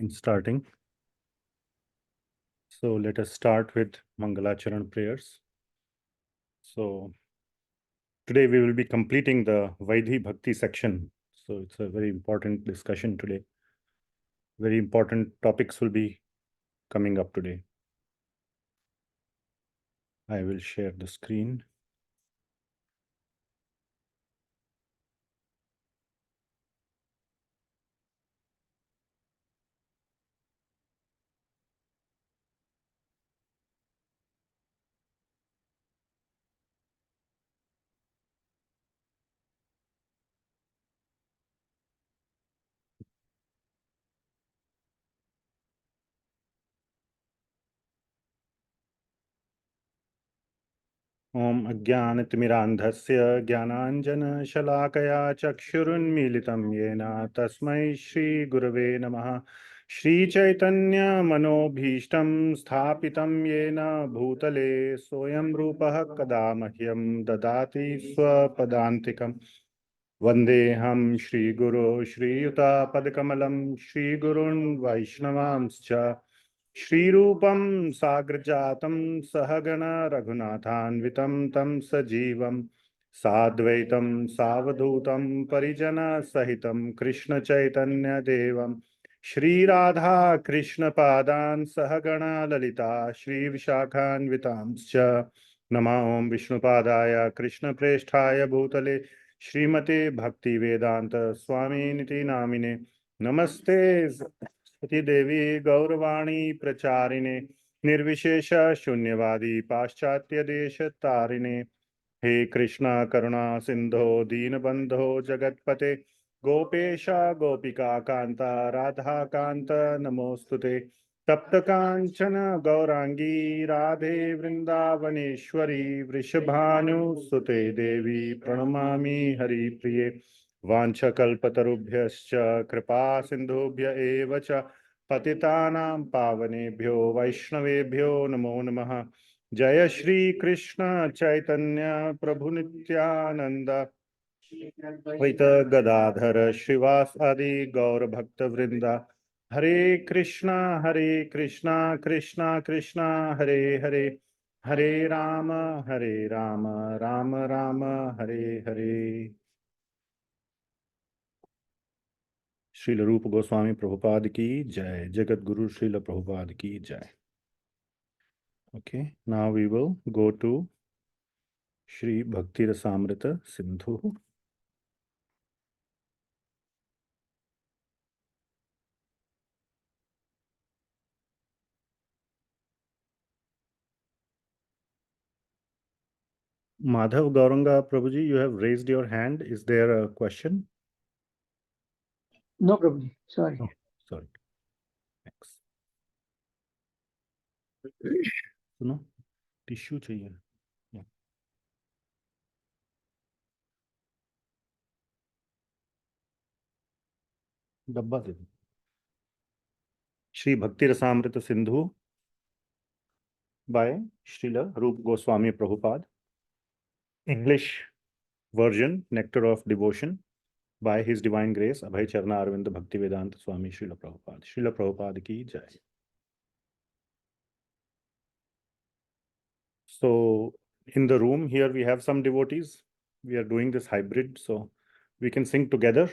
in starting. So let us start with Mangalacharan prayers. So today we will be completing the Vaidhi Bhakti section. So it's a very important discussion today. Very important topics will be coming up today. I will share the screen. ॐ अज्ञानतिमिरान्धस्य ज्ञानाञ्जनशलाकया चक्षुरुन्मीलितं येन तस्मै श्रीगुरवे नमः। श्रीचैतन्यमनोभीष्टं स्थापितं येन भूतले सोऽयं रूपः कदा मह्यं ददाति स्वपदान्तिकम्। वन्देऽहं श्रीगुरो श्रीयुतापदकमलं श्रीगुरून् वैष्णवांश्च श्रीरूपं साग्रजातं सहगण रघुनाथान्वितं तं सजीवं साद्वैतं सावधूतं परिजनसहितं कृष्णचैतन्यदेवं श्रीराधा कृष्णपादान् सहगण ललिता श्रीविशाखान्वितांश्च। नमः ओं विष्णुपादाय कृष्णप्रेष्ठाय भूतले श्रीमते भक्ति वेदांत स्वामिनिति नामिने। नमस्ते सती देवी गौरवाणी प्रचारिणे निर्विशेष शून्यवादी पाश्चात्य देश तारिणे। हे कृष्णा करुणा सिंधो दीनबंधो जगतपते गोपेश गोपिका कांता राधा कांत नमोस्तुते। तप्त कांचन गौरांगी राधे वृंदावनेश्वरी वृषभानुसुते देवी प्रणमामि हरिप्रिये। वाञ्छकल्पतरुभ्यश्च कृपा सिन्धुभ्य एव च पतितानां पावनेभ्यो वैष्णवेभ्यो नमो नमः। जय श्री कृष्ण चैतन्य प्रभु नित्यानंद द्वैत गदाधर श्रीवासादि गौर भक्त वृंदा। हरे कृष्णा कृष्णा कृष्णा हरे हरे, हरे राम राम राम हरे हरे। श्रील रूप गोस्वामी प्रभुपाद की जय। जगत गुरु श्रील प्रभुपाद की जय। Okay, now we will go to Śrī Bhakti-rasāmṛta-sindhuḥ. Madhav Gauranga Prabhuji, you have raised your hand. Is there a question? No, Prabhuji. Sorry. Oh, sorry. Thanks. सुनो, टिश्यू चाहिए। डब्बा दे दो। श्री भक्ति Rasamrita Sindhu by Srila Rup Goswami Prabhupada. English version, Nectar of Devotion, by His Divine Grace Abhay Charana Arvind Bhakti Vedanta Swami Srila Prabhupada. Srila Prabhupada ki jai. So in the room here we have some devotees. We are doing this hybrid, so we can sing together,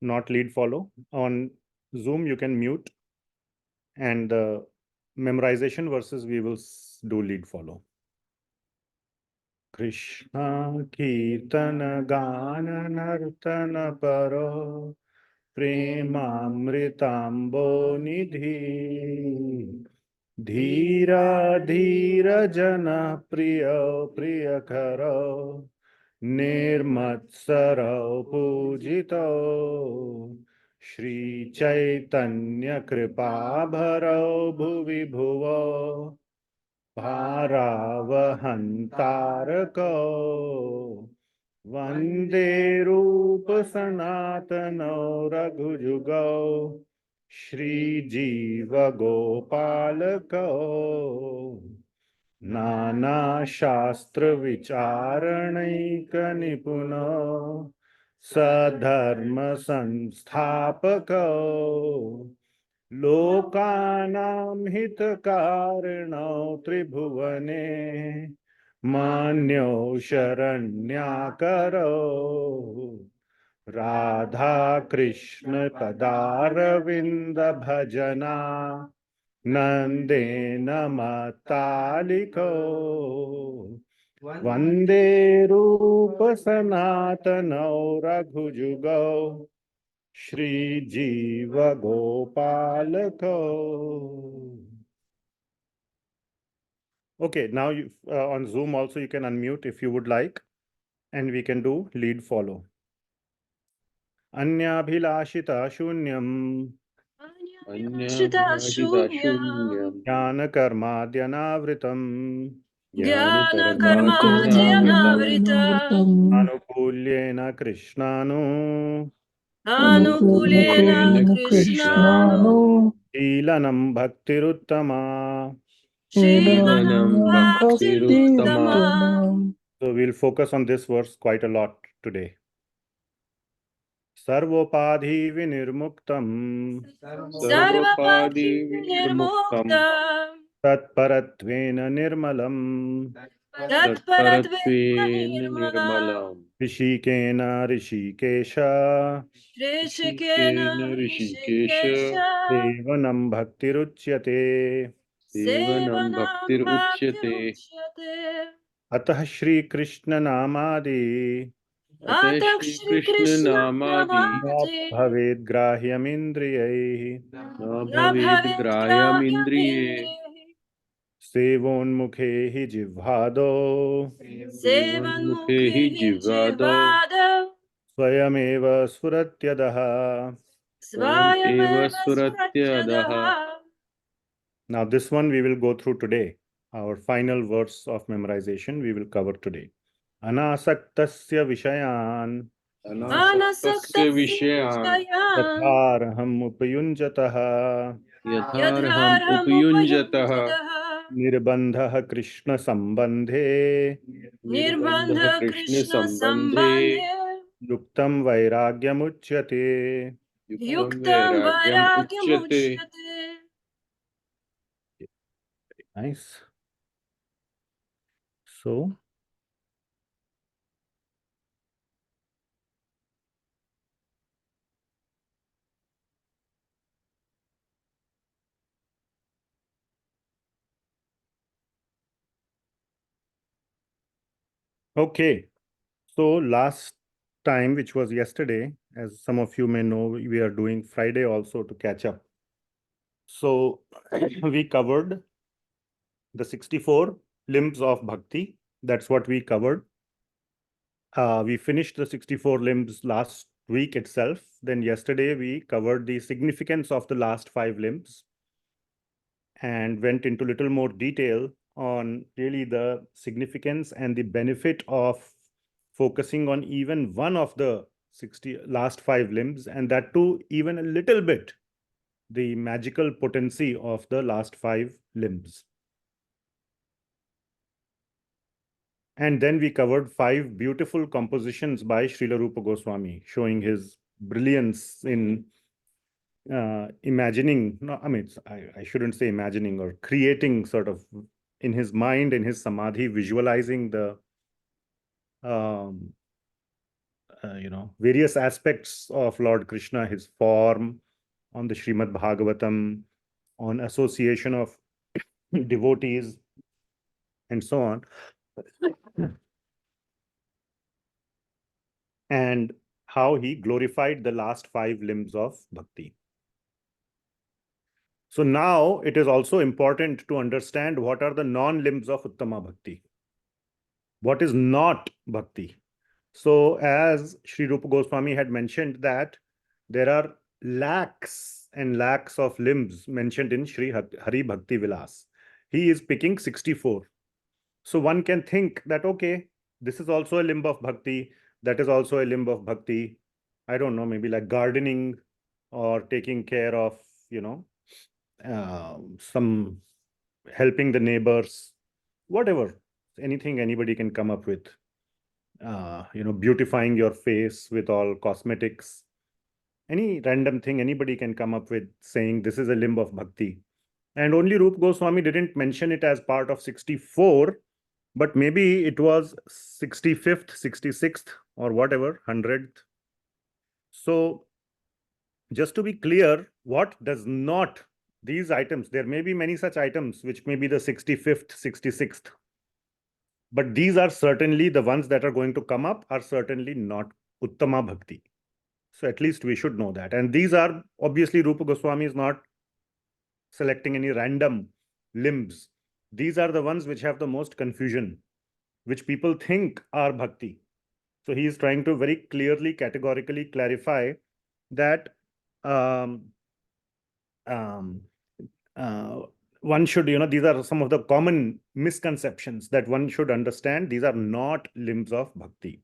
not lead follow. On Zoom you can mute, and the memorization verses we will do lead follow. Krishna Kirtana Gana Nartana Paro Premamritambo Nidhi Dhira Dhira Jana Priya Priyakaro Nirmatsaro Pujito Shri Chaitanya Kripa Bharo Bhuvi Bhuvo भारावहंतारको वंदे रूप सनातनो रघुजुगो श्रीजीव गोपालको नाना शास्त्र विचारणैक निपुनो sadharma sansthapato lokanam hitakarino tribhuvane manyo sharanyakaro Radha Krishna Padaravinda Bhajana Nandena Mataliko Vande Rupa Sanatana Raghujugo Shri Jiva Gopalako. Okay, now you, on Zoom also you can unmute if you would like, and we can do lead follow. Anyabhilashita shunyam Anyabhilashita-shunyam Jnana-karmadhyanavritam Jnana-karmadhyanavritam Anukulyena Krishnanu Anukulyena Krishnanu Sheelanam Bhaktiruttama. Sheelanam Bhakti-ruttama. So we'll focus on this verse quite a lot today. Sarvopadhi vinirmuktam Sarvapadi vinirmuktam Tatparatvena nirmalam Tatparatvena nirmalam Rishikena Rishikesha Rishikena Rishikesha Devanam Bhaktiruchyate. Sevanam Bhaktir-uchyate. Atah Shri Krishna Namadi Atah Shri Krishna Namadi Bhaved Grahyam Indriyai na bhaved grayam indriye Sevon Mukhe hi Jivhado sevan mukhi jivado Swayameva Suratyadaha. swayameva suratyadaha. Now this one we will go through today. Our final verse of memorization we will cover today. Anasaktasya Vishayan Anasaktasya vishayan Tatharaham Upayunjataha yatharham upayunjataha Nirbandhah Krishna Sambandhe Nirbandhah Krishna Sambandhe Yuktam Vairagya Muchyate. Yukta Vairagya muchyate. Nice. So, okay. So last time, which was yesterday, as some of you may know, we are doing Friday also to catch up. So we covered the 64 limbs of bhakti. That's what we covered. We finished the 64 limbs last week itself. Then yesterday we covered the significance of the last 5 limbs and went into little more detail on really the significance and the benefit of focusing on even one of the last 5 limbs, and that too even a little bit the magical potency of the last 5 limbs. And then we covered 5 beautiful compositions by Srila Rupa Goswami, showing his brilliance in imagining, no, I mean, I shouldn't say imagining, or creating sort of in his mind, in his samadhi, visualizing the, various aspects of Lord Krishna, his form, on the Srimad Bhagavatam, on association of devotees, and so on. And how he glorified the last 5 limbs of bhakti. So now it is also important to understand what are the non-limbs of Uttama Bhakti. What is not bhakti? So as Sri Rupa Goswami had mentioned that there are lakhs and lakhs of limbs mentioned in Sri Hari Bhakti Vilas. He is picking 64. So one can think that, okay, this is also a limb of bhakti, that is also a limb of bhakti. I don't know, maybe like gardening or taking care of, some helping the neighbors, whatever, anything anybody can come up with. beautifying your face with all cosmetics. Any random thing anybody can come up with saying this is a limb of bhakti. And only Rupa Goswami didn't mention it as part of 64, but maybe it was 65th, 66th, or whatever, 100th. So just to be clear, what does not, these items, there may be many such items which may be the 65th, 66th, but these are certainly the ones that are going to come up are certainly not Uttama Bhakti. So at least we should know that. And these are, obviously, Rupa Goswami is not selecting any random limbs. These are the ones which have the most confusion, which people think are bhakti. So he is trying to very clearly, categorically clarify that one should, these are some of the common misconceptions that one should understand. These are not limbs of bhakti.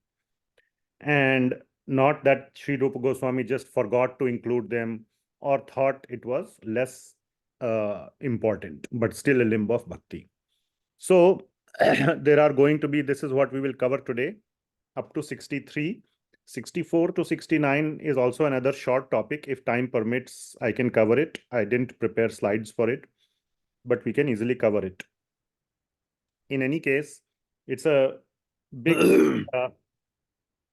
And not that Sri Rupa Goswami just forgot to include them or thought it was less important, but still a limb of bhakti. So there are going to be, this is what we will cover today, up to 63. 64 to 69 is also another short topic. If time permits, I can cover it. I didn't prepare slides for it, but we can easily cover it. In any case, it's a big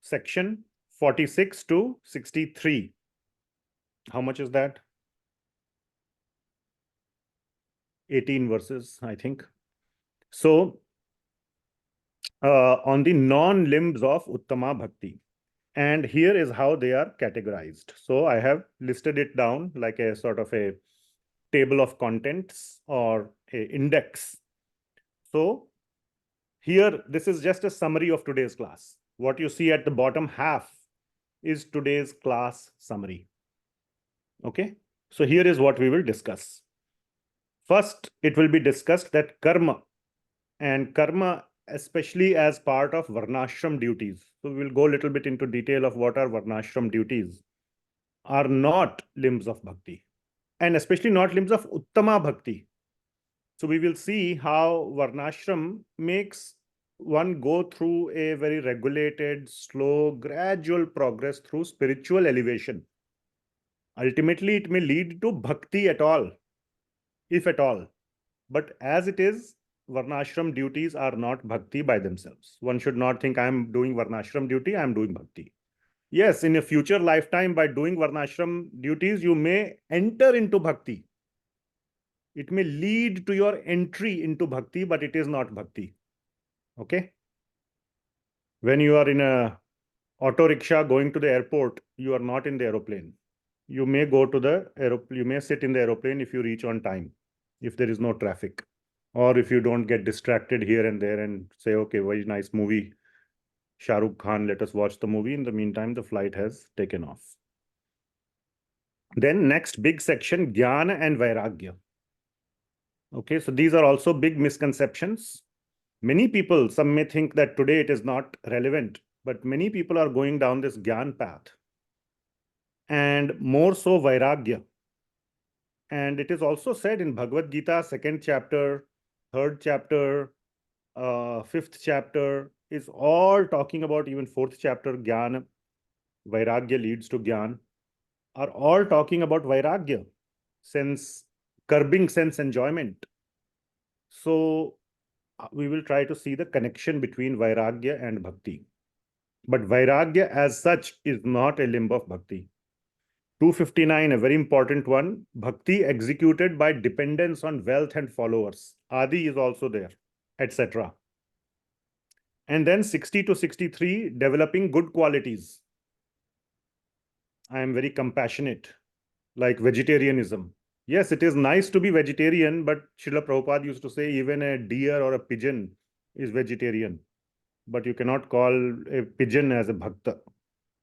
section, 46 to 63. How much is that? 18 verses, I think. So, on the non-limbs of Uttama Bhakti. And here is how they are categorized. So I have listed it down like a sort of a table of contents or a index. So here, this is just a summary of today's class. What you see at the bottom half is today's class summary. Okay, so here is what we will discuss. First, it will be discussed that karma, and karma especially as part of Varnashram duties. So we will go a little bit into detail of what are Varnashram duties, are not limbs of bhakti, and especially not limbs of Uttama Bhakti. So we will see how Varnashram makes one go through a very regulated, slow, gradual progress through spiritual elevation. Ultimately, it may lead to bhakti at all, if at all. But as it is, Varnashram duties are not bhakti by themselves. One should not think I am doing Varnashram duty, I am doing bhakti. Yes, in a future lifetime, by doing Varnashram duties, you may enter into bhakti. It may lead to your entry into bhakti, but it is not bhakti. Okay? When you are in a auto rickshaw going to the airport, you are not in the aeroplane. You may go to the aeroplane, you may sit in the aeroplane if you reach on time, if there is no traffic. Or if you don't get distracted here and there and say, okay, very nice movie, Shah Rukh Khan, let us watch the movie. In the meantime, the flight has taken off. Then next big section, Jnana and Vairagya. Okay, so these are also big misconceptions. Many people, some may think that today it is not relevant, but many people are going down this Jnana path. And more so Vairagya. And it is also said in Bhagavad Gita, 2nd chapter, 3rd chapter, 5th chapter, is all talking about, even 4th chapter, Jnana, Vairagya leads to Jnana, are all talking about Vairagya, sense, curbing sense enjoyment. So we will try to see the connection between Vairagya and Bhakti. But Vairagya as such is not a limb of Bhakti. 259, a very important one, Bhakti executed by dependence on wealth and followers. Adi is also there, etc. And then 60 to 63, developing good qualities. I am very compassionate, like vegetarianism. Yes, it is nice to be vegetarian, but Srila Prabhupada used to say even a deer or a pigeon is vegetarian. But you cannot call a pigeon as a bhakta.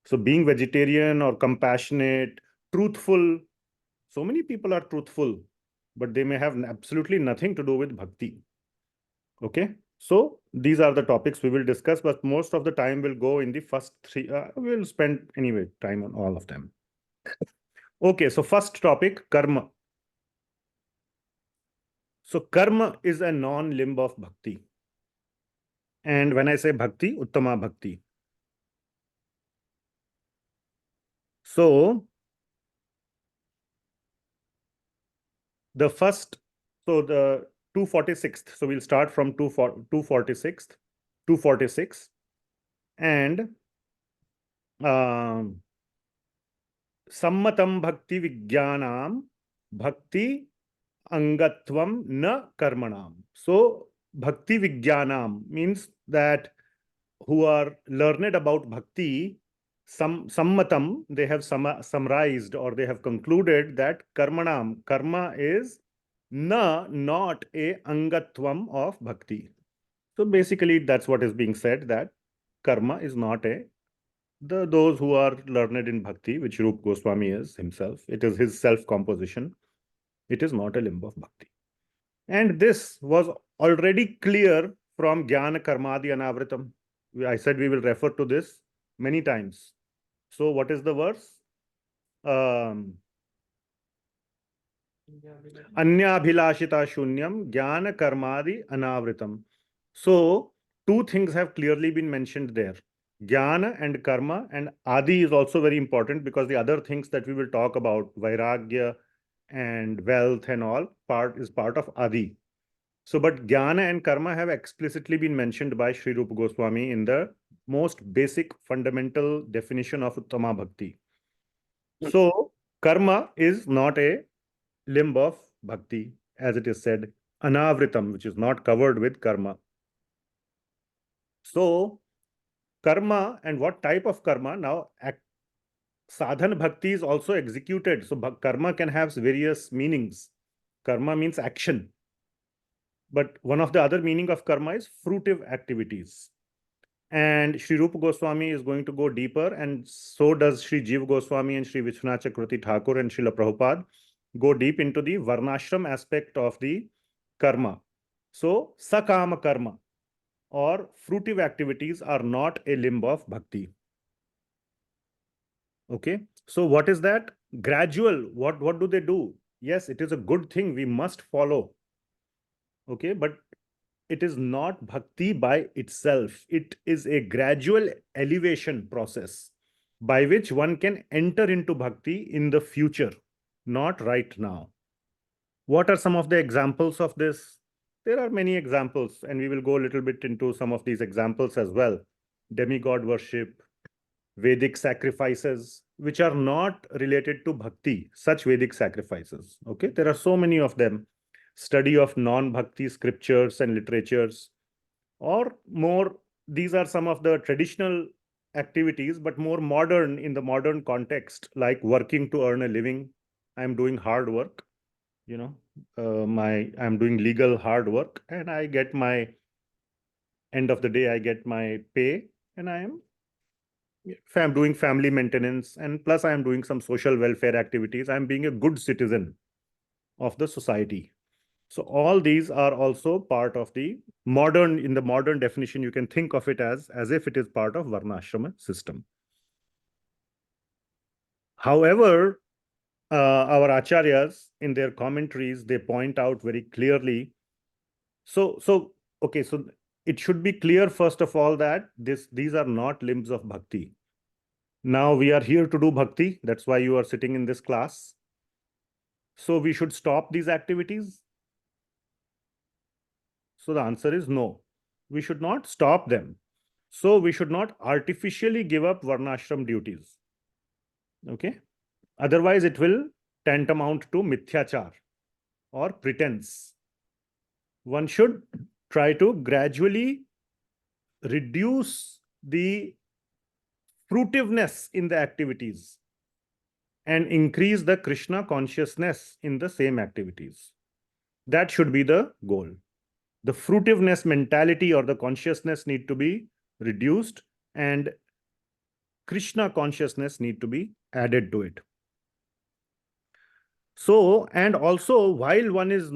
So being vegetarian or compassionate, truthful, so many people are truthful, but they may have absolutely nothing to do with bhakti. Okay, so these are the topics we will discuss, but most of the time will go in the first three. We'll spend anyway time on all of them. Okay, so first topic, karma. So karma is a non-limb of bhakti. And when I say bhakti, Uttama Bhakti. So the first, so the 246th, so we'll start from 246th, 246, and sammatam bhakti vijnanam bhakti angatvam na karmanam. So bhakti vijnanam means that who are learned about bhakti, sammatam, they have summarized or they have concluded that karmanam, karma is not a angatvam of bhakti. So basically that's what is being said, that karma is not those who are learned in bhakti, which Rupa Goswami is himself. It is his self-composition. It is not a limb of bhakti. And this was already clear from Jnana Karmadi Anavritam. I said we will refer to this many times. So what is the verse? Anya Abhilashita Shunyam Jnana Karmadi Anavritam. So two things have clearly been mentioned there. Jnana and karma, and adi is also very important because the other things that we will talk about, vairagya and wealth and all, is part of adi. So, but jnana and karma have explicitly been mentioned by Sri Rupa Goswami in the most basic fundamental definition of Uttama Bhakti. So, karma is not a limb of bhakti, as it is said, anavritam, which is not covered with karma. So, karma, and what type of karma? Now, sadhana bhakti is also executed. So, karma can have various meanings. Karma means action. But one of the other meaning of karma is fruitive activities. And Sri Rupa Goswami is going to go deeper, and so does Sri Jiva Goswami and Sri Vishwanath Chakravarti Thakur and Srila Prabhupada go deep into the Varnashrama aspect of the karma. So, sakama karma or fruitive activities are not a limb of bhakti. Okay, so what is that? Gradual. What do they do? Yes, it is a good thing. We must follow. Okay, but it is not bhakti by itself. It is a gradual elevation process by which one can enter into bhakti in the future, not right now. What are some of the examples of this? There are many examples, and we will go a little bit into some of these examples as well. Demigod worship, Vedic sacrifices, which are not related to bhakti, such Vedic sacrifices. Okay, there are so many of them. Study of non-bhakti scriptures and literatures, or more, these are some of the traditional activities, but more modern in the modern context, like working to earn a living. I'm doing hard work, you know, I'm doing legal hard work, and I get my end of the day, I get my pay, and I'm doing family maintenance, and plus I am doing some social welfare activities. I'm being a good citizen of the society. So all these are also part of the modern, in the modern definition, you can think of it as if it is part of Varnashrama system. However, our acharyas in their commentaries, they point out very clearly. Okay, so it should be clear first of all that these are not limbs of bhakti. Now we are here to do bhakti. That's why you are sitting in this class. So we should stop these activities. So the answer is no. We should not stop them. So we should not artificially give up varnashram duties. Okay. Otherwise, it will tantamount to mithyachar or pretense. One should try to gradually reduce the fruitiveness in the activities and increase the Krishna consciousness in the same activities. That should be the goal. The fruitiveness mentality or the consciousness need to be reduced, and Krishna consciousness need to be added to it. So, and also while one is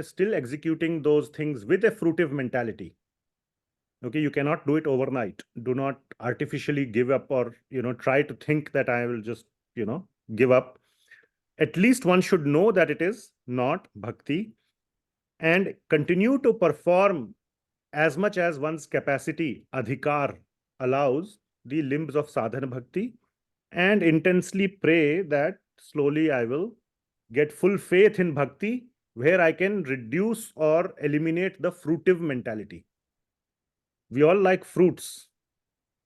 still executing those things with a fruitive mentality, okay, you cannot do it overnight. Do not artificially give up, or, try to think that I will just, give up. At least one should know that it is not bhakti and continue to perform as much as one's capacity, adhikar, allows, the limbs of sadhana bhakti, and intensely pray that slowly I will get full faith in bhakti, where I can reduce or eliminate the fruitive mentality. We all like fruits.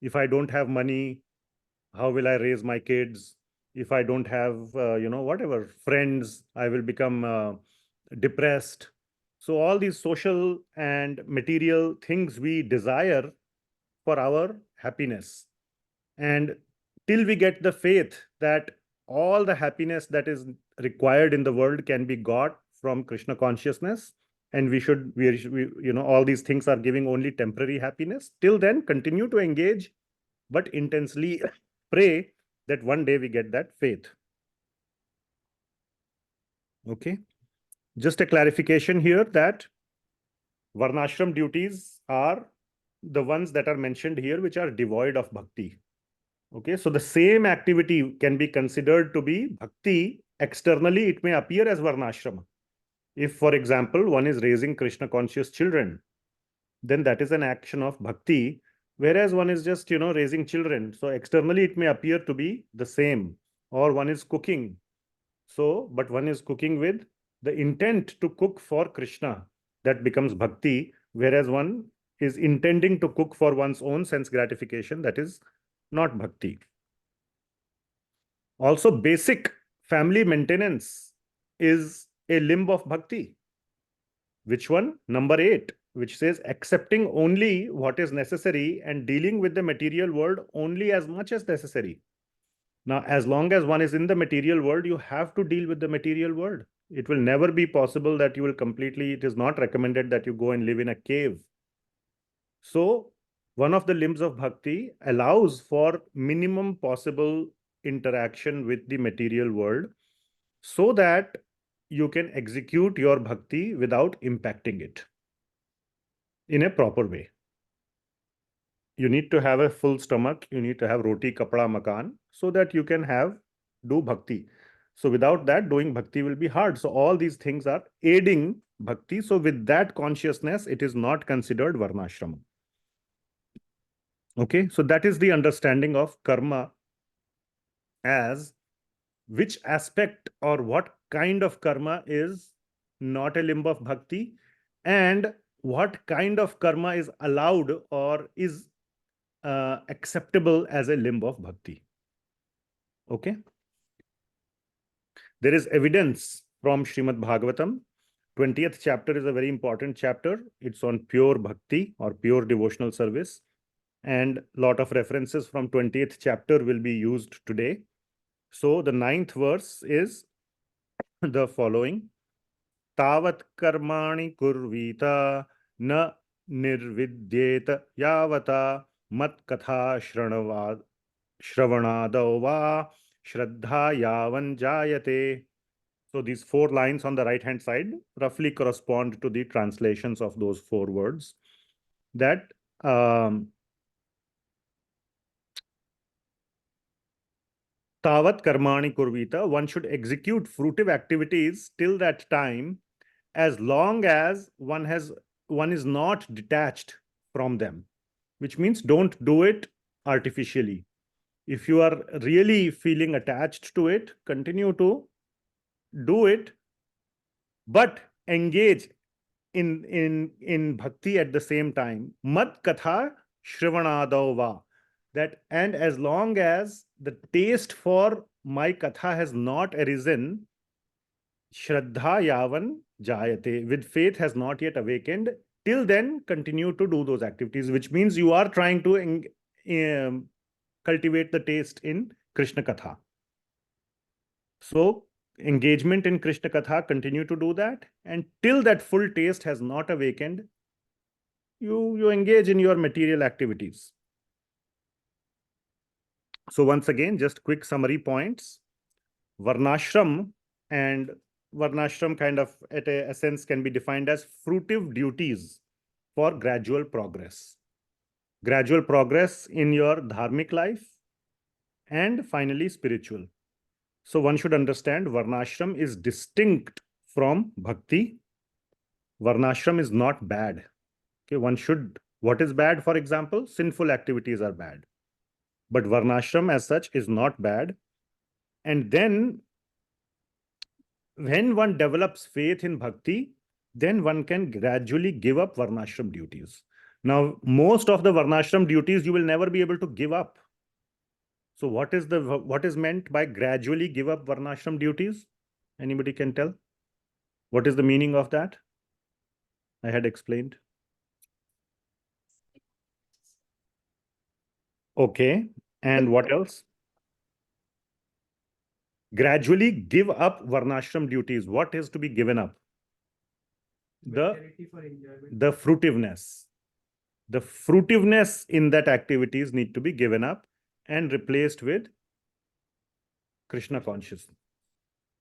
If I don't have money, how will I raise my kids? If I don't have, whatever, friends, I will become depressed. So all these social and material things we desire for our happiness. And till we get the faith that all the happiness that is required in the world can be got from Krishna consciousness, and all these things are giving only temporary happiness, till then continue to engage, but intensely pray that one day we get that faith. Okay. Just a clarification here that Varnashram duties are the ones that are mentioned here, which are devoid of bhakti. Okay, so the same activity can be considered to be bhakti. Externally, it may appear as Varnashrama. If, for example, one is raising Krishna conscious children, then that is an action of bhakti, whereas one is just, raising children. So externally, it may appear to be the same. Or one is cooking. So, but one is cooking with the intent to cook for Krishna. That becomes bhakti, whereas one is intending to cook for one's own sense gratification. That is not bhakti. Also, basic family maintenance is a limb of bhakti. Which one? Number 8, which says accepting only what is necessary and dealing with the material world only as much as necessary. Now, as long as one is in the material world, you have to deal with the material world. It will never be possible that you will completely, it is not recommended that you go and live in a cave. So, one of the limbs of bhakti allows for minimum possible interaction with the material world so that you can execute your bhakti without impacting it in a proper way. You need to have a full stomach. You need to have roti, kapda, makan so that you can do bhakti. So without that, doing bhakti will be hard. So all these things are aiding bhakti. So with that consciousness, it is not considered varnashrama. Okay, so that is the understanding of karma as which aspect or what kind of karma is not a limb of bhakti, and what kind of karma is allowed or is acceptable as a limb of bhakti. Okay. There is evidence from Srimad Bhagavatam. 20th chapter is a very important chapter. It's on pure bhakti or pure devotional service. And lot of references from 20th chapter will be used today. So the 9th verse is the following. Tavat karmani kurvita na nirvidyeta yavata mat katha shravanado va shraddha yavan jayate. So these 4 lines on the right hand side roughly correspond to the translations of those 4 words. That Tavat karmani kurvita, one should execute fruitive activities till that time, as long as one is not detached from them, which means don't do it artificially. If you are really feeling attached to it, continue to do it, but engage in bhakti at the same time. Mat katha shravanadava. That, and as long as the taste for my katha has not arisen, shraddha yavan jayate, with faith has not yet awakened, till then continue to do those activities, which means you are trying to cultivate the taste in Krishna katha. So engagement in Krishna katha, continue to do that, and till that full taste has not awakened, you engage in your material activities. So once again, just quick summary points. Varnashram and Varnashram kind of at a sense can be defined as fruitive duties for gradual progress. Gradual progress in your dharmic life, and finally spiritual. So one should understand Varnashram is distinct from bhakti. Varnashram is not bad. Okay, what is bad? For example, sinful activities are bad. But Varnashram as such is not bad. And then when one develops faith in bhakti, then one can gradually give up Varnashram duties. Now, most of the Varnashram duties you will never be able to give up. So what is meant by gradually give up Varnashram duties? Anybody can tell? What is the meaning of that? I had explained. Okay. And what else? Gradually give up Varnashram duties. What is to be given up? The fruitiveness. The fruitiveness in that activities need to be given up and replaced with Krishna consciousness.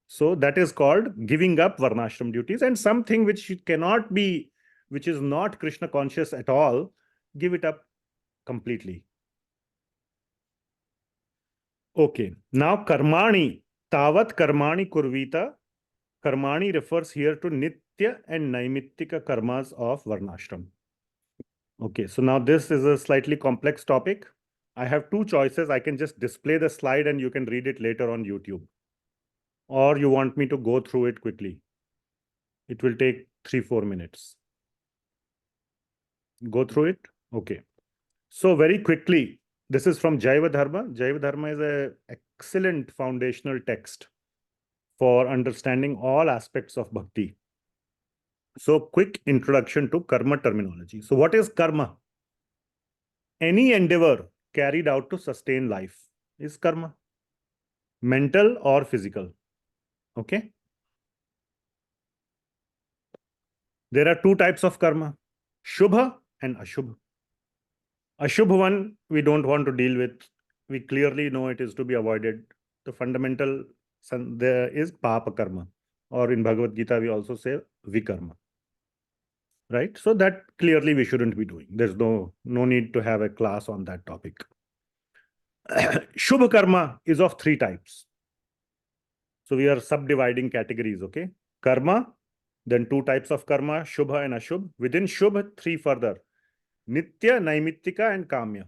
So that is called giving up Varnashram duties, and something which cannot be, which is not Krishna conscious at all, give it up completely. Okay. Now karmani, tavat karmani kurvita. Karmani refers here to nitya and naimittika karmas of Varnashram. Okay, so now this is a slightly complex topic. I have two choices. I can just display the slide and you can read it later on YouTube. Or you want me to go through it quickly. It will take 3-4 minutes. Go through it? Okay. So very quickly, this is from Jaiva Dharma. Jaiva Dharma is an excellent foundational text for understanding all aspects of bhakti. So quick introduction to karma terminology. So what is karma? Any endeavor carried out to sustain life is karma. Mental or physical. Okay. There are two types of karma, Shubha and Ashubha. Ashubha one, we don't want to deal with. We clearly know it is to be avoided. The fundamental there is Papa karma, or in Bhagavad Gita, we also say Vikarma. Right? So that clearly we shouldn't be doing. There's no need to have a class on that topic. Shubha karma is of 3 types. So we are subdividing categories, okay? Karma, then 2 types of karma, Shubha and Ashubha. Within Shubha, 3 further. Nitya, Naimittika and Kamya.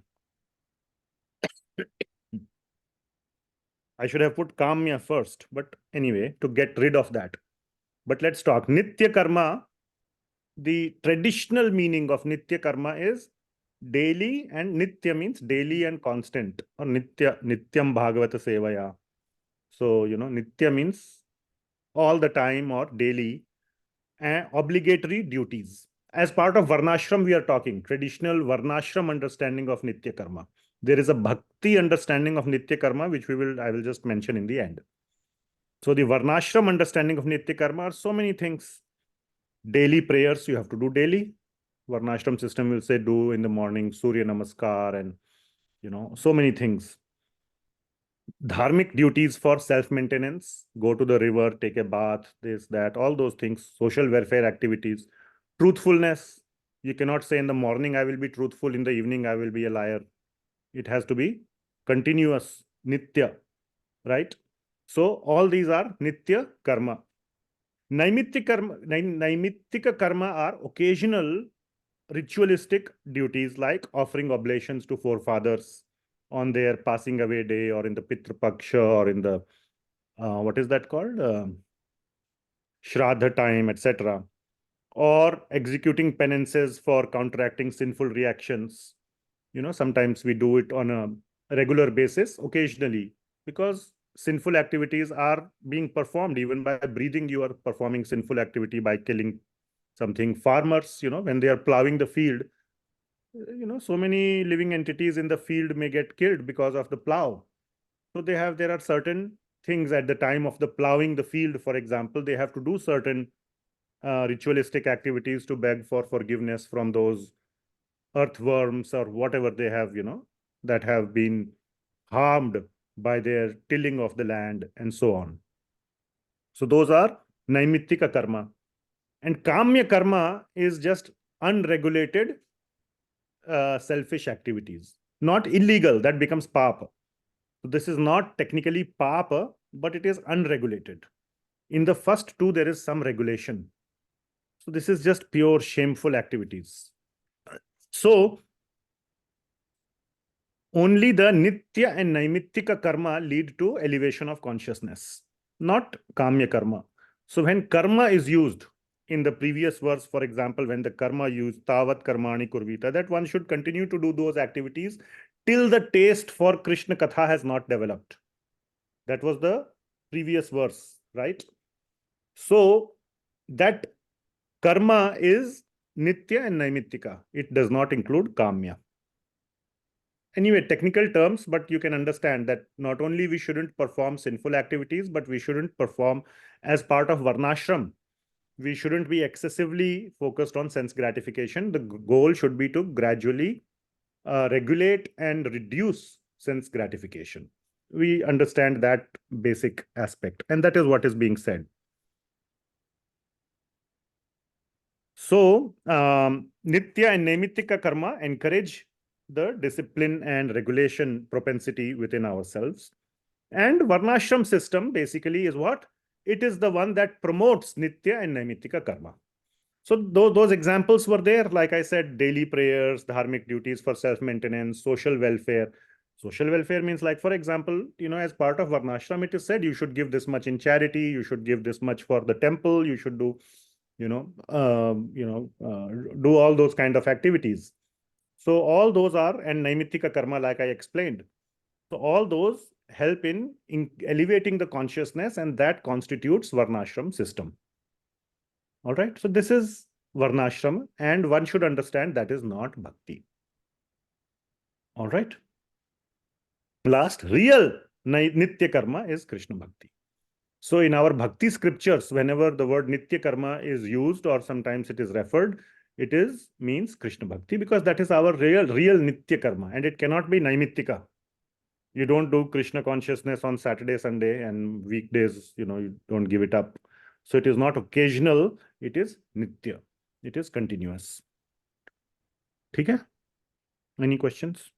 I should have put Kamya first, but anyway, to get rid of that. But let's talk. Nitya karma, the traditional meaning of Nitya karma is daily, and Nitya means daily and constant, or Nitya, Nityam Bhagavata Sevaya. So, Nitya means all the time or daily, and obligatory duties. As part of Varnashram, we are talking traditional Varnashram understanding of Nitya karma. There is a Bhakti understanding of Nitya karma, which I will just mention in the end. So the Varnashram understanding of Nitya karma are so many things. Daily prayers you have to do daily. Varnashram system will say do in the morning, Surya Namaskar, and so many things. Dharmic duties for self-maintenance, go to the river, take a bath, this, that, all those things, social welfare activities. Truthfulness, you cannot say in the morning I will be truthful, in the evening I will be a liar. It has to be continuous, nitya, right? So all these are nitya karma. Naimittika karma are occasional ritualistic duties like offering oblations to forefathers on their passing away day, or in the Pitru Paksha, or in the, what is that called? Shraddha time, etc. Or executing penances for counteracting sinful reactions. Sometimes we do it on a regular basis, occasionally, because sinful activities are being performed. Even by breathing, you are performing sinful activity by killing something. Farmers, when they are plowing the field, so many living entities in the field may get killed because of the plow. So there are certain things at the time of the plowing the field, for example, they have to do certain ritualistic activities to beg for forgiveness from those earthworms or whatever they have, that have been harmed by their tilling of the land and so on. So those are Naimittika karma. And Kamya karma is just unregulated selfish activities, not illegal, that becomes papa. So this is not technically papa, but it is unregulated. In the first 2, there is some regulation. So this is just pure shameful activities. So only the nitya and naimittika karma lead to elevation of consciousness, not kamya karma. So when karma is used in the previous verse, for example, when the karma used tavat karmani kurvita, that one should continue to do those activities till the taste for Krishna Katha has not developed. That was the previous verse, right? So that karma is nitya and naimittika. It does not include kamya. Anyway, technical terms, but you can understand that not only we shouldn't perform sinful activities, but we shouldn't perform as part of Varnashram. We shouldn't be excessively focused on sense gratification. The goal should be to gradually regulate and reduce sense gratification. We understand that basic aspect, and that is what is being said. So, nitya and naimittika karma encourage the discipline and regulation propensity within ourselves. And Varnashram system basically is what? It is the one that promotes nitya and naimittika karma. So those examples were there, like I said, daily prayers, dharmic duties for self-maintenance, social welfare. Social welfare means, like, for example, as part of Varnashram, it is said you should give this much in charity, you should give this much for the temple, you should do, do all those kind of activities. So all those are, and naimittika karma, like I explained. So all those help in elevating the consciousness, and that constitutes Varnashram system. All right. So this is Varnashrama, and one should understand that is not bhakti. All right. Last, real nitya karma is Krishna bhakti. So in our bhakti scriptures, whenever the word nitya karma is used, or sometimes it is referred, it means Krishna bhakti, because that is our real nitya karma, and it cannot be naimittika. You don't do Krishna consciousness on Saturday, Sunday, and weekdays, you don't give it up. So it is not occasional, it is nitya. It is continuous. Okay? Any questions?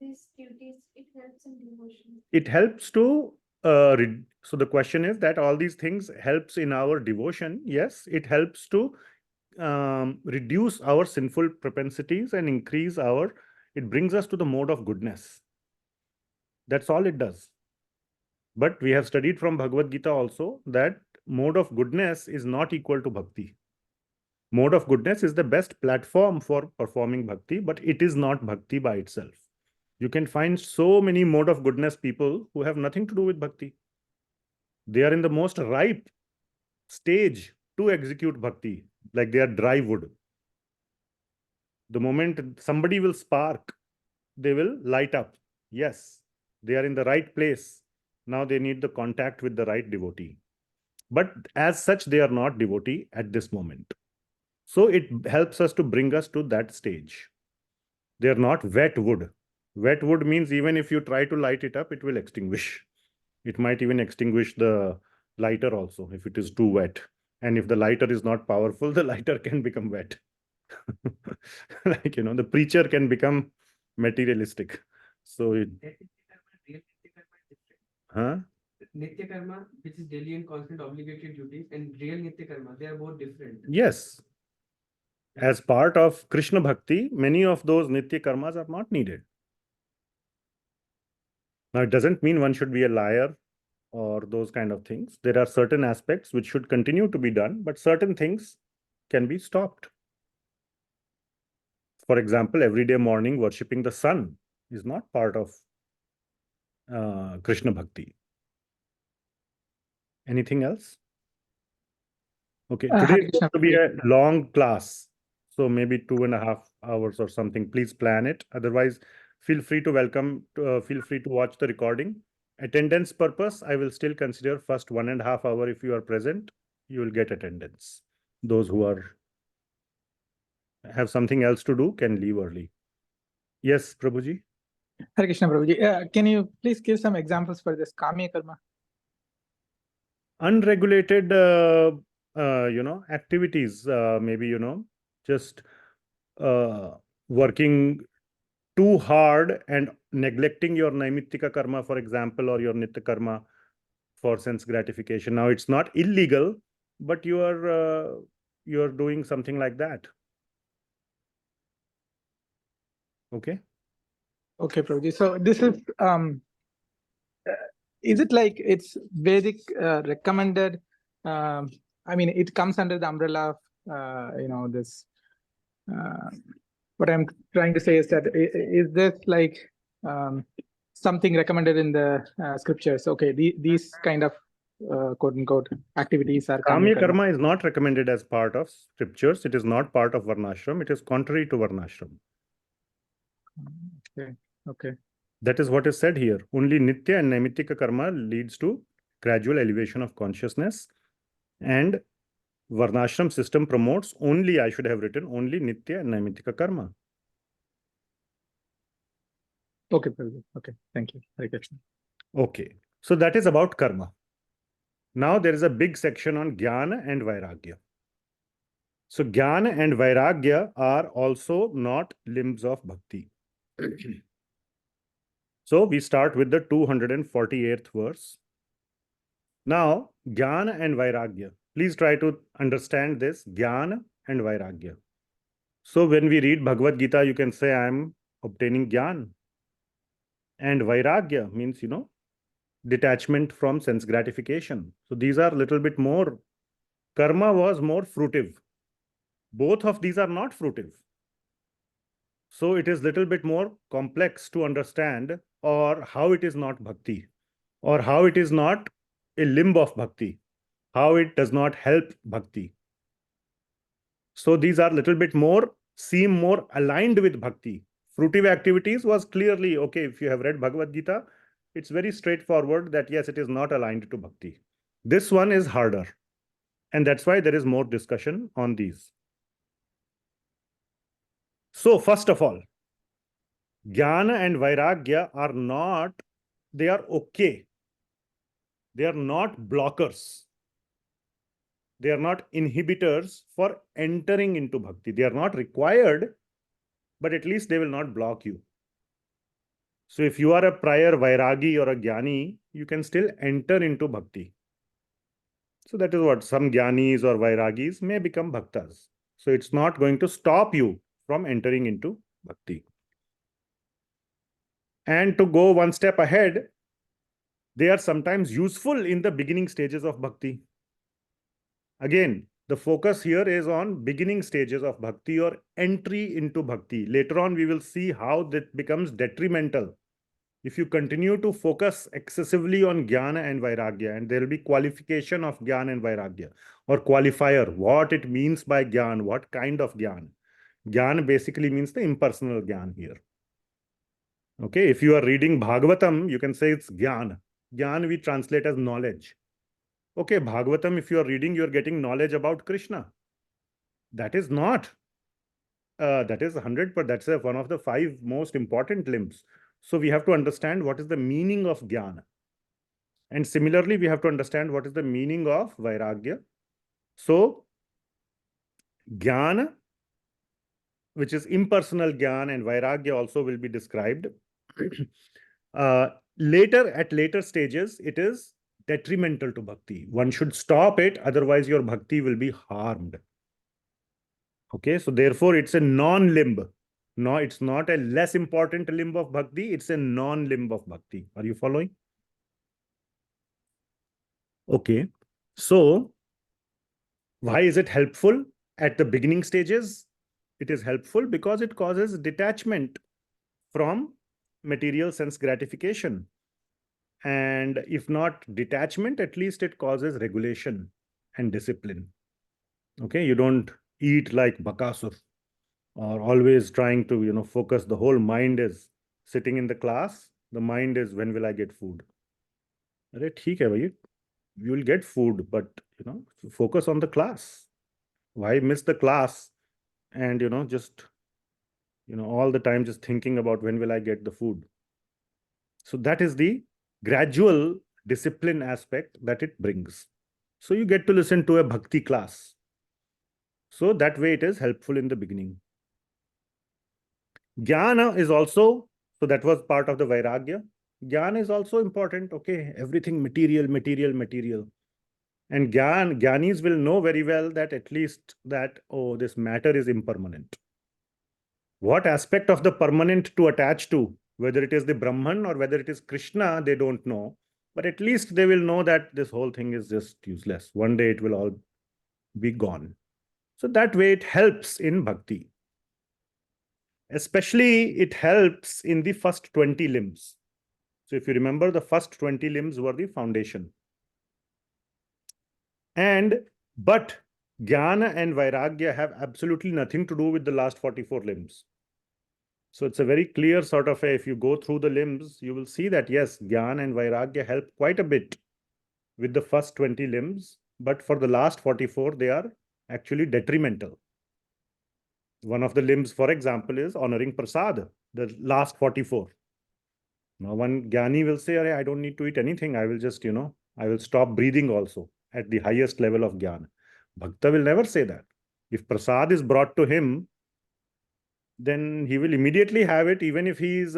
These duties, it helps in devotion. It helps to, so the question is that all these things helps in our devotion. Yes, it helps to reduce our sinful propensities and increase it brings us to the mode of goodness. That's all it does. But we have studied from Bhagavad Gita also that mode of goodness is not equal to bhakti. Mode of goodness is the best platform for performing bhakti, but it is not bhakti by itself. You can find so many mode of goodness people who have nothing to do with bhakti. They are in the most ripe stage to execute bhakti, like they are dry wood. The moment somebody will spark, they will light up. Yes, they are in the right place. Now they need the contact with the right devotee. But as such, they are not devotee at this moment. So it helps us to bring us to that stage. They are not wet wood. Wet wood means even if you try to light it up, it will extinguish. It might even extinguish the lighter also if it is too wet. And if the lighter is not powerful, the lighter can become wet. Like, the preacher can become materialistic. So it... Huh? Nitya karma, which is daily and constant obligatory duties, and real nitya karma, they are both different. Yes. As part of Krishna bhakti, many of those nitya karmas are not needed. Now, it doesn't mean one should be a liar or those kind of things. There are certain aspects which should continue to be done, but certain things can be stopped. For example, everyday morning worshipping the sun is not part of Krishna bhakti. Anything else? Okay, today is going to be a long class. So maybe 2.5 hours or something. Please plan it. Otherwise, feel free to watch the recording. Attendance purpose, I will still consider first 1.5 hours. If you are present, you will get attendance. Those who have something else to do can leave early. Yes, Prabhuji. Hare Krishna, Prabhuji. Can you please give some examples for this kamya karma? Unregulated, activities. Maybe, just working too hard and neglecting your naimittika karma, for example, or your nitya karma for sense gratification. Now, it's not illegal, but you are doing something like that. Okay. Okay, Prabhuji. So this is it like it's Vedic recommended? I mean, it comes under the umbrella of, this. What I'm trying to say is that is this like something recommended in the scriptures? Okay, these kind of quote unquote activities are Kamya kamya karma is not recommended as part of scriptures. It is not part of Varnashram. It is contrary to Varnashram. Okay. Okay. That is what is said here. Only nitya and naimittika karma leads to gradual elevation of consciousness, and Varnashram system promotes only, I should have written, only nitya and naimittika karma. Okay, Prabhuji. Okay, thank you. Hare Krishna. Okay, so that is about karma. Now there is a big section on Jnana and Vairagya. So Jnana and Vairagya are also not limbs of bhakti. So we start with the 248th verse. Now, Jnana and Vairagya. Please try to understand this, Jnana and Vairagya. So when we read Bhagavad Gita, you can say, I am obtaining Jnana. And Vairagya means, detachment from sense gratification. So these are a little bit more, karma was more fruitive. Both of these are not fruitive. So it is little bit more complex to understand, or how it is not bhakti, or how it is not a limb of bhakti, how it does not help bhakti. So these are little bit more, seem more aligned with bhakti. Fruitive activities was clearly, okay, if you have read Bhagavad Gita, it's very straightforward that yes, it is not aligned to bhakti. This one is harder. And that's why there is more discussion on these. So first of all, Jnana and Vairagya are not, they are okay. They are not blockers. They are not inhibitors for entering into bhakti. They are not required, but at least they will not block you. So if you are a prior Vairagi or a Jnani, you can still enter into bhakti. So that is what some Jnanis or Vairagis may become bhaktas. So it's not going to stop you from entering into bhakti. And to go one step ahead, they are sometimes useful in the beginning stages of bhakti. Again, the focus here is on beginning stages of bhakti or entry into bhakti. Later on, we will see how that becomes detrimental if you continue to focus excessively on Jnana and Vairagya, and there will be qualification of Jnana and Vairagya, or qualifier, what it means by Jnana, what kind of Jnana. Jnana basically means the impersonal Jnana here. Okay, if you are reading Bhagavatam, you can say it's Jnana. Jnana we translate as knowledge. Okay, Bhagavatam, if you are reading, you are getting knowledge about Krishna. That is not, that is 100%, that's one of the 5 most important limbs. So we have to understand what is the meaning of Jnana. And similarly, we have to understand what is the meaning of Vairagya. So Jnana, which is impersonal Jnana, and Vairagya also will be described. At later stages, it is detrimental to bhakti. One should stop it, otherwise your bhakti will be harmed. Okay, so therefore it's a non-limb. No, it's not a less important limb of bhakti, it's a non-limb of bhakti. Are you following? Okay, so why is it helpful at the beginning stages? It is helpful because it causes detachment from material sense gratification. And if not detachment, at least it causes regulation and discipline. Okay, you don't eat like Bakasur, or always trying to, focus. The whole mind is sitting in the class. The mind is, when will I get food? Arey, theek hai bhai. You will get food, but, focus on the class. Why miss the class and, just, all the time just thinking about when will I get the food? So that is the gradual discipline aspect that it brings. So you get to listen to a bhakti class. So that way it is helpful in the beginning. Jnana is also, so that was part of the Vairagya. Jnana is also important. Okay, everything material. And Jnanis will know very well that at least that, oh, this matter is impermanent. What aspect of the permanent to attach to, whether it is the Brahman or whether it is Krishna, they don't know. But at least they will know that this whole thing is just useless. One day it will all be gone. So that way it helps in bhakti. Especially it helps in the first 20 limbs. So if you remember, the first 20 limbs were the foundation. But Jnana and Vairagya have absolutely nothing to do with the last 44 limbs. So it's a very clear sort of if you go through the limbs, you will see that yes, Jnana and Vairagya help quite a bit with the first 20 limbs, but for the last 44, they are actually detrimental. One of the limbs, for example, is honoring prasad, the last 44. Now, one Jnani will say, I don't need to eat anything. I will just, I will stop breathing also at the highest level of Jnana. Bhakta will never say that. If prasad is brought to him, then he will immediately have it, even if he is,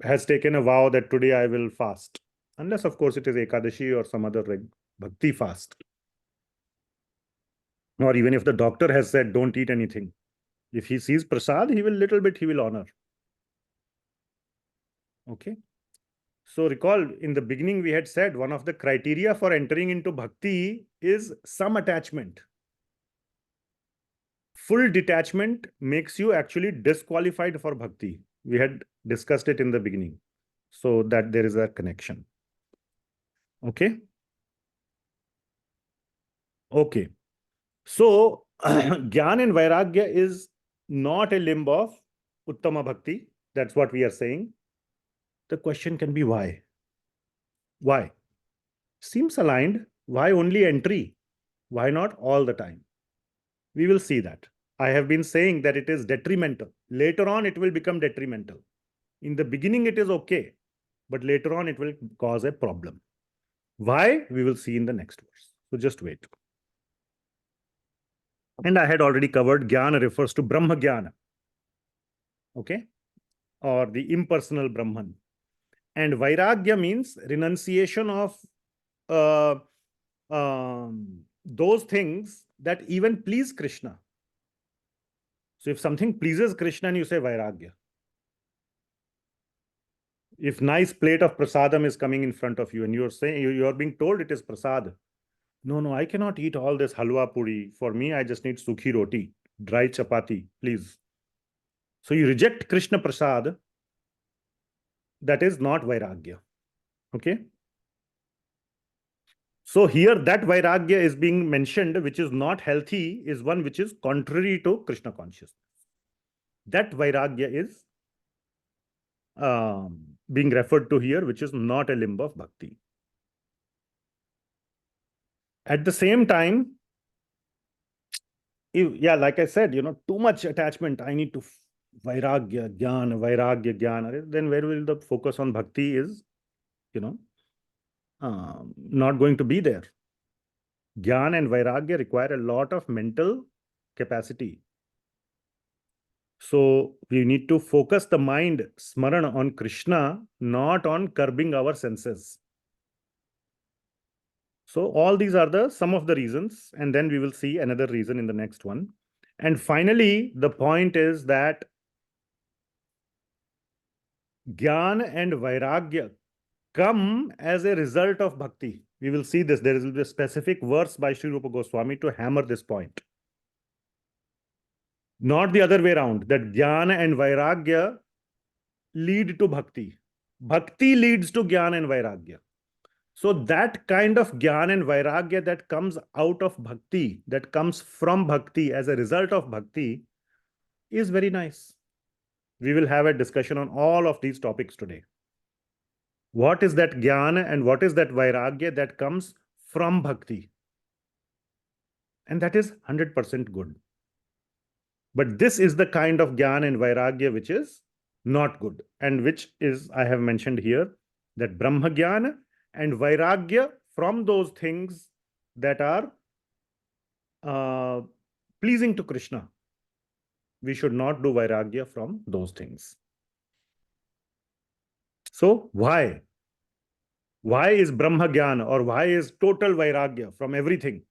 has taken a vow that today I will fast. Unless, of course, it is Ekadashi or some other bhakti fast. Or even if the doctor has said, don't eat anything. If he sees prasad, he will honor. Okay. So recall, in the beginning, we had said one of the criteria for entering into bhakti is some attachment. Full detachment makes you actually disqualified for bhakti. We had discussed it in the beginning. So that there is a connection. Okay. Okay. So Jnana and Vairagya is not a limb of Uttama Bhakti. That's what we are saying. The question can be why? Why? Seems aligned. Why only entry? Why not all the time? We will see that. I have been saying that it is detrimental. Later on, it will become detrimental. In the beginning, it is okay. But later on, it will cause a problem. Why? We will see in the next verse. So just wait. And I had already covered Jnana refers to Brahma Jnana. Okay? Or the impersonal Brahman. And Vairagya means renunciation of those things that even please Krishna. So if something pleases Krishna and you say Vairagya. If nice plate of prasadam is coming in front of you and you're saying, you're being told it is prasad. No, I cannot eat all this halwa puri. For me, I just need sukhi roti, dry chapati, please. So you reject Krishna prasad. That is not Vairagya. Okay. So here that Vairagya is being mentioned, which is not healthy, is one which is contrary to Krishna consciousness. That Vairagya is being referred to here, which is not a limb of bhakti. At the same time, like I said, too much attachment, I need to Vairagya, Jnana, then where will the focus on bhakti is, not going to be there. Jnana and Vairagya require a lot of mental capacity. So we need to focus the mind, smarana, on Krishna, not on curbing our senses. So all these are some of the reasons, and then we will see another reason in the next one. And finally, the point is that Jnana and Vairagya come as a result of bhakti. We will see this. There will be a specific verse by Śrī Rupa Gosvami to hammer this point. Not the other way around, that Jnana and Vairagya lead to bhakti. Bhakti leads to Jnana and Vairagya. So that kind of Jnana and Vairagya that comes out of bhakti, that comes from bhakti as a result of bhakti, is very nice. We will have a discussion on all of these topics today. What is that Jnana and what is that Vairagya that comes from bhakti? And that is 100% good. But this is the kind of Jnana and Vairagya which is not good, and which is, I have mentioned here, that Brahma Jnana and Vairagya from those things that are pleasing to Krishna. We should not do Vairagya from those things. So why? Why is Brahma Jnana or why is total Vairagya from everything?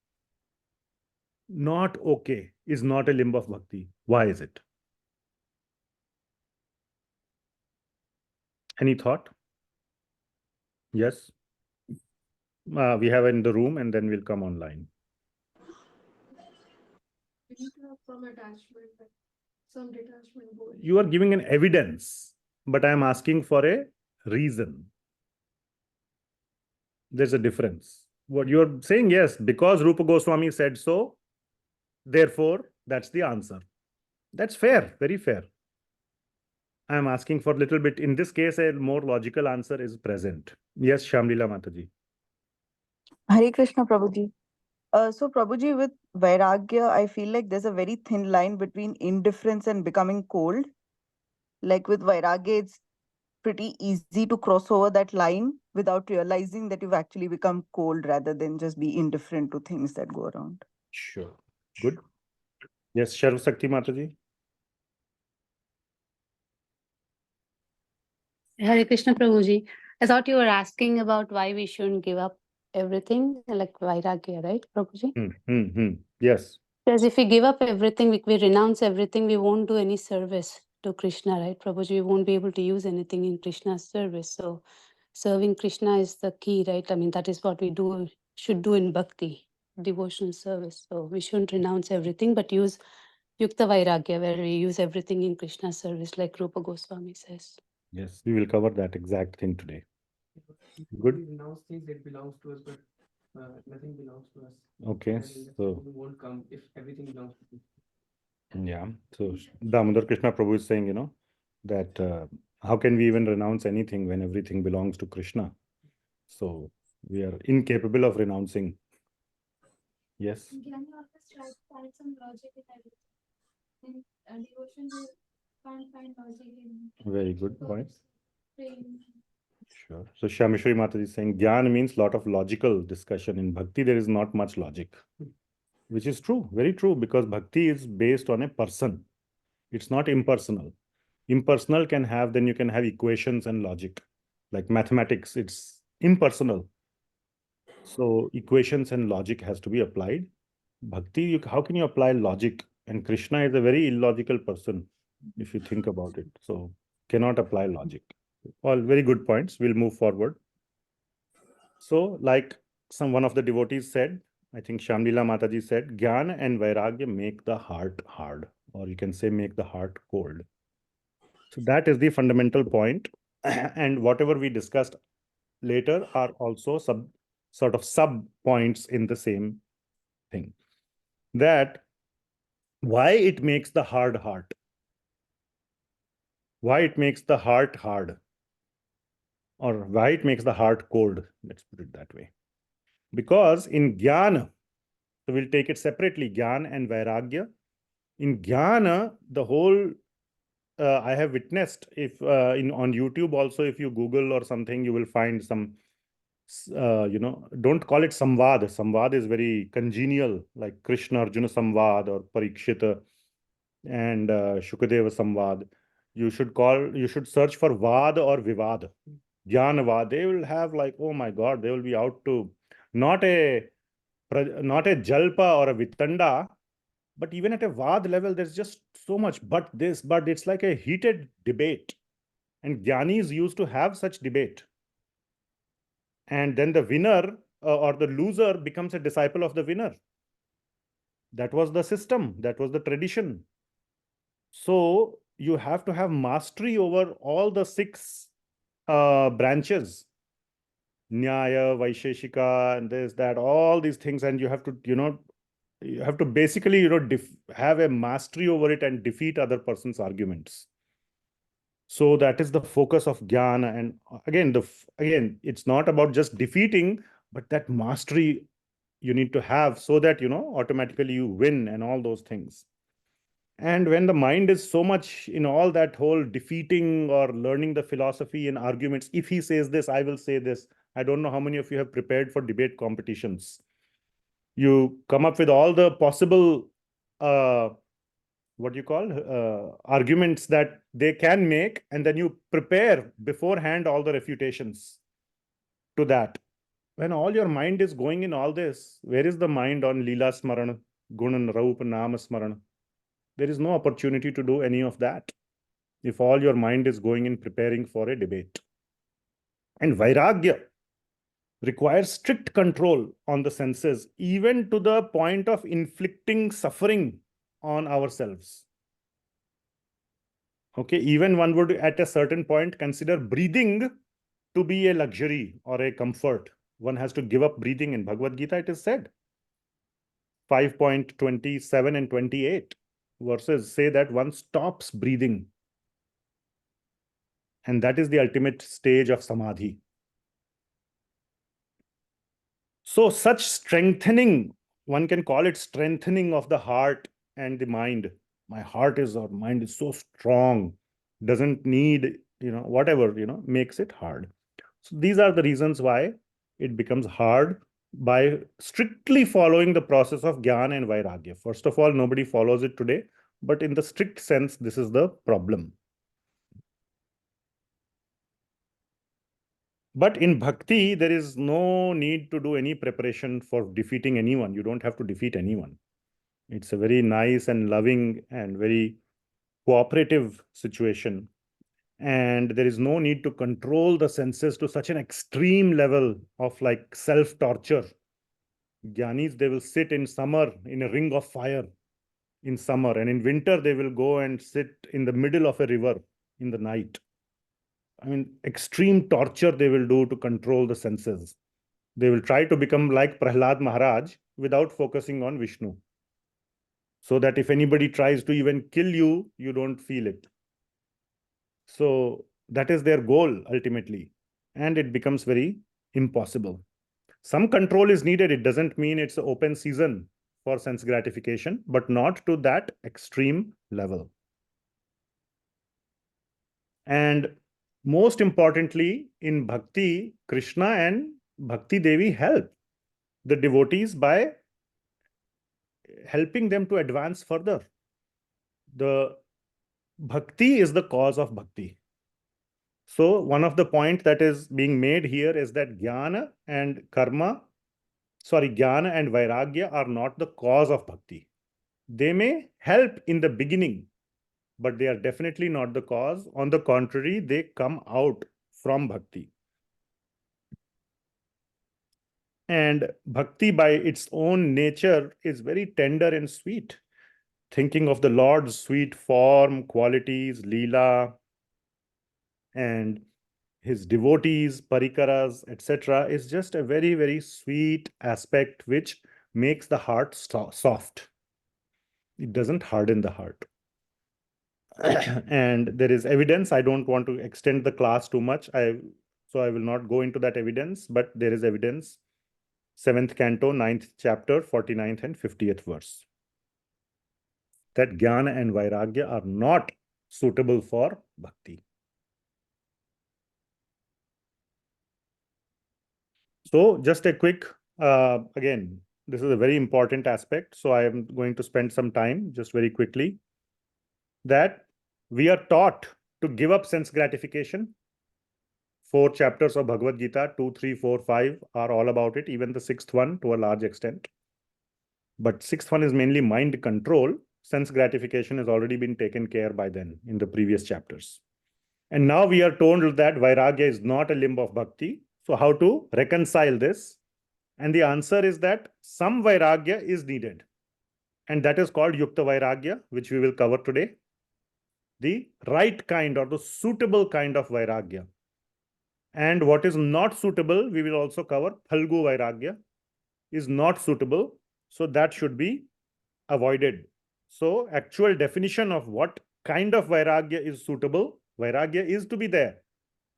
not okay is not a limb of bhakti. Why is it? Any thought? Yes. We have in the room and then we'll come online. We need to have some attachment, but some detachment goal. You are giving an evidence, but I am asking for a reason. There's a difference. What you are saying, yes, because Rupa Goswami said so, therefore, that's the answer. That's fair, very fair. I am asking for a little bit. In this case, a more logical answer is present. Yes, Shamlila Mataji. Hare Krishna, Prabhuji. So, Prabhuji, with Vairagya, I feel like there's a very thin line between indifference and becoming cold. Like with Vairagya, it's pretty easy to cross over that line without realizing that you've actually become cold rather than just be indifferent to things that go around. Sure. Good. Yes, Sharv Sakti Mataji. Hare Krishna Prabhuji. I thought you were asking about why we shouldn't give up everything, like Vairagya, right, Prabhuji? Yes. Because if we give up everything, we renounce everything, we won't do any service to Krishna, right, Prabhuji? We won't be able to use anything in Krishna's service. So serving Krishna is the key, right? I mean, that is what we should do in bhakti, devotional service. So we shouldn't renounce everything, but use Yukta Vairagya, where we use everything in Krishna's service, like Rupa Goswami says. Yes, we will cover that exact thing today. Good. We renounce things that belongs to us, but nothing belongs to us. Okay, And so we won't come if everything belongs to you. yeah, so Damodar Krishna Prabhu is saying, that how can we even renounce anything when everything belongs to Krishna? So we are incapable of renouncing. Yes. Jnana always tries to find some logic in everything. In devotion, we can't find logic in Very good point. praying. Sure. So Shamishri Mataji is saying Gyan means lot of logical discussion. In Bhakti, there is not much logic, which is true, very true, because Bhakti is based on a person. It's not impersonal. Impersonal can have, then you can have equations and logic. Like mathematics, it's impersonal. So equations and logic has to be applied. Bhakti, how can you apply logic? And Krishna is a very illogical person, if you think about it. So cannot apply logic. All very good points. We'll move forward. So like one of the devotees said, I think Shamlila Mataji said, Jnana and Vairagya make the heart hard, or you can say make the heart cold. So that is the fundamental point. And whatever we discussed later are also sort of sub points in the same thing. That why it makes the hard heart. Why it makes the heart hard. Or why it makes the heart cold. Let's put it that way. Because in Jnana, so we'll take it separately, Jnana and Vairagya. In Jnana, the whole, I have witnessed, if on YouTube also, if you Google or something, you will find some, don't call it Samvad. Samvad is very congenial, like Krishna Arjuna Samvad or Parikshita and Shukadeva Samvad. You should search for Vad or Vivad. Jnanavad, they will have like, oh my God, they will be out to not a Jalpa or a Vitanda, but even at a Vad level, there's just so much, but it's like a heated debate. And Jnanis used to have such debate. And then the winner or the loser becomes a disciple of the winner. That was the system, that was the tradition. So you have to have mastery over all the 6 branches. Nyaya, Vaisheshika, and this, that, all these things, and you have to, you have to basically, have a mastery over it and defeat other person's arguments. So that is the focus of Jnana. And again, it's not about just defeating, but that mastery you need to have so that, automatically you win and all those things. And when the mind is so much in all that whole defeating or learning the philosophy and arguments, if he says this, I will say this. I don't know how many of you have prepared for debate competitions. You come up with all the possible, arguments that they can make, and then you prepare beforehand all the refutations to that. When all your mind is going in all this, where is the mind on Leela Smarana? Gunan, Raup, Nama, Smaran. There is no opportunity to do any of that if all your mind is going in preparing for a debate. And Vairagya requires strict control on the senses, even to the point of inflicting suffering on ourselves. Okay, even one would at a certain point consider breathing to be a luxury or a comfort. One has to give up breathing. In Bhagavad Gita, it is said. 5.27 and 28 verses say that one stops breathing. And that is the ultimate stage of samadhi. So such strengthening, one can call it strengthening of the heart and the mind. My heart is or mind is so strong, doesn't need, whatever, makes it hard. So these are the reasons why it becomes hard by strictly following the process of Jnana and Vairagya. First of all, nobody follows it today, but in the strict sense, this is the problem. But in Bhakti, there is no need to do any preparation for defeating anyone. You don't have to defeat anyone. It's a very nice and loving and very cooperative situation. And there is no need to control the senses to such an extreme level of like self-torture. Jnanis, they will sit in summer in a ring of fire in summer, and in winter, they will go and sit in the middle of a river in the night. I mean, extreme torture they will do to control the senses. They will try to become like Prahlad Maharaj without focusing on Vishnu. So that if anybody tries to even kill you, you don't feel it. So that is their goal ultimately. And it becomes very impossible. Some control is needed. It doesn't mean it's an open season for sense gratification, but not to that extreme level. And most importantly, in Bhakti, Krishna and Bhakti Devi help the devotees by helping them to advance further. The Bhakti is the cause of Bhakti. So one of the points that is being made here is that Jnana and Vairagya are not the cause of Bhakti. They may help in the beginning, but they are definitely not the cause. On the contrary, they come out from Bhakti. And Bhakti by its own nature is very tender and sweet. Thinking of the Lord's sweet form, qualities, Leela, and his devotees, parikaras, etc. is just a very, very sweet aspect which makes the heart soft. It doesn't harden the heart. And there is evidence. I don't want to extend the class too much. So I will not go into that evidence, but there is evidence. 7th canto, 9th chapter, 49th and 50th verse. That Jnana and Vairagya are not suitable for Bhakti. So just a quick, again, this is a very important aspect. So I am going to spend some time just very quickly that we are taught to give up sense gratification. 4 chapters of Bhagavad Gita, 2, 3, 4, 5 are all about it. Even the 6th one to a large extent. But 6th one is mainly mind control. Sense gratification has already been taken care by then in the previous chapters. And now we are told that Vairagya is not a limb of Bhakti. So how to reconcile this? And the answer is that some Vairagya is needed. And that is called Yukta Vairagya, which we will cover today. The right kind or the suitable kind of Vairagya. And what is not suitable, we will also cover. Phalgu Vairagya is not suitable. So that should be avoided. So actual definition of what kind of Vairagya is suitable, Vairagya is to be there.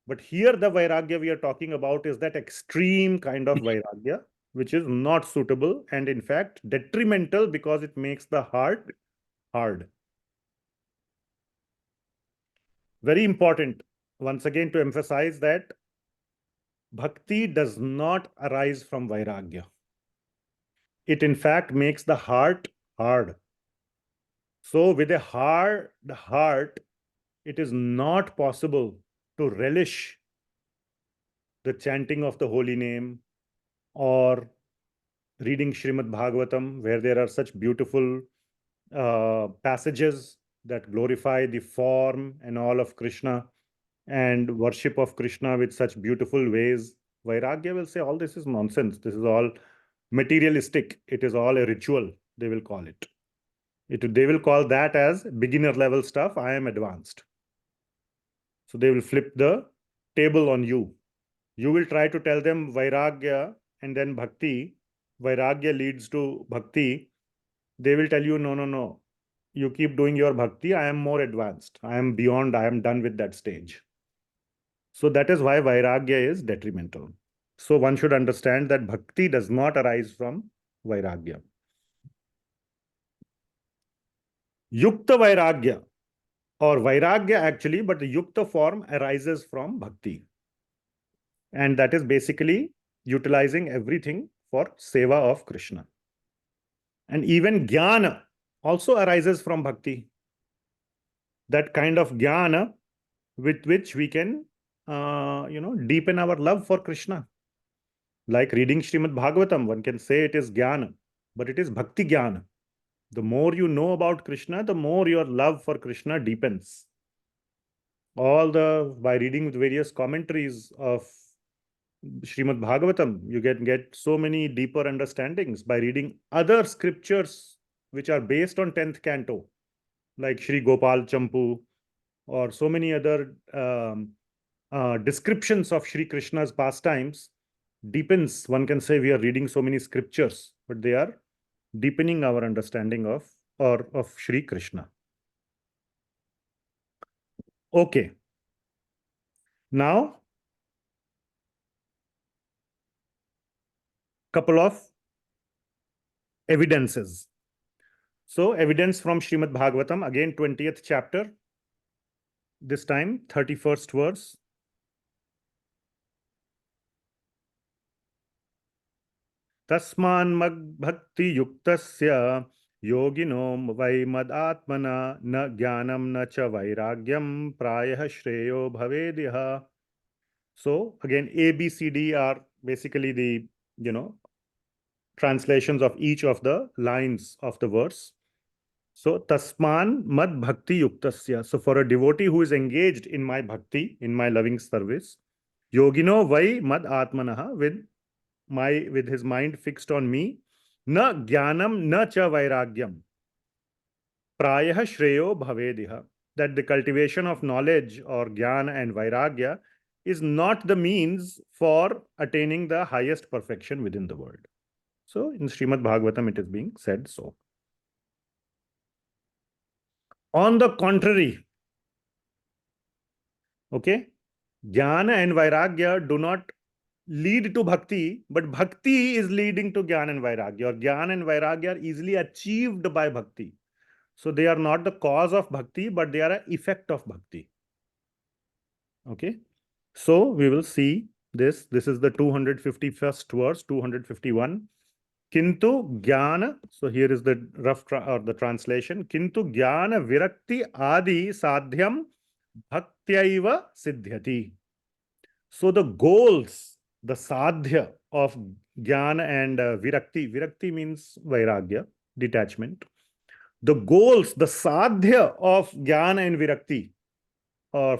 But here the Vairagya we are talking about is that extreme kind of Vairagya, which is not suitable and in fact detrimental because it makes the heart hard. Very important, once again, to emphasize that Bhakti does not arise from Vairagya. It in fact makes the heart hard. So with a hard heart, it is not possible to relish the chanting of the holy name or reading Srimad Bhagavatam, where there are such beautiful passages that glorify the form and all of Krishna and worship of Krishna with such beautiful ways. Vairagya will say all this is nonsense. This is all materialistic. It is all a ritual, they will call it. They will call that as beginner level stuff. I am advanced. So they will flip the table on you. You will try to tell them Vairagya and then Bhakti. Vairagya leads to Bhakti. They will tell you, no, no, no. You keep doing your Bhakti. I am more advanced. I am beyond. I am done with that stage. So that is why Vairagya is detrimental. So one should understand that Bhakti does not arise from Vairagya. Yukta Vairagya or Vairagya actually, but the Yukta form arises from Bhakti. And that is basically utilizing everything for seva of Krishna. And even Jnana also arises from Bhakti. That kind of Jnana with which we can deepen our love for Krishna. Like reading Srimad Bhagavatam, one can say it is Jnana, but it is Bhakti Jnana. The more you know about Krishna, the more your love for Krishna deepens. By reading various commentaries of Srimad Bhagavatam, you get so many deeper understandings by reading other scriptures which are based on 10th canto, like Shri Gopal Champu, or so many other descriptions of Shri Krishna's pastimes deepens. One can say we are reading so many scriptures, but they are deepening our understanding of Shri Krishna. Okay. Now, couple of evidences. So, evidence from Srimad Bhagavatam, again 20th chapter, this time 31st verse. Tasman bhakti yuktasya yogino vai mad atmana na jnanam na cha vairagyam prayah shreyo bhavedya. So again, A, B, C, D are basically the translations of each of the lines of the verse. So tasman mad bhakti yuktasya. So for a devotee who is engaged in my bhakti, in my loving service, yogino vai mad atmanaha, with his mind fixed on me, na jnanam na cha vairagyam prayah shreyo bhavedya, that the cultivation of knowledge or jnana and vairagya is not the means for attaining the highest perfection within the world. So in Srimad Bhagavatam it is being said so. On the contrary, okay, jnana and vairagya do not lead to bhakti, but bhakti is leading to jnana and vairagya, or jnana and vairagya are easily achieved by bhakti. So they are not the cause of bhakti, but they are an effect of bhakti. Okay, so we will see this. This is the 251st verse, 251. Kintu jnana, so here is the rough or the translation. Kintu jnana virakti adi sadhyam bhaktiyaiva siddhyati. So the goals, the sadhya of jnana and virakti means vairagya, detachment. The goals, the sadhya of jnana and virakti, or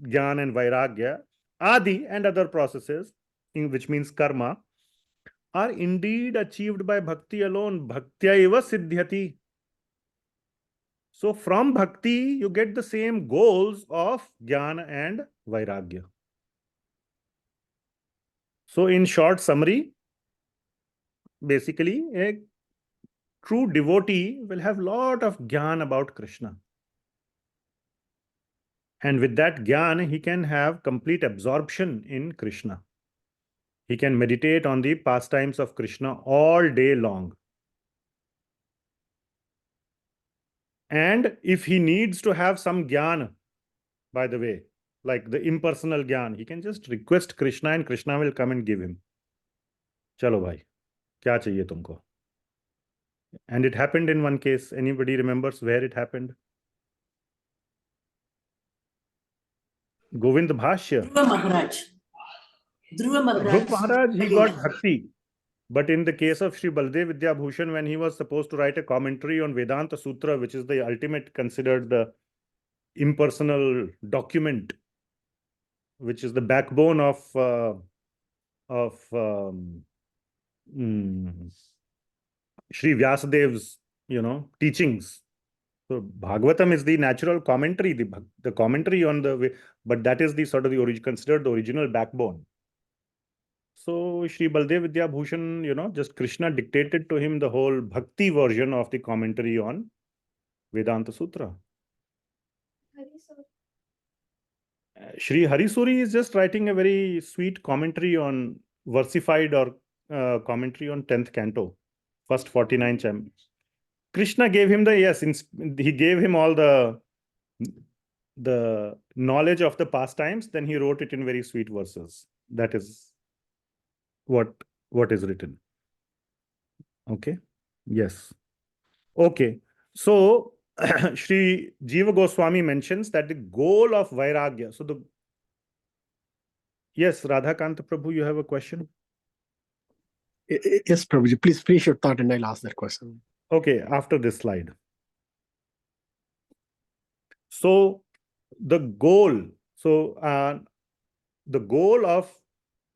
jnana and vairagya, adi and other processes, which means karma, are indeed achieved by bhakti alone. Bhaktiyaiva siddhyati. So from bhakti, you get the same goals of jnana and vairagya. So in short summary, basically a true devotee will have lot of jnana about Krishna. And with that jnana, he can have complete absorption in Krishna. He can meditate on the pastimes of Krishna all day long. And if he needs to have some jnana, by the way, like the impersonal jnana, he can just request Krishna and Krishna will come and give him. Chalo bhai, kya chahiye tumko? And it happened in one case. Anybody remembers where it happened? Govind Bhashya. Dhruva Maharaj. Dhruva Maharaj, he got bhakti. But in the case of Sri Baldev Vidyabhushan, when he was supposed to write a commentary on Vedanta Sutra, which is the ultimate, considered the impersonal document, which is the backbone of Sri Vyasadev's, teachings. So Bhagavatam is the natural commentary, the commentary on the way, but that is the sort of the considered the original backbone. So Sri Baldev Vidyabhushan, just Krishna dictated to him the whole bhakti version of the commentary on Vedanta Sutra. Sri Harisuri is just writing a very sweet commentary on versified or commentary on 10th canto, first 49 chapters. Krishna gave him he gave him all the knowledge of the pastimes, then he wrote it in very sweet verses. That is what is written. Okay. Yes. Okay. So Sri Jiva Goswami mentions that the goal of Vairagya. So yes, Radhakanta Prabhu, you have a question? Yes, Prabhuji, please finish your thought and I'll ask that question. Okay, after this slide. So the goal of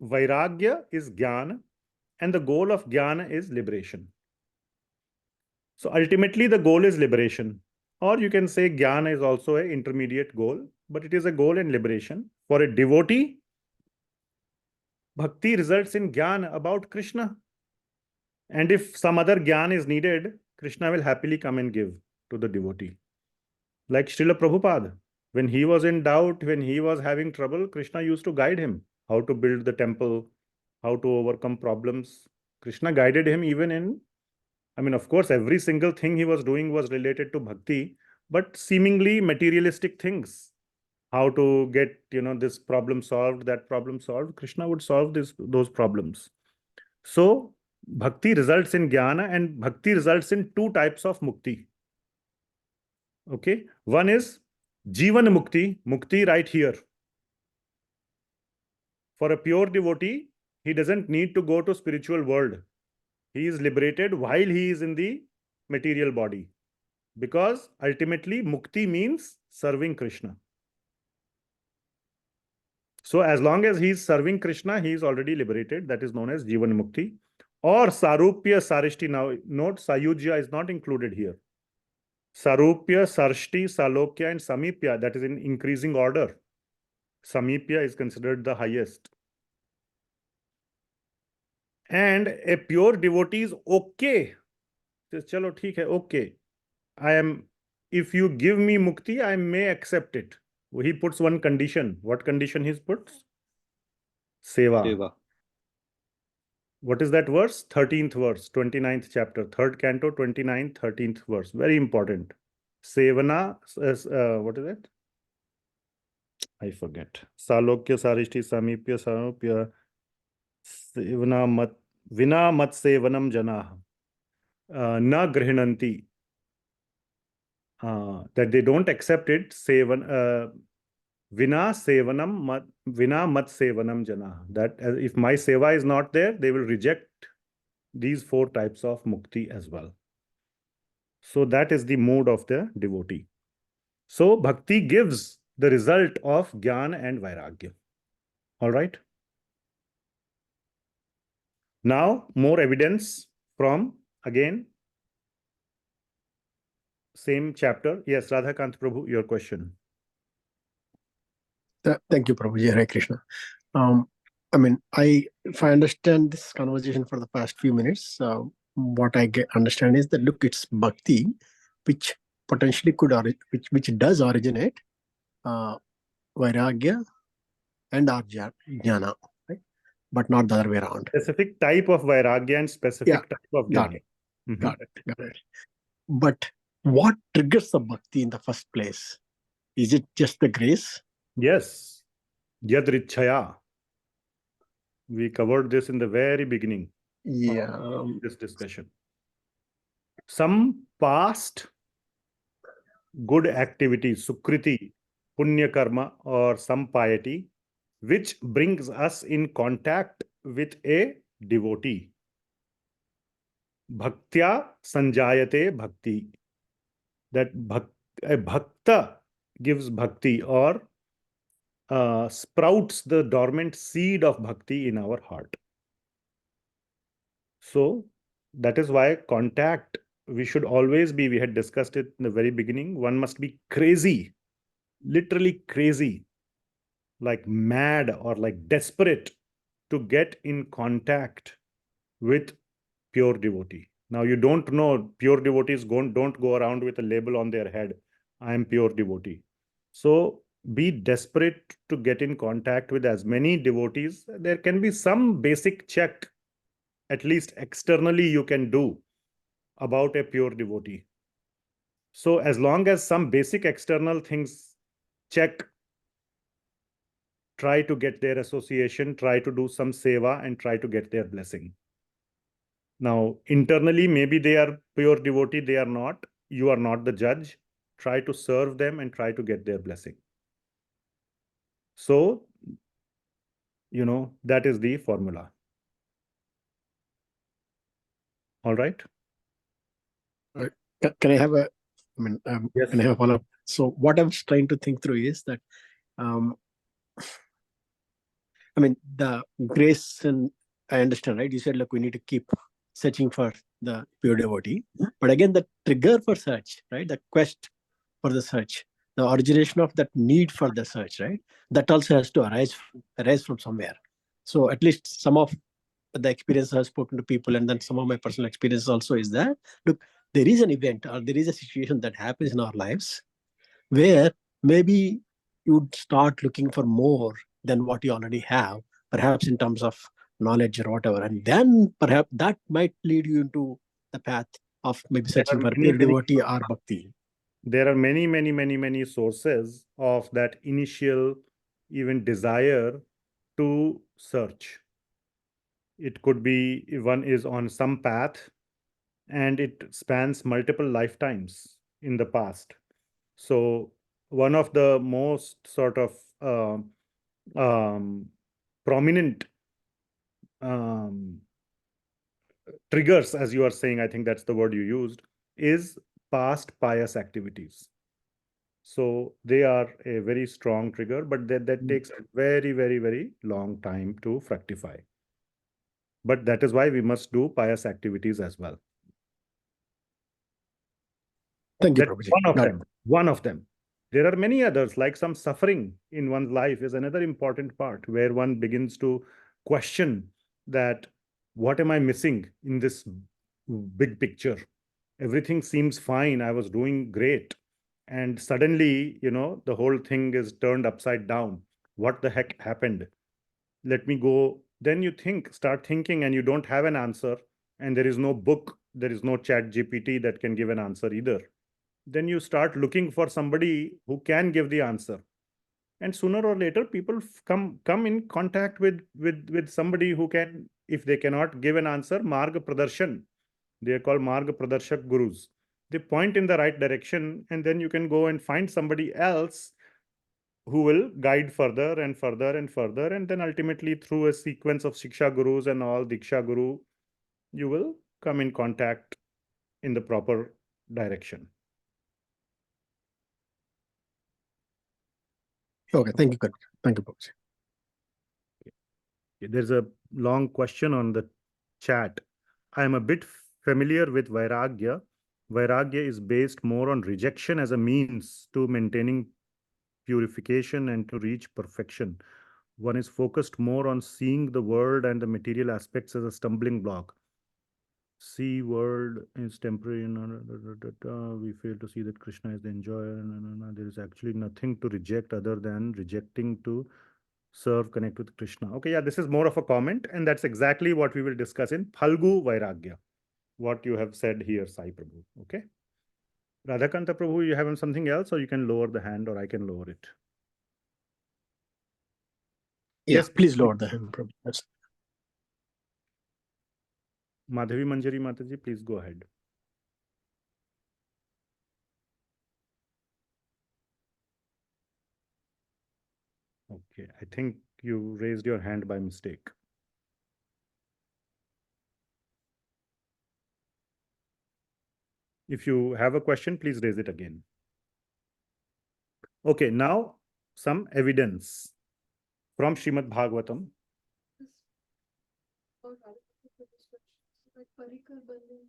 Vairagya is Jnana, and the goal of Jnana is liberation. So ultimately the goal is liberation, or you can say Jnana is also an intermediate goal, but it is a goal in liberation. For a devotee, Bhakti results in Jnana about Krishna. And if some other Jnana is needed, Krishna will happily come and give to the devotee. Like Srila Prabhupada, when he was in doubt, when he was having trouble, Krishna used to guide him how to build the temple, how to overcome problems. Krishna guided him even in, of course, every single thing he was doing was related to bhakti, but seemingly materialistic things. How to get, this problem solved, that problem solved. Krishna would solve those problems. So bhakti results in jnana, and bhakti results in two types of mukti. Okay, one is Jivan mukti right here. For a pure devotee, he doesn't need to go to spiritual world. He is liberated while he is in the material body, because ultimately mukti means serving Krishna. So as long as he is serving Krishna, he is already liberated. That is known as Jivan mukti. Or Sarupya Sarishti. Now note, Sayujya is not included here. Sarupya, Sarshti, Salokya, and Samipya, that is in increasing order. Samipya is considered the highest. And a pure devotee is okay. Says, chalo, theek hai, okay. If you give me mukti, I may accept it. He puts one condition. What condition he puts? Seva. Seva. What is that verse? 13th verse, 29th chapter, 3rd canto, 29th, 13th verse. Very important. Sevana, what is it? I forget. Salokya, Sarishti, Samipya, Sarupya, Sevana mat, Vina mat sevanam janah, na grihnanti. That they don't accept it. Vina mat sevanam jana. That if my seva is not there, they will reject these 4 types of mukti as well. So that is the mood of the devotee. So bhakti gives the result of jnana and vairagya. All right. Now more evidence from, again, same chapter. Yes, Radhakant Prabhu, your question. Thank you, Prabhuji. Hare Krishna. If I understand this conversation for the past few minutes, what I understand is that, look, it's bhakti, which potentially which does originate vairagya and jnana, right? But not the other way around. Specific type of vairagya and specific type of jnana. Got it. But what triggers the bhakti in the first place? Is it just the grace? Yes. Yadrichaya. We covered this in the very beginning. Of this discussion. Some past good activities, sukriti, punya karma, or some piety, which brings us in contact with a devotee. bhaktya sanjayate bhakti. That a bhakta gives bhakti, or sprouts the dormant seed of bhakti in our heart. So that is why contact, we should always be, we had discussed it in the very beginning, one must be crazy, literally crazy, like mad or like desperate to get in contact with pure devotee. Now you don't know, pure devotees don't go around with a label on their head, I am pure devotee. So be desperate to get in contact with as many devotees. There can be some basic check, at least externally, you can do about a pure devotee. So as long as some basic external things check, try to get their association, try to do some seva, and try to get their blessing. Now, internally, maybe they are pure devotee, they are not. You are not the judge. Try to serve them and try to get their blessing. So, that is the formula. All right. Can I have a, Yes. can I have a follow-up? So what I'm trying to think through is that, the grace, and I understand, right? You said, look, we need to keep searching for the pure devotee. But again, the trigger for search, right? The quest for the search, the origination of that need for the search, right? That also has to arise from somewhere. So at least some of the experience I've spoken to people, and then some of my personal experience also is that, look, there is an event or there is a situation that happens in our lives where maybe you'd start looking for more than what you already have, perhaps in terms of knowledge or whatever. And then perhaps that might lead you into the path of maybe searching for pure devotee or bhakti. There are many, many, many, many sources of that initial even desire to search. It could be one is on some path and it spans multiple lifetimes in the past. So one of the most sort of prominent triggers, as you are saying, I think that's the word you used, is past pious activities. So they are a very strong trigger, but that takes a very, very, very long time to fructify. But that is why we must do pious activities as well. Thank you, That's Prabhuji. one of them. One of them. There are many others, like some suffering in one's life is another important part where one begins to question that, what am I missing in this big picture? Everything seems fine. I was doing great. And suddenly, the whole thing is turned upside down. What the heck happened? Let me go. Then you start thinking, and you don't have an answer. And there is no book, there is no chat GPT that can give an answer either. Then you start looking for somebody who can give the answer. And sooner or later, people come in contact with somebody who can, if they cannot give an answer, Marga Pradarshan. They are called Marga Pradarshak Gurus. They point in the right direction, and then you can go and find somebody else who will guide further and further and further. And then ultimately, through a sequence of Shiksha Gurus and all Diksha Guru, you will come in contact in the proper direction. Okay, thank you. Good. Thank you, Prabhuji. There's a long question on the chat. I am a bit familiar with Vairagya. Vairagya is based more on rejection as a means to maintaining purification and to reach perfection. One is focused more on seeing the world and the material aspects as a stumbling block. See world is temporary. We fail to see that Krishna is the enjoyer. There is actually nothing to reject other than rejecting to serve, connect with Krishna. Okay, yeah, this is more of a comment, and that's exactly what we will discuss in Phalgu Vairagya, what you have said here, Sai Prabhu. Okay. Radhakanta Prabhu, you have something else, or you can lower the hand, or I can lower it. Yes, please lower the hand, Prabhu. Yes. Madhavi Manjari Mataji, please go ahead. Okay, I think you raised your hand by mistake. If you have a question, please raise it again. Okay, now some evidence from Srimad Bhagavatam. Like Parikar Bandhan,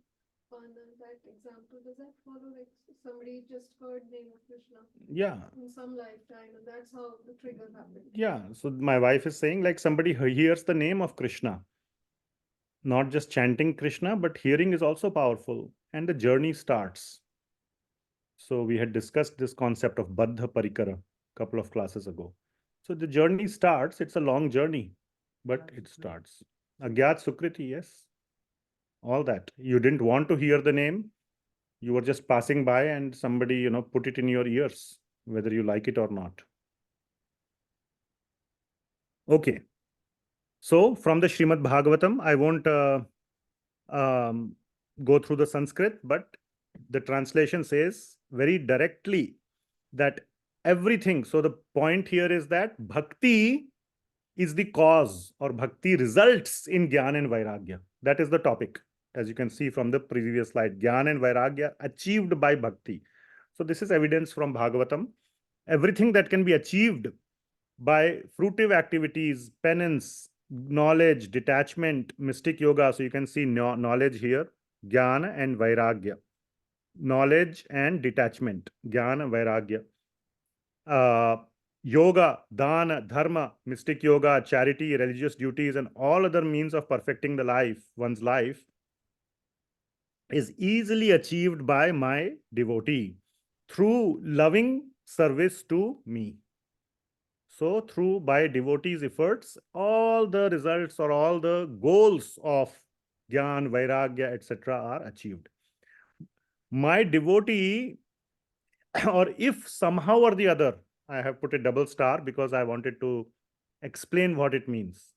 Pana, that example, does that follow like somebody just heard name of Krishna Yeah, in some lifetime and that's how the trigger happened? yeah. So my wife is saying like somebody hears the name of Krishna, not just chanting Krishna, but hearing is also powerful, and the journey starts. So we had discussed this concept of Baddha Parikara a couple of classes ago. So the journey starts, it's a long journey, but it starts. Agyat Sukriti, yes. All that. You didn't want to hear the name, you were just passing by and somebody, put it in your ears, whether you like it or not. Okay. So from the Srimad Bhagavatam, I won't go through the Sanskrit, but the translation says very directly that everything. So the point here is that bhakti is the cause, or bhakti results in Jnana and Vairagya. That is the topic. As you can see from the previous slide, Jnana and Vairagya achieved by bhakti. So this is evidence from Bhagavatam. Everything that can be achieved by fruitive activities, penance, knowledge, detachment, mystic yoga. So you can see knowledge here, Jnana and Vairagya. Knowledge and detachment, Jnana, Vairagya. Yoga, dana, dharma, mystic yoga, charity, religious duties, and all other means of perfecting the life, one's life, is easily achieved by my devotee through loving service to me. So by devotees' efforts, all the results or all the goals of Jnana, Vairagya, etc. are achieved. My devotee, or if somehow or the other, I have put a double star because I wanted to explain what it means.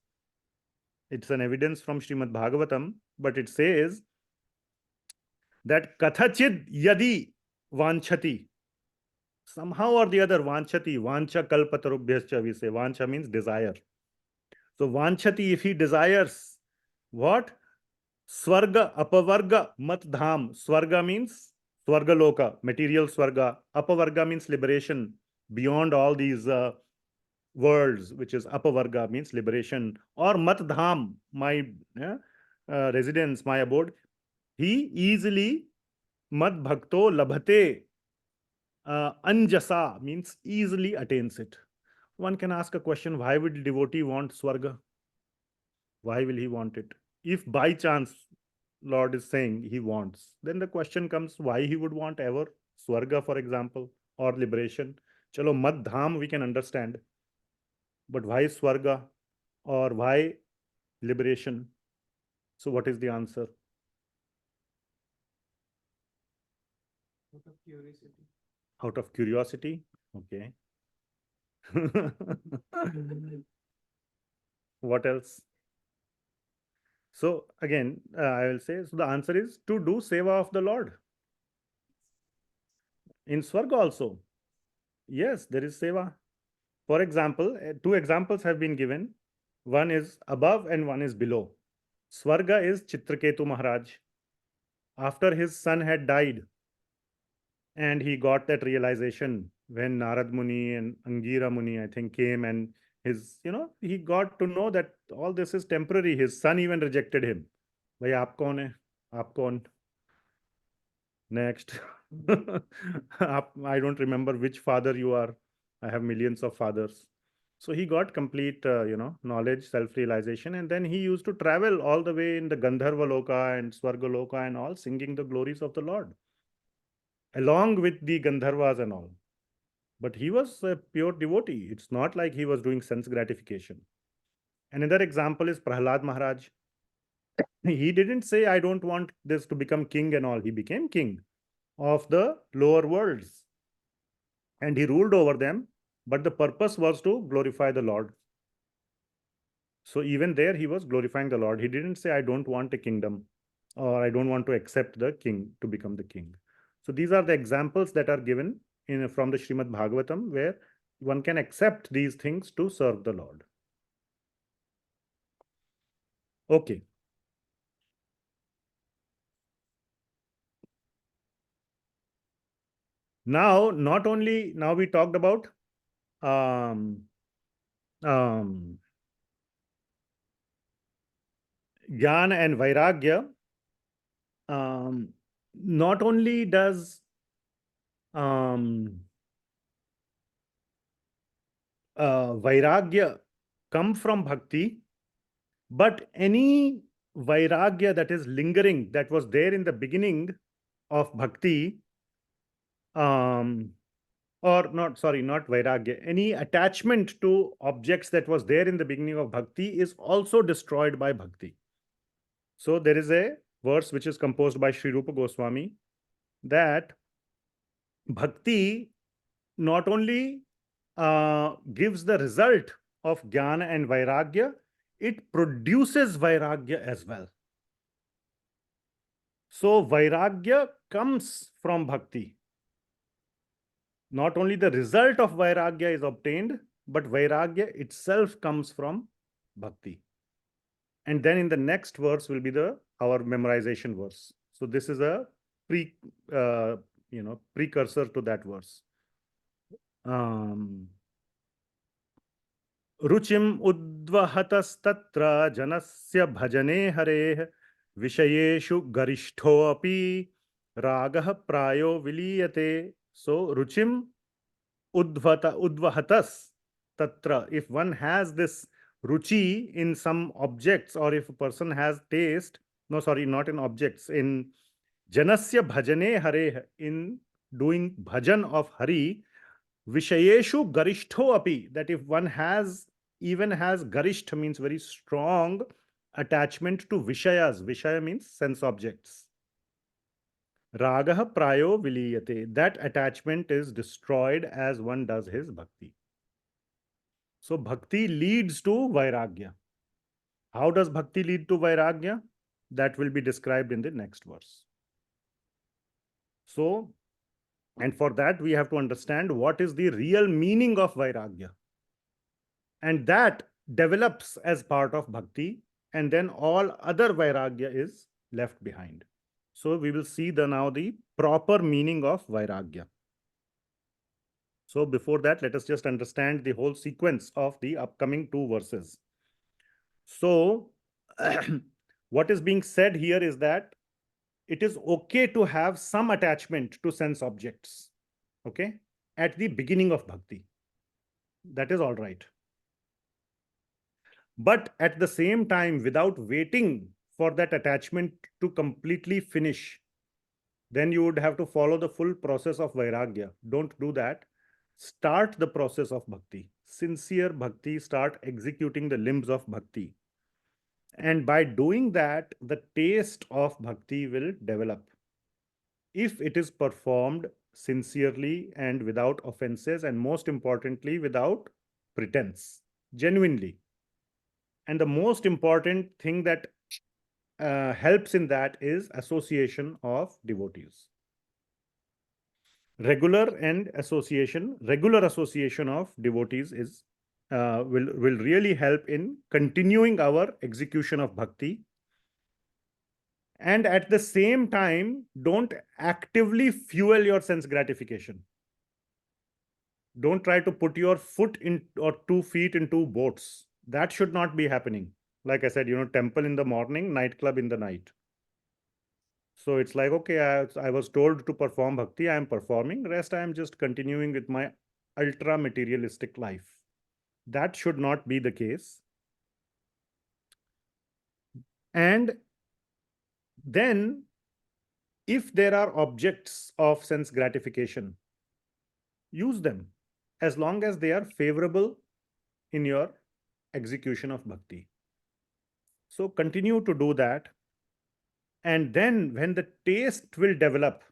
It's an evidence from Srimad Bhagavatam, but it says that kathachid yadi vanchati, somehow or the other, vanchati, vancha kalpatarubhyascha, we say. Vancha means desire. So vanchati, if he desires, what? Swarga, apavarga, mat dham. Swarga means swarga loka, material swarga. Apavarga means liberation beyond all these worlds, which is apavarga means liberation. Or mat dham, my residence, my abode. He easily, mat bhakto labhate, anjasa means easily attains it. One can ask a question, why would devotee want swarga? Why will he want it? If by chance Lord is saying he wants, then the question comes, why he would want ever swarga, for example, or liberation. Chalo, mad dham we can understand, but why swarga or why liberation? So what is the answer? Out of curiosity. Out of curiosity? Okay. What else? So again, I will say, so the answer is to do seva of the Lord. In Swarga also. Yes, there is seva. For example, two examples have been given. One is above and one is below. Swarga is Chitraketu Maharaj. After his son had died, and he got that realization when Narad Muni and Angira Muni, I think, came, and he got to know that all this is temporary. His son even rejected him. Bhai, aap kaun hai? Aap kaun? Next. I don't remember which father you are. I have millions of fathers. So he got complete, knowledge, self-realization, and then he used to travel all the way in the Gandharva Loka and Swarga Loka and all, singing the glories of the Lord, along with the Gandharvas and all. But he was a pure devotee. It's not like he was doing sense gratification. Another example is Prahlad Maharaj. He didn't say, I don't want this to become king and all. He became king of the lower worlds, and he ruled over them, but the purpose was to glorify the Lord. So even there he was glorifying the Lord. He didn't say, I don't want a kingdom, or I don't want to accept the king to become the king. So these are the examples that are given from the Srimad Bhagavatam, where one can accept these things to serve the Lord. Okay. Now, not only, now we talked about Jnana and Vairagya. Not only does Vairagya come from Bhakti, but any Vairagya that is lingering, that was there in the beginning of Bhakti, or not, sorry, not Vairagya, any attachment to objects that was there in the beginning of Bhakti is also destroyed by Bhakti. So there is a verse which is composed by Sri Rupa Goswami that Bhakti not only gives the result of Jnana and Vairagya, it produces Vairagya as well. So Vairagya comes from Bhakti. Not only the result of Vairagya is obtained, but Vairagya itself comes from Bhakti. And then in the next verse will be our memorization verse. So this is a precursor to that verse. Ruchim udvahatastatra janasya bhajane hareha vishayeshu garishto api ragah prayo viliyate. So ruchim udvahatas tatra. If one has this ruchi in some objects, or if a person has taste, no, sorry, not in objects, in janasya bhajane hareha, in doing bhajan of Hari, Vishayeshu garishto api, that if one even has garisht, means very strong attachment to Vishayas. Vishaya means sense objects. Ragah prayo viliyate, that attachment is destroyed as one does his bhakti. So bhakti leads to Vairagya. How does bhakti lead to Vairagya? That will be described in the next verse. So, and for that, we have to understand what is the real meaning of Vairagya. And that develops as part of Bhakti, and then all other Vairagya is left behind. So we will see now the proper meaning of Vairagya. So before that, let us just understand the whole sequence of the upcoming 2 verses. So what is being said here is that it is okay to have some attachment to sense objects, okay, at the beginning of Bhakti. That is all right. But at the same time, without waiting for that attachment to completely finish, then you would have to follow the full process of Vairagya. Don't do that. Start the process of Bhakti. Sincere Bhakti, start executing the limbs of Bhakti. And by doing that, the taste of Bhakti will develop. If it is performed sincerely and without offenses, and most importantly, without pretense, genuinely. And the most important thing that helps in that is association of devotees. Regular association of devotees is will really help in continuing our execution of bhakti. And at the same time, don't actively fuel your sense gratification. Don't try to put your foot in or 2 feet in 2 boats. That should not be happening. Like I said, temple in the morning, nightclub in the night. So it's like, okay, I was told to perform bhakti, I am performing. Rest, I am just continuing with my ultra materialistic life. That should not be the case. And then, if there are objects of sense gratification, use them as long as they are favorable in your execution of bhakti. So continue to do that. And then when the taste will develop,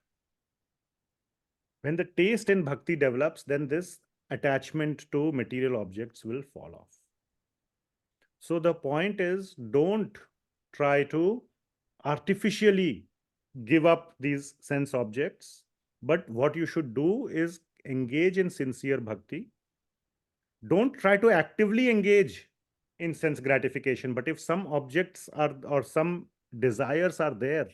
when the taste in bhakti develops, then this attachment to material objects will fall off. So the point is, don't try to artificially give up these sense objects, but what you should do is engage in sincere bhakti. Don't try to actively engage in sense gratification, but if some objects are or some desires are there,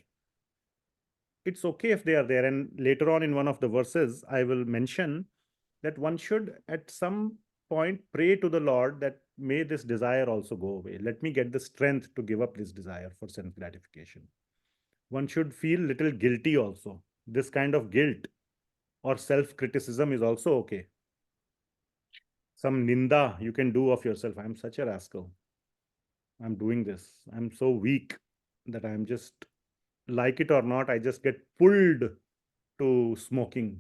it's okay if they are there. And later on in one of the verses, I will mention that one should at some point pray to the Lord that may this desire also go away. Let me get the strength to give up this desire for sense gratification. One should feel little guilty also. This kind of guilt or self-criticism is also okay. Some ninda you can do of yourself. I'm such a rascal. I'm doing this. I'm so weak that I'm just, like it or not, I just get pulled to smoking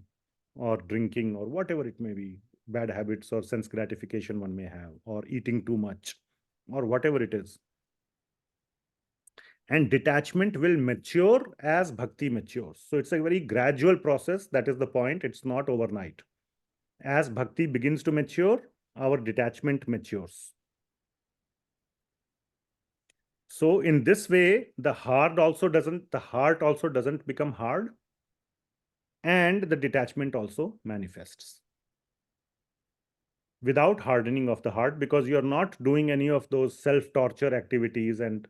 or drinking or whatever it may be, bad habits or sense gratification one may have, or eating too much or whatever it is. And detachment will mature as bhakti matures. So it's a very gradual process. That is the point. It's not overnight. As bhakti begins to mature, our detachment matures. So in this way, the heart also doesn't become hard, and the detachment also manifests without hardening of the heart, because you are not doing any of those self-torture activities and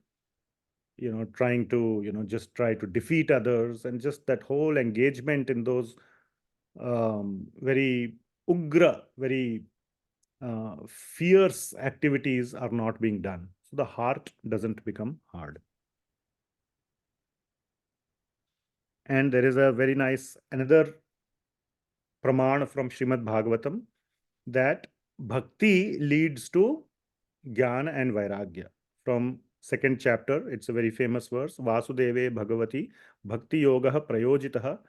trying to just try to defeat others, and just that whole engagement in those very ugra, very fierce activities are not being done. So the heart doesn't become hard. And there is a very nice another praman from Srimad Bhagavatam that bhakti leads to Jnana and Vairagya. From second chapter, it's a very famous verse. Vasudeve Bhagavati Bhakti Yoga Prayojitaha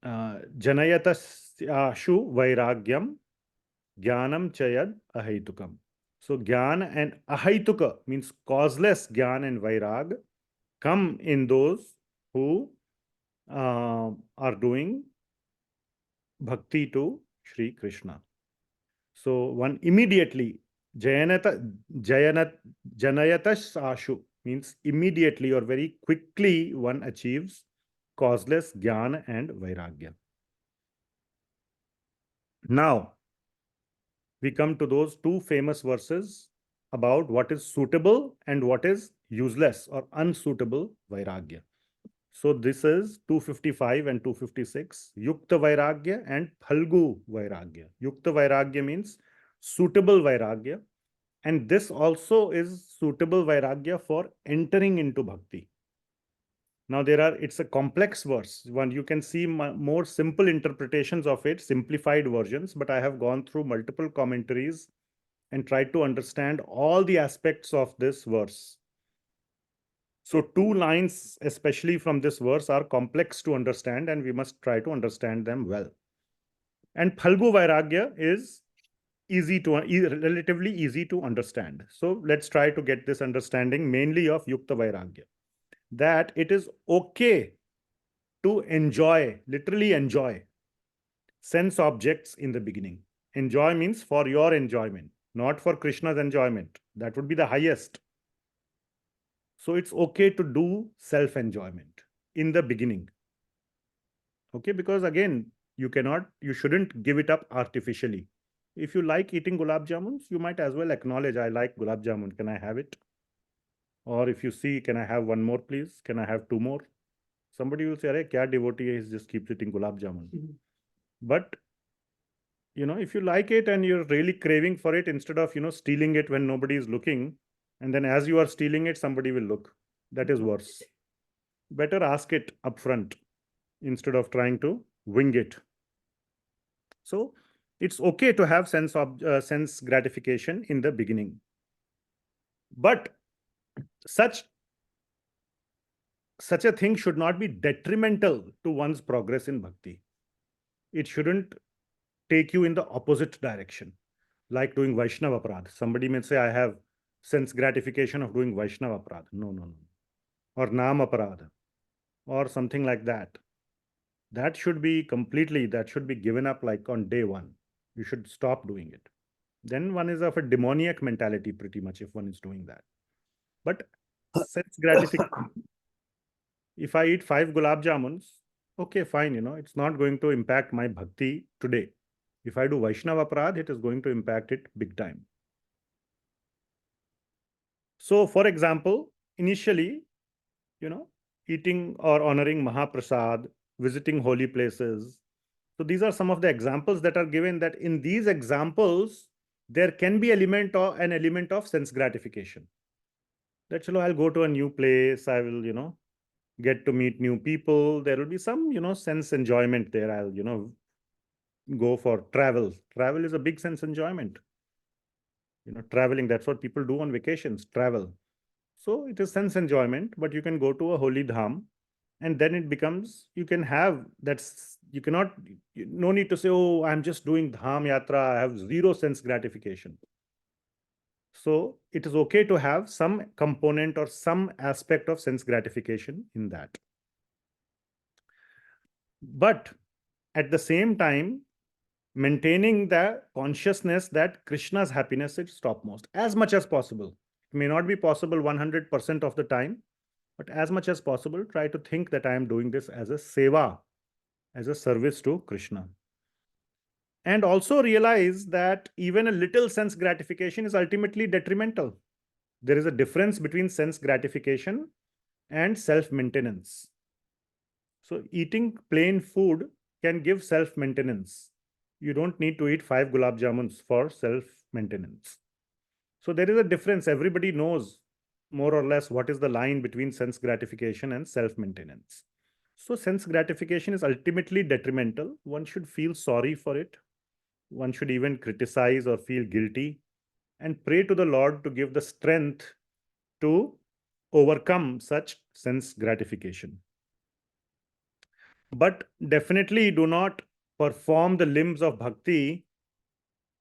Janayatashu Vairagyam Jnanam Chayad Ahaitukam. So Jnana and Ahaituka means causeless Jnana and Vairag come in those who are doing bhakti to Shri Krishna. So one immediately, Janayatashu means immediately or very quickly one achieves causeless Jnana and Vairagya. Now, we come to those two famous verses about what is suitable and what is useless or unsuitable Vairagya. So this is 255 and 256, Yukta Vairagya and Phalgu Vairagya. Yukta Vairagya means suitable Vairagya, and this also is suitable Vairagya for entering into bhakti. Now it's a complex verse. One, you can see more simple interpretations of it, simplified versions, but I have gone through multiple commentaries and tried to understand all the aspects of this verse. So two lines, especially from this verse, are complex to understand, and we must try to understand them well. And Phalgu Vairagya is relatively easy to understand. So let's try to get this understanding mainly of Yukta Vairagya, that it is okay to enjoy, literally enjoy, sense objects in the beginning. Enjoy means for your enjoyment, not for Krishna's enjoyment. That would be the highest. So it's okay to do self-enjoyment in the beginning. Okay, because again, you shouldn't give it up artificially. If you like eating gulab jamuns, you might as well acknowledge, I like gulab jamun, can I have it? Or if you see, can I have one more please? Can I have two more? Somebody will say, "Arey, kya devotee is just keeps eating gulab jamun." But if you like it and you're really craving for it, instead of stealing it when nobody is looking, and then as you are stealing it, somebody will look. That is worse. Better ask it upfront instead of trying to wing it. So it's okay to have sense gratification in the beginning, but such a thing should not be detrimental to one's progress in bhakti. It shouldn't take you in the opposite direction, like doing Vaishnava aparadha. Somebody may say, I have sense gratification of doing Vaishnava aparadha. No. Or Nam aparadha, or something like that. That should be given up like on day one. You should stop doing it. Then one is of a demoniac mentality pretty much if one is doing that. But sense gratification, if I eat 5 gulab jamuns, okay, fine, it's not going to impact my bhakti today. If I do Vaishnava aparadha, it is going to impact it big time. So for example, initially, eating or honoring Mahaprasad, visiting holy places. So these are some of the examples that are given, that in these examples, there can be an element of sense gratification. That, I'll go to a new place, I will, get to meet new people. There will be some, sense enjoyment there. I'll, go for travel. Travel is a big sense enjoyment. Traveling, that's what people do on vacations, travel. So it is sense enjoyment, but you can go to a holy dham, and then it becomes, you can have, you cannot, no need to say, oh, I'm just doing dham yatra, I have zero sense gratification. So it is okay to have some component or some aspect of sense gratification in that. But at the same time, maintaining the consciousness that Krishna's happiness is topmost as much as possible. It may not be possible 100% of the time, but as much as possible, try to think that I am doing this as a seva, as a service to Krishna. And also realize that even a little sense gratification is ultimately detrimental. There is a difference between sense gratification and self-maintenance. So eating plain food can give self-maintenance. You don't need to eat 5 gulab jamuns for self-maintenance. So there is a difference. Everybody knows more or less what is the line between sense gratification and self-maintenance. So sense gratification is ultimately detrimental. One should feel sorry for it. One should even criticize or feel guilty, and pray to the Lord to give the strength to overcome such sense gratification. But definitely do not perform the limbs of bhakti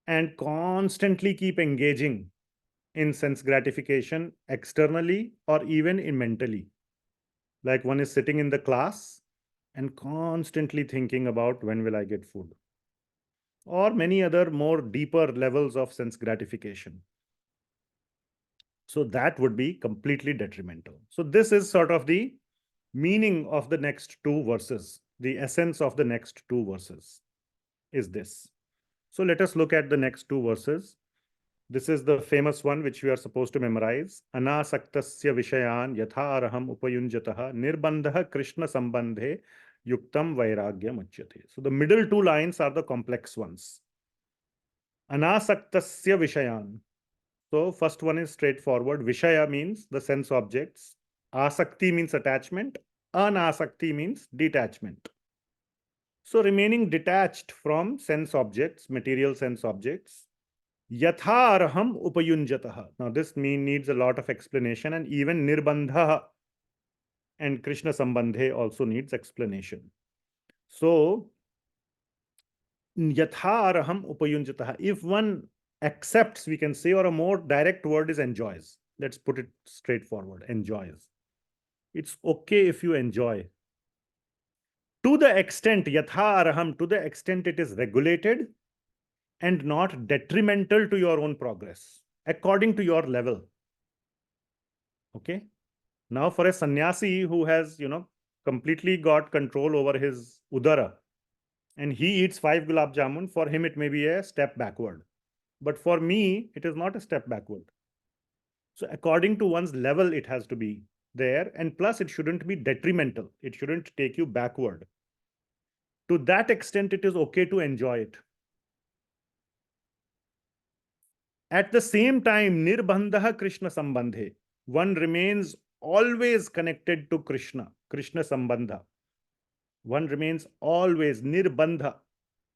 and constantly keep engaging in sense gratification externally or even in mentally. Like one is sitting in the class and constantly thinking about when will I get food, or many other more deeper levels of sense gratification. So that would be completely detrimental. So this is sort of the meaning of the next two verses. The essence of the next two verses is this. So let us look at the next two verses. This is the famous one which we are supposed to memorize. Anasaktasya vishayan yatha araham upayunjataha Nirbandhah Krishna Sambandhe Yuktam Vairagya muchyate. So the middle two lines are the complex ones. Anasaktasya vishayan. So first one is straightforward. Vishaya means the sense objects. Asakti means attachment. Anasakti means detachment. So remaining detached from sense objects, material sense objects. Yatha arham upayunjataha. Now this needs a lot of explanation, and even Nirbandhah and Krishna Sambandhe also needs explanation. So yatha arham upayunjataha. If one accepts, we can say, or a more direct word is enjoys. Let's put it straightforward, enjoys. It's okay if you enjoy. To the extent, yatha arham, to the extent it is regulated and not detrimental to your own progress, according to your level. Okay. Now for a sannyasi who has, completely got control over his udara, and he eats 5 gulab jamun, for him it may be a step backward. But for me, it is not a step backward. So according to one's level, it has to be there. And plus, it shouldn't be detrimental. It shouldn't take you backward. To that extent, it is okay to enjoy it. At the same time, Nirbandhah Krishna Sambandhe, one remains always connected to Krishna, Krishna Sambandha. One remains always Nirbandha.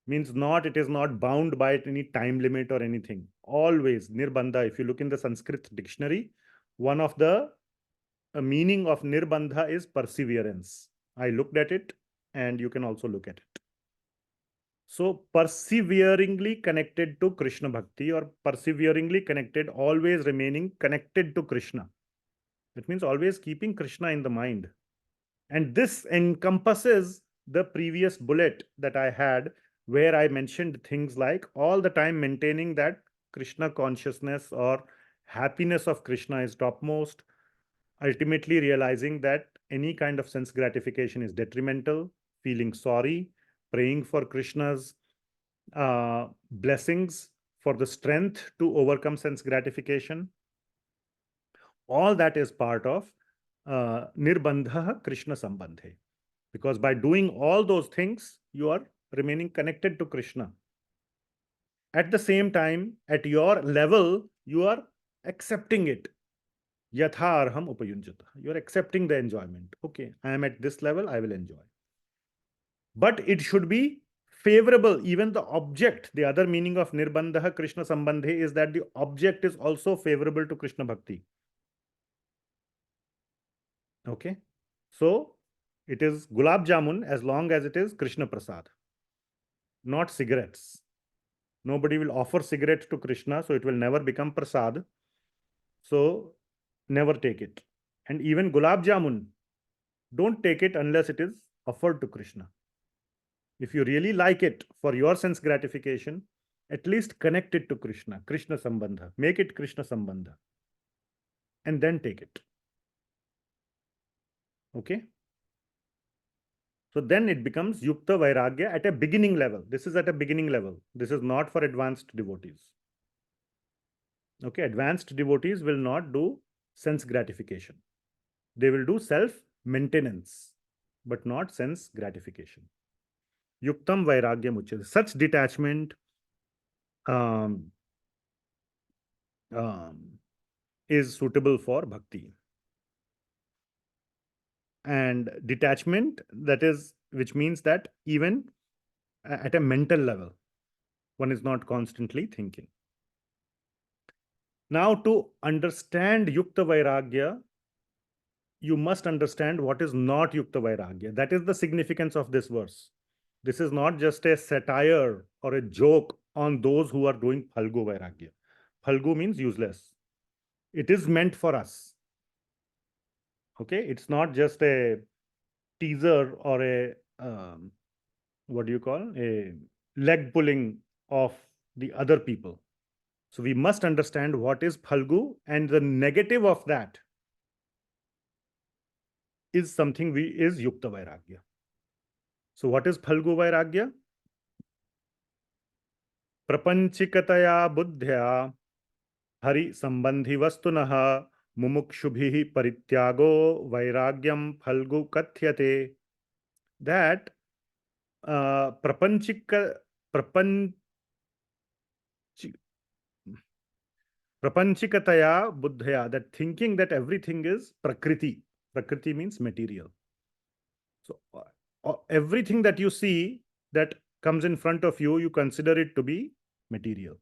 Means it is not bound by any time limit or anything. Always Nirbandha. If you look in the Sanskrit dictionary, one of the meaning of Nirbandha is perseverance. I looked at it, and you can also look at it. So perseveringly connected to Krishna Bhakti, or perseveringly connected, always remaining connected to Krishna. That means always keeping Krishna in the mind. And this encompasses the previous bullet that I had, where I mentioned things like all the time maintaining that Krishna consciousness or happiness of Krishna is topmost, ultimately realizing that any kind of sense gratification is detrimental, feeling sorry, praying for Krishna's blessings for the strength to overcome sense gratification. All that is part of Nirbandhah Krishna Sambandhe. Because by doing all those things, you are remaining connected to Krishna. At the same time, at your level, you are accepting it. Yatharham upayunjata. You are accepting the enjoyment. Okay, I am at this level, I will enjoy. But it should be favorable. Even the object, the other meaning of Nirbandhah Krishna Sambandhe is that the object is also favorable to Krishna Bhakti. Okay, so it is gulab jamun as long as it is Krishna Prasad, not cigarettes. Nobody will offer cigarette to Krishna, so it will never become prasad. So never take it. And even gulab jamun, don't take it unless it is offered to Krishna. If you really like it for your sense gratification, at least connect it to Krishna, Krishna Sambandha. Make it Krishna Sambandha. And then take it. Okay? So then it becomes Yukta Vairagya at a beginning level. This is at a beginning level. This is not for advanced devotees. Okay, advanced devotees will not do sense gratification. They will do self-maintenance, but not sense gratification. Yuktam Vairagya Muchyate. Such detachment is suitable for bhakti. And detachment, that is, which means that even at a mental level, one is not constantly thinking. Now, to understand Yukta Vairagya, you must understand what is not Yukta Vairagya. That is the significance of this verse. This is not just a satire or a joke on those who are doing Phalgu Vairagya. Phalgu means useless. It is meant for us. Okay, it's not just a teaser or a what do you call, a leg pulling of the other people. So we must understand what is Phalgu, and the negative of that is something is Yukta Vairagya. So what is Phalgu Vairagya? Prapanchikataya buddhya hari sambandhi vastunaha mumukshubhihi parityago vairagyam phalgu kathyate. That prapanchikataya buddhya, that thinking that everything is prakriti. Prakriti means material. So everything that you see that comes in front of you, you consider it to be material.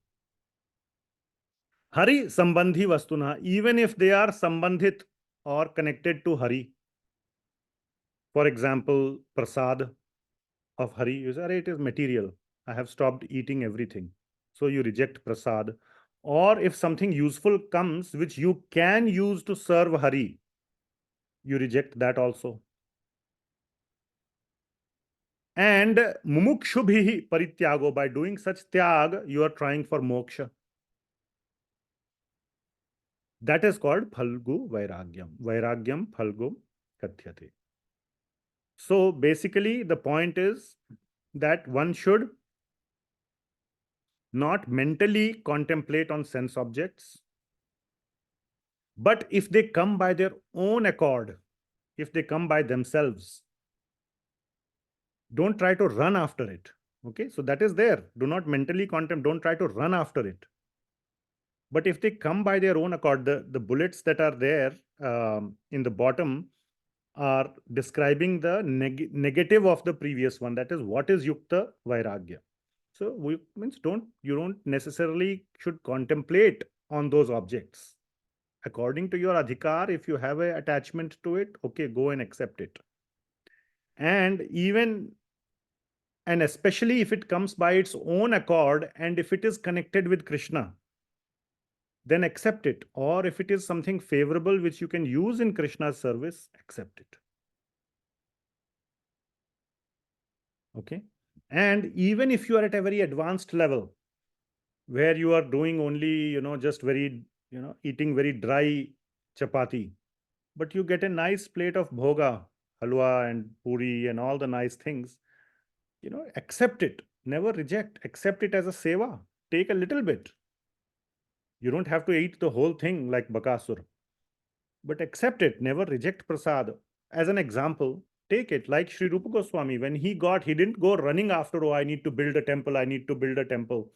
Hari sambandhi vastuna, even if they are sambandhit or connected to Hari. For example, prasad of Hari, you say, it is material. I have stopped eating everything. So you reject prasad. Or if something useful comes which you can use to serve Hari, you reject that also. And mumukshubhihi parityago, by doing such tyag, you are trying for moksha. That is called Phalgu Vairagyam. Vairagyam Phalgu Kathyate. So basically, the point is that one should not mentally contemplate on sense objects. But if they come by their own accord, if they come by themselves, don't try to run after it. Okay, so that is there. Do not mentally contemplate, don't try to run after it. But if they come by their own accord, the bullets that are there in the bottom are describing the negative of the previous one. That is, what is Yukta Vairagya. So you don't necessarily should contemplate on those objects. According to your adhikar, if you have an attachment to it, okay, go and accept it. And especially if it comes by its own accord, and if it is connected with Krishna, then accept it. Or if it is something favorable which you can use in Krishna's service, accept it. Okay. And even if you are at a very advanced level, where you are doing only, just very, eating very dry chapati, but you get a nice plate of bhoga, halwa and puri and all the nice things, accept it. Never reject. Accept it as a seva. Take a little bit. You don't have to eat the whole thing like Bakasur. but accept it, never reject prasad. As an example, take it like Sri Rupa Goswami. When he didn't go running after, oh, I need to build a temple, I need to build a temple.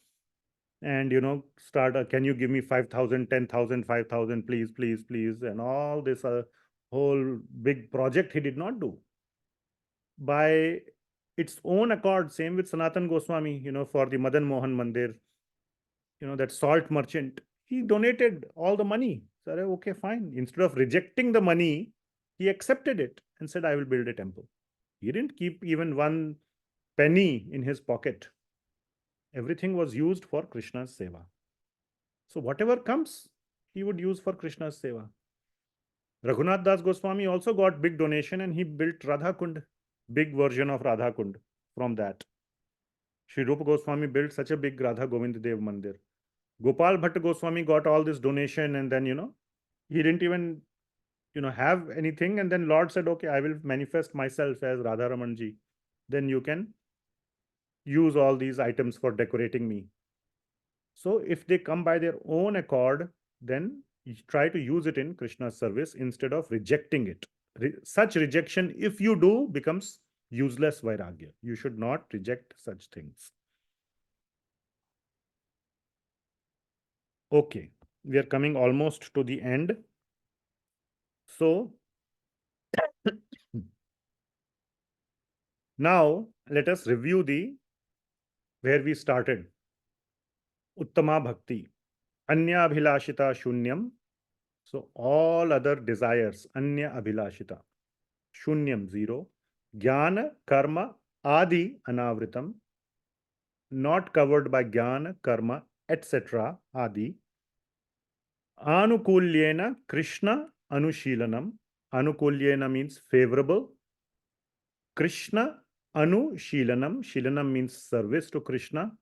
And, can you give me 5,000, 10,000, 5,000, please, please, please. And all this whole big project he did not do. By its own accord, same with Sanatan Goswami, for the Madan Mohan Mandir, that salt merchant, he donated all the money. So, okay, fine. Instead of rejecting the money, he accepted it and said, I will build a temple. He didn't keep even one penny in his pocket. Everything was used for Krishna's seva. So whatever comes, he would use for Krishna's seva. Raghunath Das Goswami also got big donation and he built Radha Kund, big version of Radha Kund from that. Sri Rupa Goswami built such a big Radha Govind Dev Mandir. Gopal Bhatta Goswami got all this donation and then, he didn't even, have anything. And then Lord said, okay, I will manifest myself as Radha Ramanji. Then you can use all these items for decorating me. So if they come by their own accord, then you try to use it in Krishna's service instead of rejecting it. Such rejection, if you do, becomes useless Vairagya. You should not reject such things. Okay, we are coming almost to the end. So now let us review where we started. Uttama Bhakti, Anya Abhilashita Shunyam. So all other desires, Anya Abhilashita, Shunyam, 0. Jnana, Karma, Adi, Anavritam, not covered by Jnana, Karma, etc. Adi. Anukulyena Krishna Anushilanam. Anukulyena means favorable. Krishna Anushilanam. Shilanam means service to Krishna.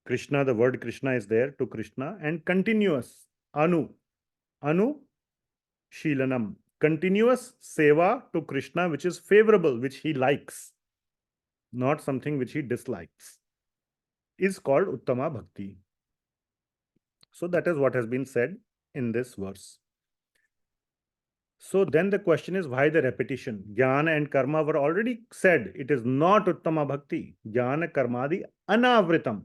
Krishna, the word Krishna is there, to Krishna. And continuous. Anu Shilanam. Continuous seva to Krishna, which is favorable, which he likes, not something which he dislikes, is called Uttama Bhakti. So that is what has been said in this verse. So then the question is, why the repetition? Jnana and karma were already said. It is not Uttama Bhakti. Jnana karmadi anavritam.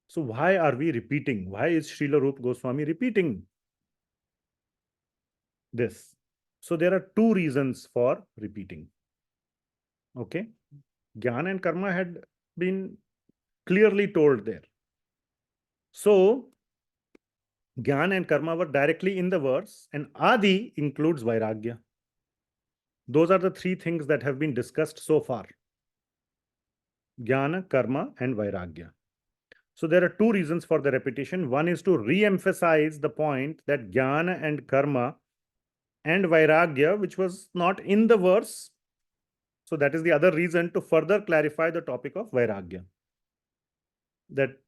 So why are we repeating? Why is Srila Rupa Goswami repeating this? So there are two reasons for repeating. Okay. Jnana and karma had been clearly told there. So Jnana and karma were directly in the verse, and Adi includes Vairagya. Those are the three things that have been discussed so far. Jnana, karma, and Vairagya. So there are two reasons for the repetition. One is to re-emphasize the point that Jnana and karma and Vairagya, which was not in the verse. So that is the other reason to further clarify the topic of Vairagya.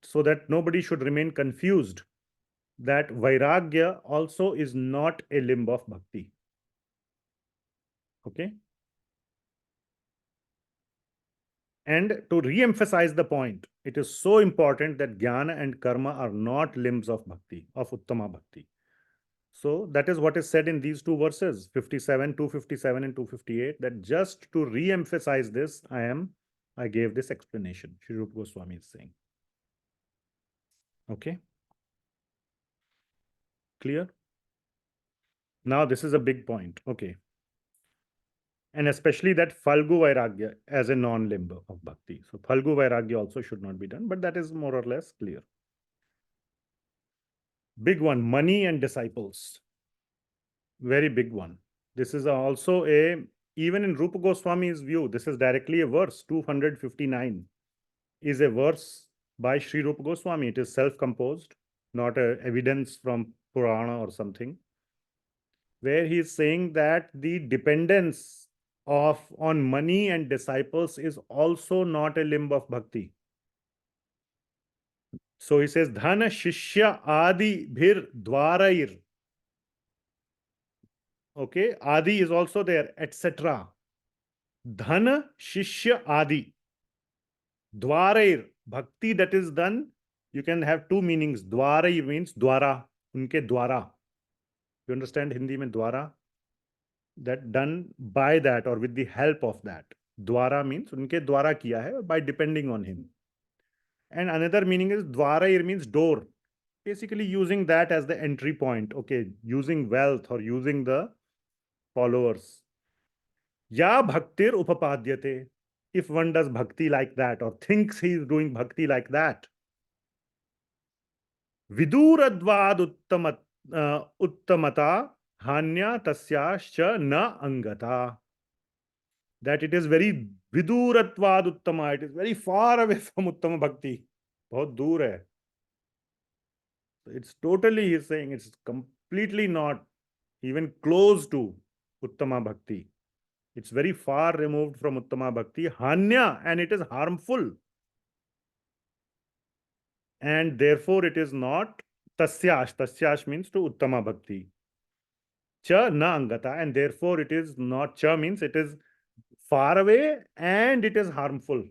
So that nobody should remain confused that Vairagya also is not a limb of bhakti. Okay. And to re-emphasize the point, it is so important that Jnana and karma are not limbs of bhakti, of Uttama Bhakti. So that is what is said in these two verses, 57, 257 and 258, that just to re-emphasize this, I gave this explanation, Sri Rupa Goswami is saying. Okay. Clear? Now this is a big point. Okay. And especially that Phalgu Vairagya as a non-limb of bhakti. So Phalgu Vairagya also should not be done, but that is more or less clear. Big one, money and disciples. Very big one. This is also even in Rupa Goswami's view, this is directly a verse. 259 is a verse by Sri Rupa Goswami. It is self-composed, not a evidence from Purana or something, where he is saying that the dependence on money and disciples is also not a limb of bhakti. So he says, Dhana Shishya Adi Bhir Dwarair. Okay, Adi is also there, etc. Dhana Shishya Adi. Dwarair, bhakti that is done, you can have two meanings. Dwarair means dwara, unke dwara. You understand Hindi mein dwara? That done by that or with the help of that. Dwara means unke dwara kiya hai, by depending on him. And another meaning is dwara here means door. Basically using that as the entry point. Okay, using wealth or using the followers. Ya bhaktir upapadyate. If one does bhakti like that or thinks he is doing bhakti like that. Viduradvad uttamata hanya tasyascha na angata. That it is very viduratvad uttama. It is very far away from uttama bhakti. Bahut dur hai. It's totally, he's saying, it's completely not even close to uttama bhakti. It's very far removed from uttama bhakti. Hanya, and it is harmful. And therefore it is not tasyash. Tasyash means to uttama bhakti. Cha na angata, and therefore it is not, cha means it is far away and it is harmful.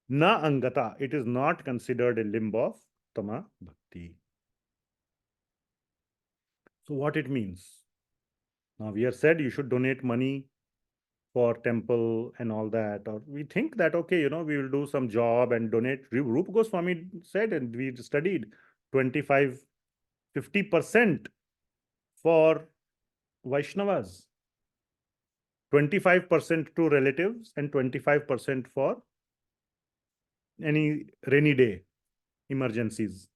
Na angata, it is not considered a limb of uttama bhakti. So what it means? Now we have said you should donate money for temple and all that, or we think that, okay, we will do some job and donate. Rupa Goswami said, and we studied 50% for Vaishnavas, 25% to relatives, and 25% for any rainy day emergencies.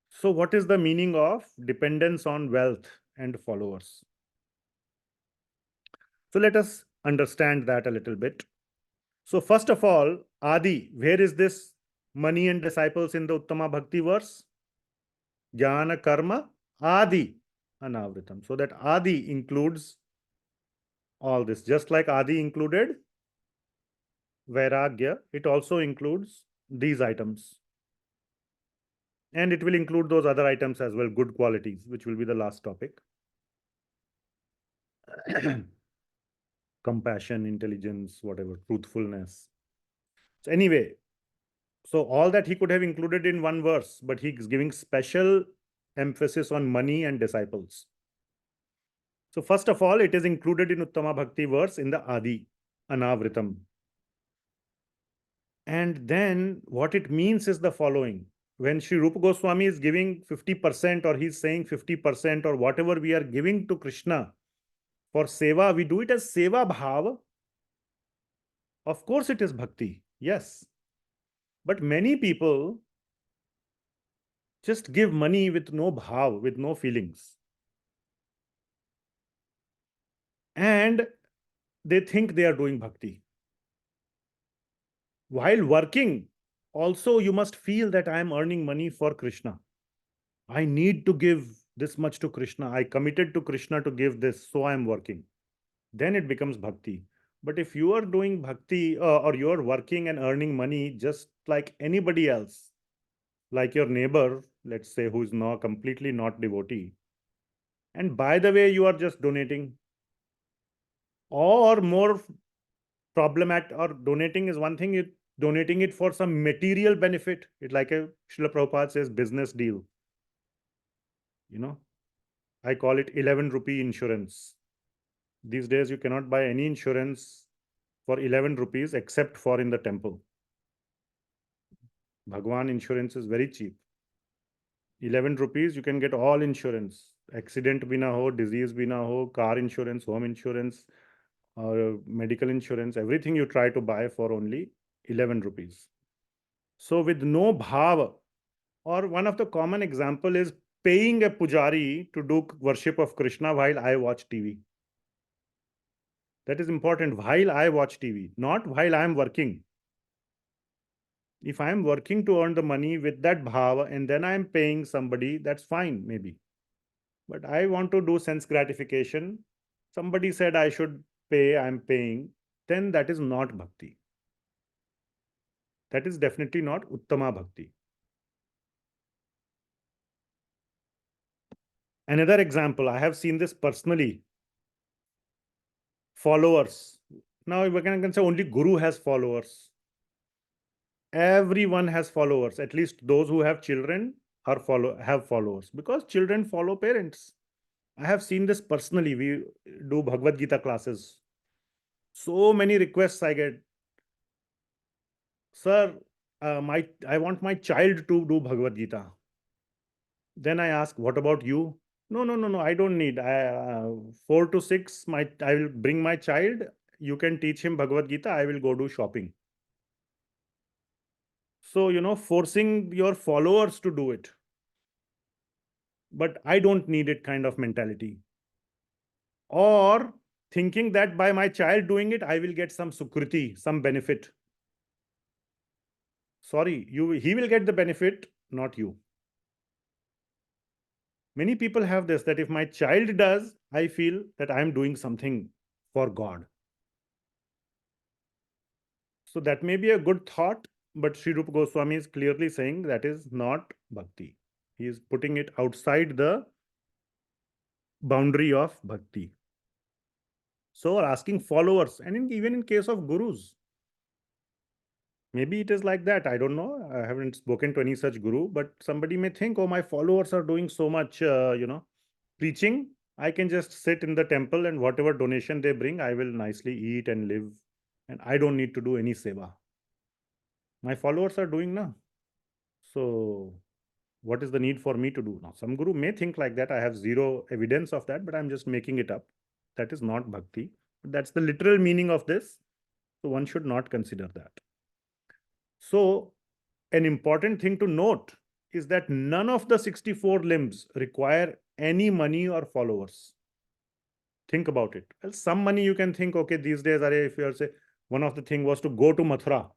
So what is the meaning of dependence on wealth and followers? So let us understand that a little bit. So first of all, Adi, where is this money and disciples in the Uttama Bhakti verse? Jnana karma Adi anavritam. So that Adi includes all this. Just like Adi included Vairagya, it also includes these items. And it will include those other items as well, good qualities, which will be the last topic. Compassion, intelligence, whatever, truthfulness. So anyway, so all that he could have included in one verse, but he's giving special emphasis on money and disciples. So first of all, it is included in Uttama Bhakti verse in the Adi, Anavritam. And then what it means is the following. When Sri Rupa Goswami is giving 50% or he's saying 50% or whatever we are giving to Krishna for seva, we do it as seva bhava. Of course it is bhakti, yes. But many people just give money with no bhav, with no feelings. And they think they are doing bhakti. While working, also you must feel that I am earning money for Krishna. I need to give this much to Krishna. I committed to Krishna to give this, so I am working. Then it becomes bhakti. But if you are doing bhakti or you are working and earning money just like anybody else, like your neighbor, let's say, who is now completely not devotee, and by the way, you are just donating, or more problematic, or donating is one thing, you donating it for some material benefit. It's like a Srila Prabhupada says business deal. I call it 11 rupee insurance. These days you cannot buy any insurance for 11 rupees except for in the temple. Bhagwan insurance is very cheap. 11 rupees you can get all insurance. Accident bhi na ho, disease bhi na ho, car insurance, home insurance, or medical insurance, everything you try to buy for only 11 rupees. So with no bhava, or one of the common example is paying a pujari to do worship of Krishna while I watch TV. That is important, while I watch TV, not while I am working. If I am working to earn the money with that bhava and then I am paying somebody, that's fine, maybe. But I want to do sense gratification. Somebody said I should pay, I am paying. Then that is not bhakti. That is definitely not Uttama Bhakti. Another example, I have seen this personally. Followers. Now we can say only Guru has followers. Everyone has followers, at least those who have children have followers, because children follow parents. I have seen this personally. We do Bhagavad Gita classes. So many requests I get. Sir, I want my child to do Bhagavad Gita. Then I ask, what about you? No, I don't need. 4 to 6, I will bring my child. You can teach him Bhagavad Gita. I will go do shopping. So, forcing your followers to do it. But I don't need it kind of mentality. Or thinking that by my child doing it, I will get some sukriti, some benefit. Sorry, he will get the benefit, not you. Many people have this, that if my child does, I feel that I am doing something for God. So that may be a good thought, but Sri Rupa Goswami is clearly saying that is not bhakti. He is putting it outside the boundary of bhakti. So asking followers, and even in case of gurus, maybe it is like that. I don't know. I haven't spoken to any such guru, but somebody may think, oh, my followers are doing so much, preaching. I can just sit in the temple and whatever donation they bring, I will nicely eat and live. And I don't need to do any seva. My followers are doing now. So what is the need for me to do now? Some guru may think like that. I have zero evidence of that, but I'm just making it up. That is not bhakti. That's the literal meaning of this. So one should not consider that. So an important thing to note is that none of the 64 limbs require any money or followers. Think about it. Well, some money you can think, okay, these days, if you are say, one of the thing was to go to Mathura,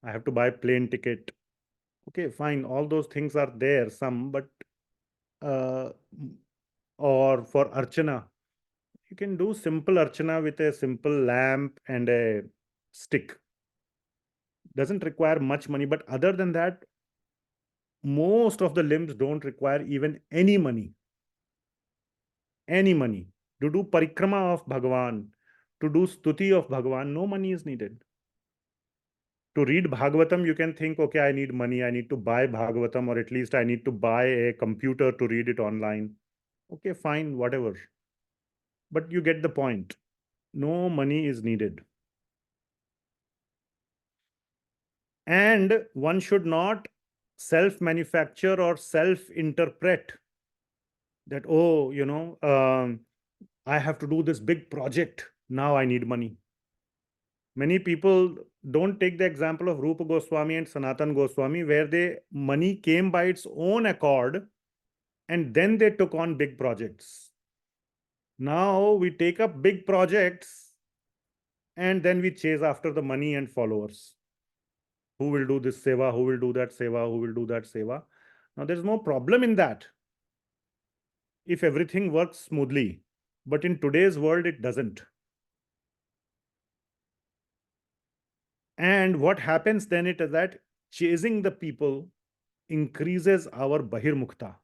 I have to buy plane ticket. Okay, fine. All those things are there, some, but or for Archana, you can do simple Archana with a simple lamp and a stick. Doesn't require much money, but other than that, most of the limbs don't require even any money. Any money. To do parikrama of Bhagavan, to do stuti of Bhagavan, no money is needed. To read Bhagavatam, you can think, okay, I need money, I need to buy Bhagavatam, or at least I need to buy a computer to read it online. Okay, fine, whatever. But you get the point. No money is needed. And one should not self-manufacture or self-interpret that, oh, I have to do this big project. Now I need money. Many people don't take the example of Rupa Goswami and Sanatan Goswami, where money came by its own accord, and then they took on big projects. Now we take up big projects, and then we chase after the money and followers. Who will do this seva? Who will do that seva? Who will do that seva? Now there's no problem in that if everything works smoothly. But in today's world, it doesn't. And what happens then is that chasing the people increases our bahirmukta.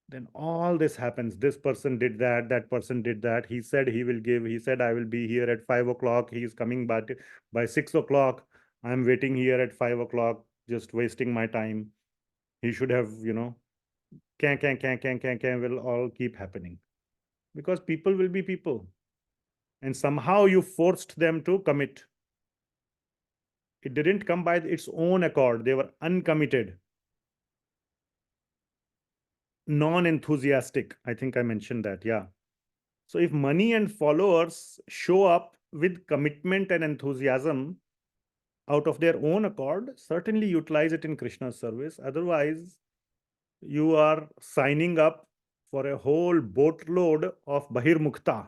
Then all this happens. This person did that, that person did that. He said he will give. He said, I will be here at 5 o'clock. He is coming back by 6 o'clock. I'm waiting here at 5 o'clock, just wasting my time. He should have, can will all keep happening. Because people will be people. And somehow you forced them to commit. It didn't come by its own accord. They were uncommitted. Non-enthusiastic. I think I mentioned that. Yeah. So if money and followers show up with commitment and enthusiasm out of their own accord, certainly utilize it in Krishna's service. Otherwise, you are signing up for a whole boatload of bahirmukta.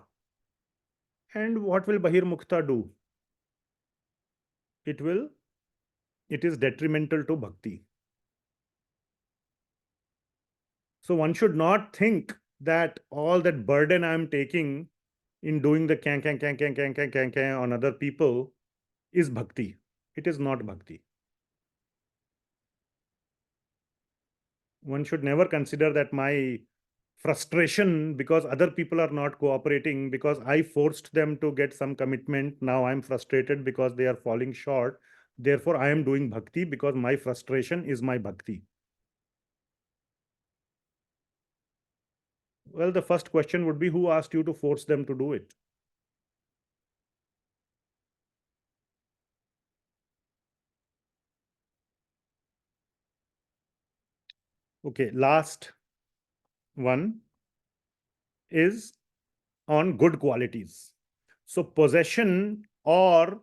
And what will bahirmukta do? It is detrimental to bhakti. So one should not think that all that burden I'm taking in doing the can on other people is bhakti. It is not bhakti. One should never consider that my frustration because other people are not cooperating, because I forced them to get some commitment. Now I'm frustrated because they are falling short. Therefore, I am doing bhakti because my frustration is my bhakti. Well, the first question would be, who asked you to force them to do it? Okay, last one is on good qualities. So possession or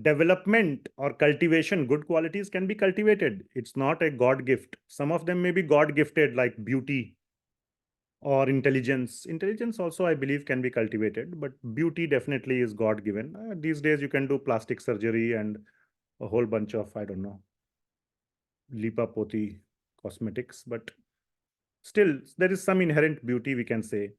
development or cultivation, good qualities can be cultivated. It's not a God gift. Some of them may be God gifted, like beauty or intelligence. Intelligence also, I believe, can be cultivated, but beauty definitely is God given. These days you can do plastic surgery and a whole bunch of, I don't know, lipapoti cosmetics, but still there is some inherent beauty, we can say,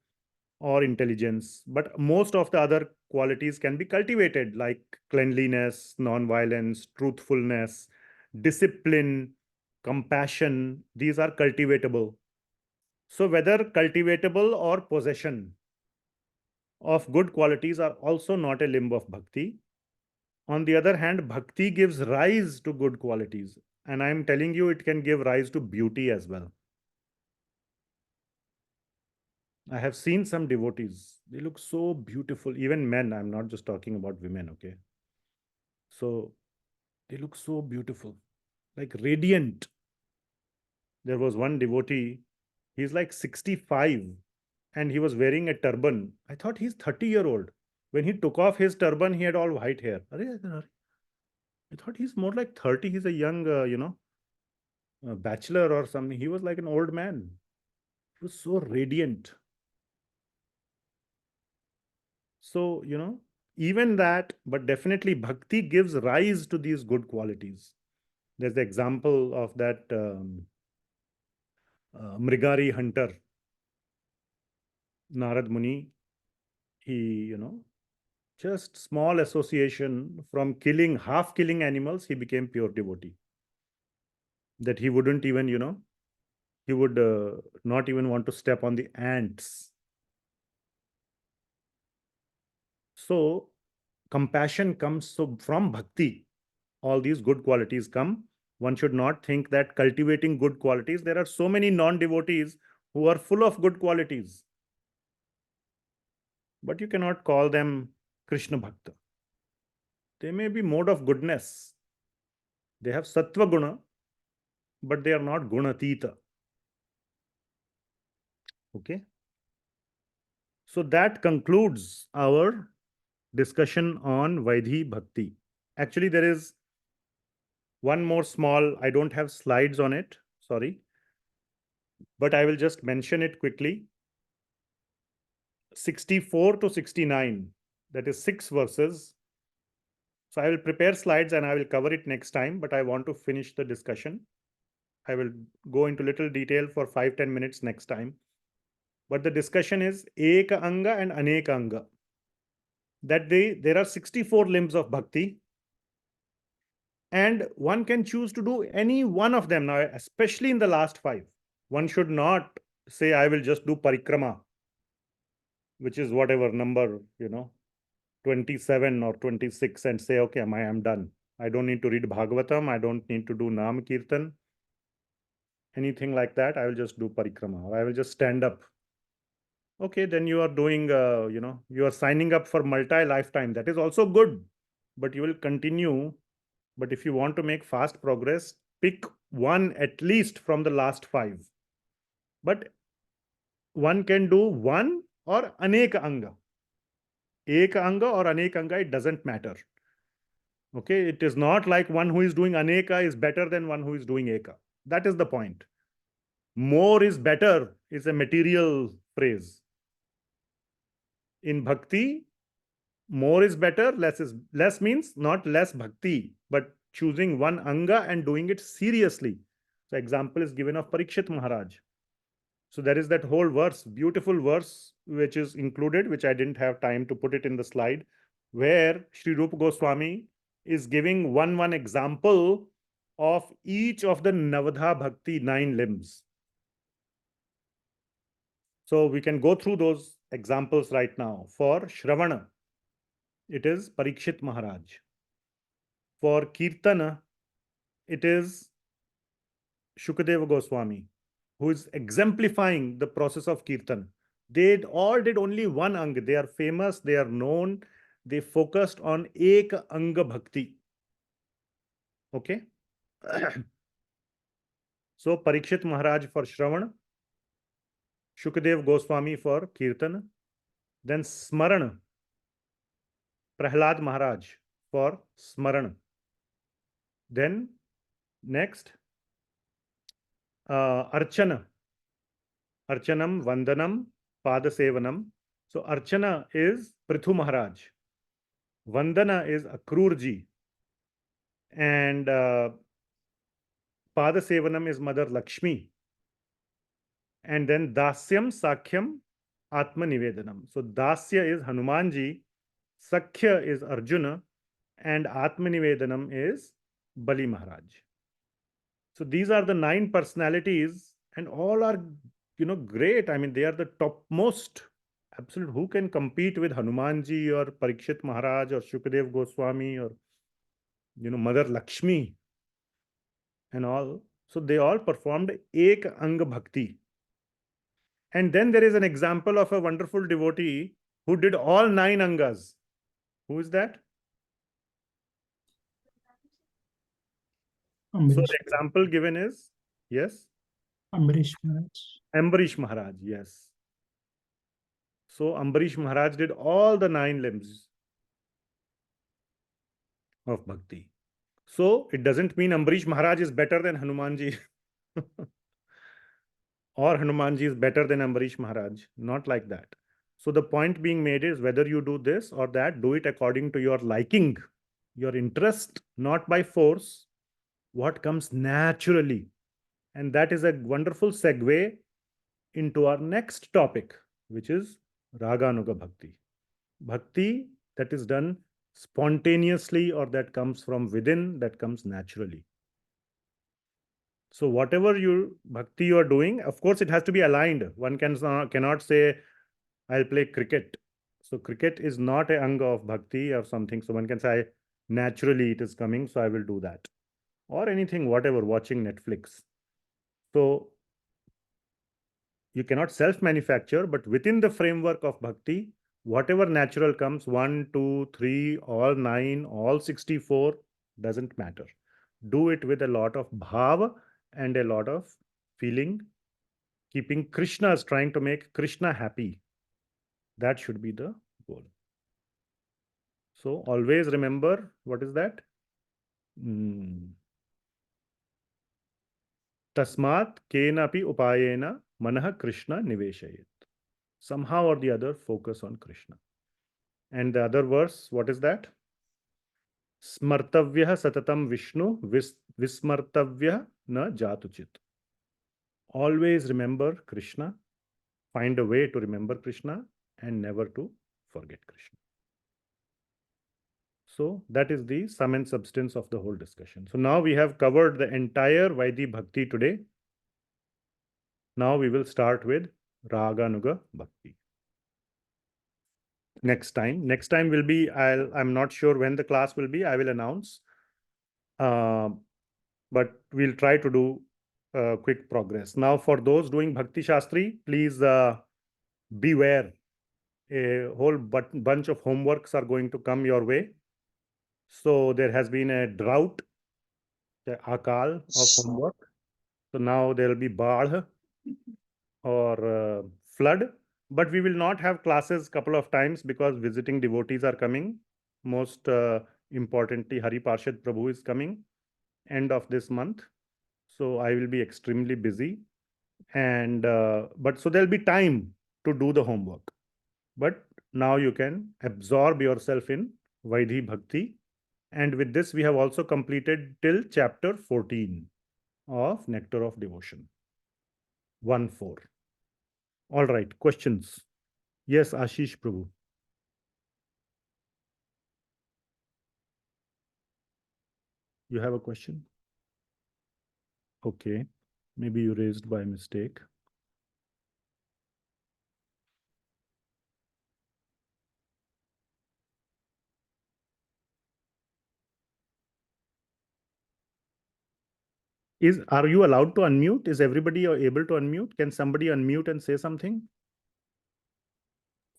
or intelligence. But most of the other qualities can be cultivated, like cleanliness, non-violence, truthfulness, discipline, compassion. These are cultivatable. So whether cultivatable or possession of good qualities are also not a limb of bhakti. On the other hand, bhakti gives rise to good qualities. And I'm telling you, it can give rise to beauty as well. I have seen some devotees. They look so beautiful. Even men, I'm not just talking about women, okay? So they look so beautiful, like radiant. There was one devotee, he's like 65 and he was wearing a turban. I thought he's 30-year-old. When he took off his turban, he had all white hair. I thought he's more like 30. He's a young, bachelor or something. He was like an old man. He was so radiant. So, even that, but definitely bhakti gives rise to these good qualities. There's the example of that Mrigari hunter, Narad Muni. He, just small association from half killing animals, he became pure devotee. That he wouldn't even, he would not even want to step on the ants. So compassion comes from bhakti. All these good qualities come. One should not think that cultivating good qualities, there are so many non-devotees who are full of good qualities. But you cannot call them Krishna Bhakta. They may be mode of goodness. They have sattva guna, but they are not gunatita. Okay. So that concludes our discussion on Vaidhi Bhakti. Actually, there is one more small, I don't have slides on it, sorry, but I will just mention it quickly. 64 to 69, that is 6 verses. So I will prepare slides and I will cover it next time, but I want to finish the discussion. I will go into little detail for 5-10 minutes next time. But the discussion is Eka Anga and Aneka Anga. That there are 64 limbs of bhakti. And one can choose to do any one of them now, especially in the last 5. One should not say, I will just do parikrama, which is whatever number, 27 or 26, and say, okay, I am done. I don't need to read Bhagavatam. I don't need to do Nam Kirtan. Anything like that. I will just do parikrama, or I will just stand up. Okay, then you are doing, you are signing up for multi-lifetime. That is also good, but you will continue. But if you want to make fast progress, pick one at least from the last 5. But one can do one or aneka anga. Eka anga or aneka anga, it doesn't matter. Okay, it is not like one who is doing aneka is better than one who is doing eka. That is the point. More is better is a material phrase. In bhakti, more is better, less means not less bhakti, but choosing one anga and doing it seriously. So example is given of Parikshit Maharaj. So there is that whole verse, beautiful verse, which is included, which I didn't have time to put it in the slide, where Sri Rupa Goswami is giving one example of each of the Navadha Bhakti 9 limbs. So we can go through those examples right now. For Shravana, it is Parikshit Maharaj. For Kirtana, it is Shukadeva Goswami. who is exemplifying the process of kirtan. They all did only one anga. They are famous, they are known, they focused on ek anga bhakti. Okay. So Parikshit Maharaj for Shravan, Shukadev Goswami for Kirtan, then Smaran, Prahlad Maharaj for Smaran. Then next, Archana, Archanam, Vandanam, Padasevanam. So Archana is Prithu Maharaj, Vandana is Akrurji, and Padasevanam is Mother Lakshmi. And then Dasyam, Sakhyam, Atma Nivedanam. So Dasya is Hanumanji, Sakhya is Arjuna, and Atma Nivedanam is Bali Maharaj. So these are the 9 personalities, and all are, great. I mean, they are the topmost. Absolute. Who can compete with Hanumanji or Parikshit Maharaj or Shukadev Goswami or, Mother Lakshmi and all? So they all performed Ek Anga Bhakti. And then there is an example of a wonderful devotee who did all 9 angas. Who is that? So the example given is, yes? Ambarish Maharaj. Ambarish Maharaj, yes. So Ambarish Maharaj did all the 9 limbs of bhakti. So it doesn't mean Ambarish Maharaj is better than Hanumanji or Hanumanji is better than Ambarish Maharaj. Not like that. So the point being made is whether you do this or that, do it according to your liking, your interest, not by force, what comes naturally. And that is a wonderful segue into our next topic, which is Raganuga Bhakti. Bhakti that is done spontaneously or that comes from within, that comes naturally. So whatever bhakti you are doing, of course, it has to be aligned. One cannot say, I'll play cricket. So cricket is not an anga of bhakti or something. So one can say, naturally it is coming, so I will do that. Or anything, whatever, watching Netflix. So you cannot self-manufacture, but within the framework of bhakti, whatever natural comes, 1, 2, 3, all 9, all 64, doesn't matter. Do it with a lot of bhava and a lot of feeling, keeping Krishna, trying to make Krishna happy. That should be the goal. So always remember, what is that? Tasmat kenapi upayena manah Krishna niveshayet. Somehow or the other, focus on Krishna. And the other verse, what is that? Smartavyah satatam Vishnu vismartavyah na jatuchit. Always remember Krishna. Find a way to remember Krishna and never to forget Krishna. So that is the sum and substance of the whole discussion. So now we have covered the entire Vaidhi Bhakti today. Now we will start with Raganuga Bhakti. Next time will be, I'm not sure when the class will be, I will announce. But we'll try to do quick progress. Now for those doing Bhakti Shastri, please beware. A whole bunch of homeworks are going to come your way. So there has been a drought, the akal of homework. So now there will be baadh or flood. But we will not have classes couple of times because visiting devotees are coming. Most importantly, Hari Parshad Prabhu is coming end of this month. So I will be extremely busy. And but so there'll be time to do the homework. But now you can absorb yourself in Vaidhi Bhakti. And with this, we have also completed till chapter 14 of Nectar of Devotion. 1-4. All right, questions? Yes, Ashish Prabhu. You have a question? Okay, maybe you raised by mistake. Are you allowed to unmute? Is everybody able to unmute? Can somebody unmute and say something?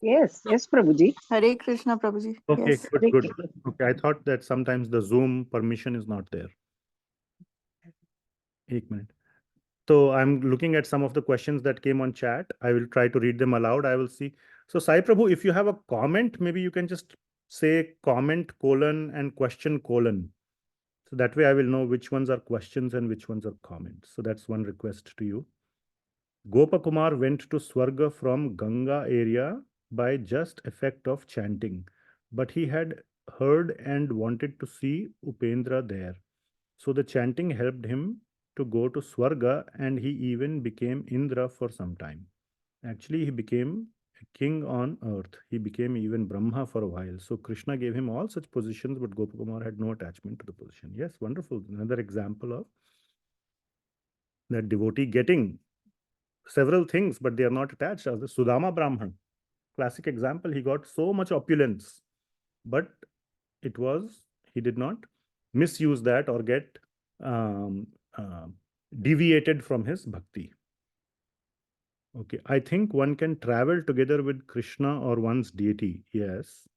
Yes, yes, Prabhuji. Hare Krishna, Prabhuji. Okay, Yes. good, Hare good. Krishna. Okay, I thought that sometimes the Zoom permission is not there. 1 minute. So I'm looking at some of the questions that came on chat. I will try to read them aloud. I will see. So Sai Prabhu, if you have a comment, maybe you can just say comment colon and question colon. So that way I will know which ones are questions and which ones are comments. So that's one request to you. Gopakumar went to Swarga from Ganga area by just effect of chanting, but he had heard and wanted to see Upendra there. So the chanting helped him to go to Swarga, and he even became Indra for some time. Actually, he became a king on earth. He became even Brahma for a while. So Krishna gave him all such positions, but Gopakumar had no attachment to the position. Yes, wonderful. Another example of that devotee getting several things, but they are not attached. As the Sudama Brahman, classic example, he got so much opulence, but he did not misuse that or get deviated from his bhakti. Okay, I think one can travel together with Krishna or one's deity, yes.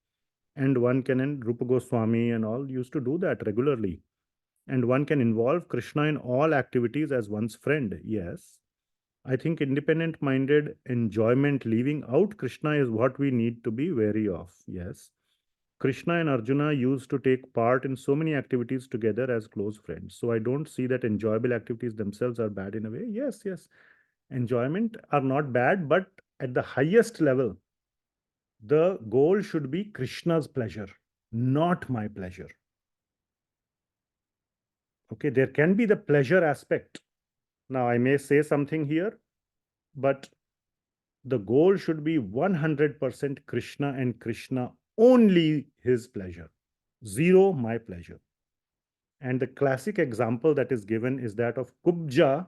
And one can, and Rupa Goswami and all used to do that regularly. And one can involve Krishna in all activities as one's friend, yes. I think independent-minded enjoyment, leaving out Krishna, is what we need to be wary of, yes. Krishna and Arjuna used to take part in so many activities together as close friends. So I don't see that enjoyable activities themselves are bad in a way. Yes, yes. Enjoyment are not bad, but at the highest level, the goal should be Krishna's pleasure, not my pleasure. Okay, there can be the pleasure aspect. Now, I may say something here, but the goal should be 100% Krishna and Krishna only his pleasure, zero my pleasure. And the classic example that is given is that of Kubja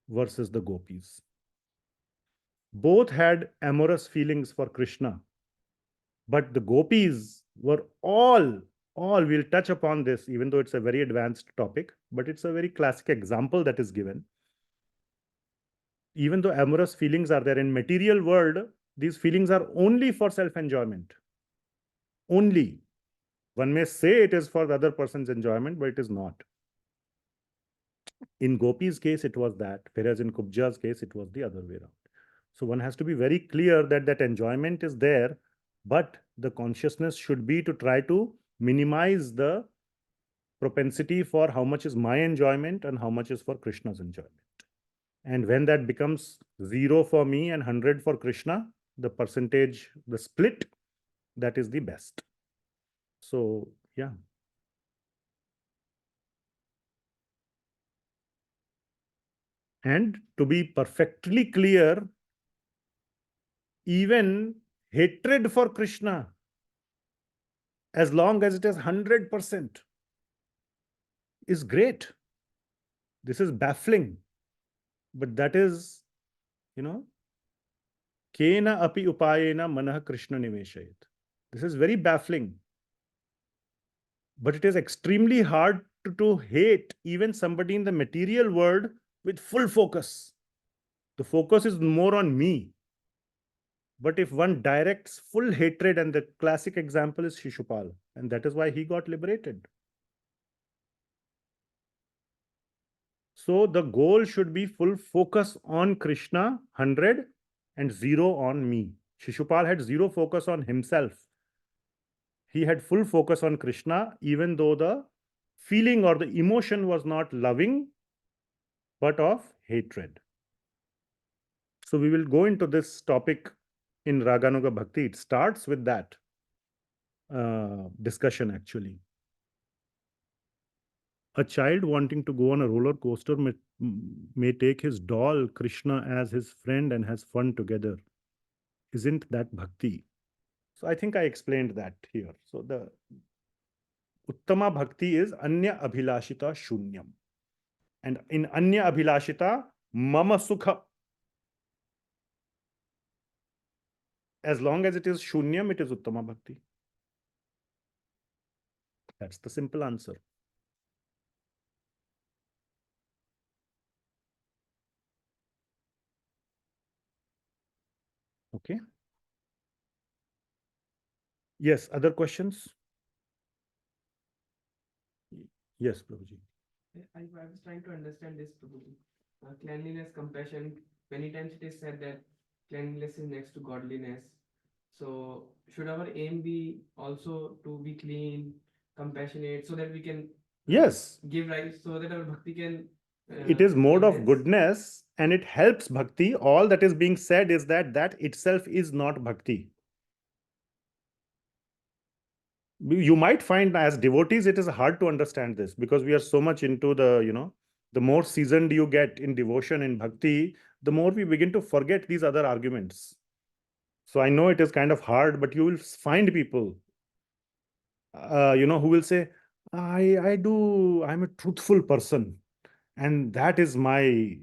versus the gopis. Both had amorous feelings for Krishna, but the gopis were we'll touch upon this, even though it's a very advanced topic, but it's a very classic example that is given. Even though amorous feelings are there in material world, these feelings are only for self-enjoyment. Only. One may say it is for the other person's enjoyment, but it is not. In Gopi's case, it was that, whereas in Kubja's case, it was the other way around. So one has to be very clear that that enjoyment is there, but the consciousness should be to try to minimize the propensity for how much is my enjoyment and how much is for Krishna's enjoyment. And when that becomes 0 for me and 100 for Krishna, the percentage, the split, that is the best. So, yeah. And to be perfectly clear, even hatred for Krishna, as long as it is 100%, is great. This is baffling. But that is, Kena api upayena manah Krishna niveshayat. This is very baffling. But it is extremely hard to hate even somebody in the material world with full focus. The focus is more on me. But if one directs full hatred, and the classic example is Shishupal, and that is why he got liberated. So the goal should be full focus on Krishna, 100, and 0 on me. Shishupal had 0 focus on himself. He had full focus on Krishna, even though the feeling or the emotion was not loving, but of hatred. So we will go into this topic in Raganuga Bhakti. It starts with that discussion, actually. A child wanting to go on a roller coaster may take his doll Krishna as his friend and has fun together. Isn't that bhakti? So I think I explained that here. So the Uttama Bhakti is Anya Abhilashita Shunyam. And in Anya Abhilashita, Mama Sukha. As long as it is Shunyam, it is Uttama Bhakti. That's the simple answer. Okay. Yes, other questions? Yes, Prabhuji. I was trying to understand this, Prabhuji. Cleanliness, compassion. Many times it is said that cleanliness is next to godliness. So should our aim be also to be clean, compassionate, so that we can Yes, give right, so that our bhakti can it is mode of advance? goodness and it helps bhakti. All that is being said is that that itself is not bhakti. You might find as devotees, it is hard to understand this because we are so much into the more seasoned you get in devotion in bhakti, the more we begin to forget these other arguments. So I know it is kind of hard, but you will find people, who will say, I'm a truthful person. And that is my,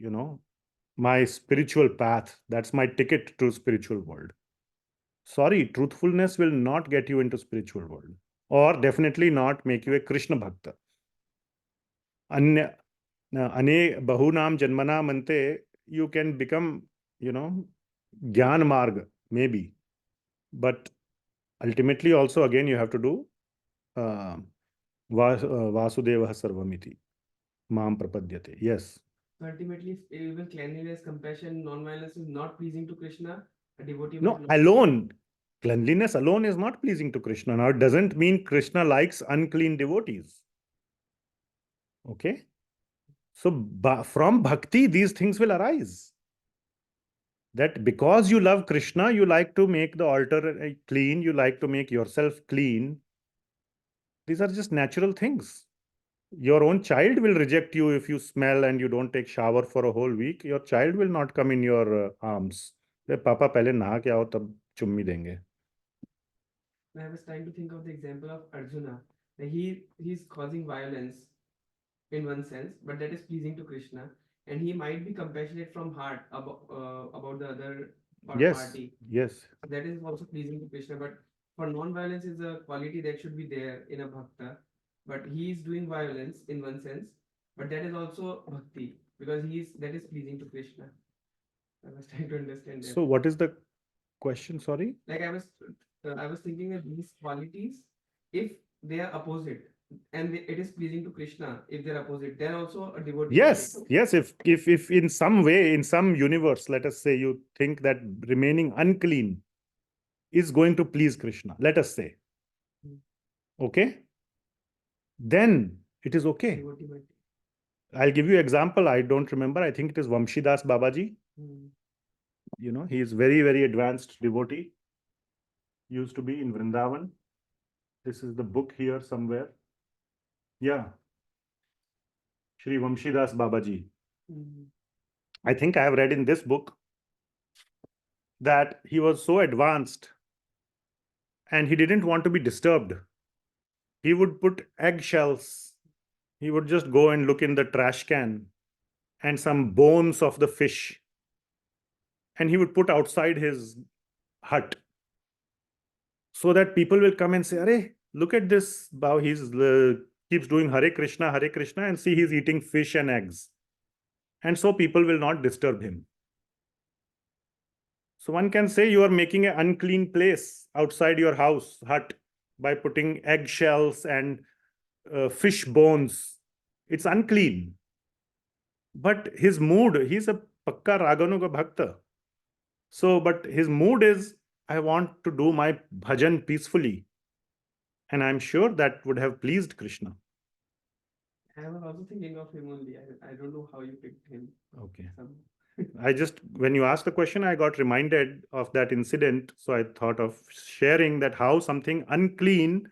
my spiritual path. That's my ticket to spiritual world. Sorry, truthfulness will not get you into spiritual world, or definitely not make you a Krishna Bhakta. Ane bahunam janmanam ante, you can become, Gyan Marg, maybe. But ultimately also again you have to do Vasudeva Sarvamiti. Mam Prapadyate. Yes. Ultimately, if even cleanliness, compassion, non-violence is not pleasing to Krishna, a devotee No, might not. alone. Cleanliness alone is not pleasing to Krishna. Now, it doesn't mean Krishna likes unclean devotees. Okay? So, from bhakti, these things will arise. That because you love Krishna, you like to make the altar clean, you like to make yourself clean. These are just natural things. Your own child will reject you if you smell and you don't take shower for a whole week. Your child will not come in your arms. Papa, pehle naha ke aao, tab chummi denge. I was trying to think of the example of Arjuna. He's causing violence in one sense, but that is pleasing to Krishna, and he might be compassionate from heart about the other party. Yes. That is also pleasing to Krishna, but for non-violence is a quality that should be there in a bhakta. But he is doing violence in one sense, but that is also bhakti because that is pleasing to Krishna. I was trying to understand that. So, what is the question? Sorry. Like I was thinking that these qualities, if they are opposite, and it is pleasing to Krishna, if they're opposite, then also a devotee. Yes, yes. If in some way, in some universe, let us say you think that remaining unclean is going to please Krishna, let us say, okay, then it is okay. Devotee might. I'll give you example. I don't remember. I think it is Vamshidas Babaji. He is very, very advanced devotee. Used to be in Vrindavan. This is the book here somewhere. Yeah. Shri Vamshidas Babaji. I think I have read in this book that he was so advanced and he didn't want to be disturbed. He would put eggshells. He would just go and look in the trash can and some bones of the fish. And he would put outside his hut so that people will come and say, "Arey, look at this. How he's keeps doing Hare Krishna, and see he's eating fish and eggs." And so people will not disturb him. So one can say you are making an unclean place outside your house, hut, by putting eggshells and fish bones. It's unclean. But his mood, he's a pakka Raganuga Bhakta. So, but his mood is, I want to do my bhajan peacefully. And I'm sure that would have pleased Krishna. I was also thinking of him only. I don't know how you picked him. Okay. When you asked the question, I got reminded of that incident. So I thought of sharing that how something unclean,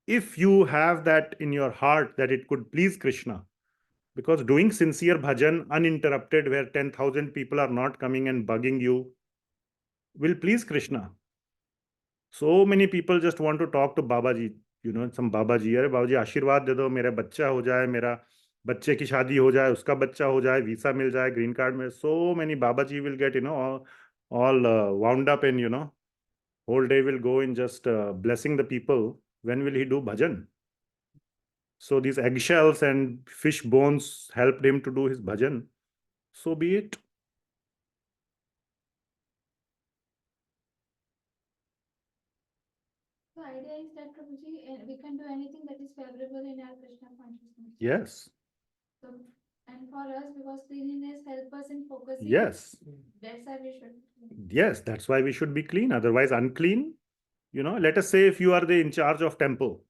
if you have that in your heart that it could please Krishna, because doing sincere bhajan uninterrupted where 10,000 people are not coming and bugging you will please Krishna. So many people just want to talk to Babaji, some Babaji, अरे बाबाजी आशीर्वाद दे दो, मेरा बच्चा हो जाए, मेरा बच्चे की शादी हो जाए, उसका बच्चा हो जाए, वीसा मिल जाए, ग्रीन कार्ड में. So many Babaji will get, all wound up in, whole day will go in just blessing the people. When will he do bhajan? So these eggshells and fish bones helped him to do his bhajan. So be it. we can do anything that is favorable in our Krishna consciousness. Yes. So, and for us, because cleanliness helps us in focusing. Yes. That's why we should. Yes, that's why we should be clean. Otherwise, unclean. Let us say if you are in charge of temple,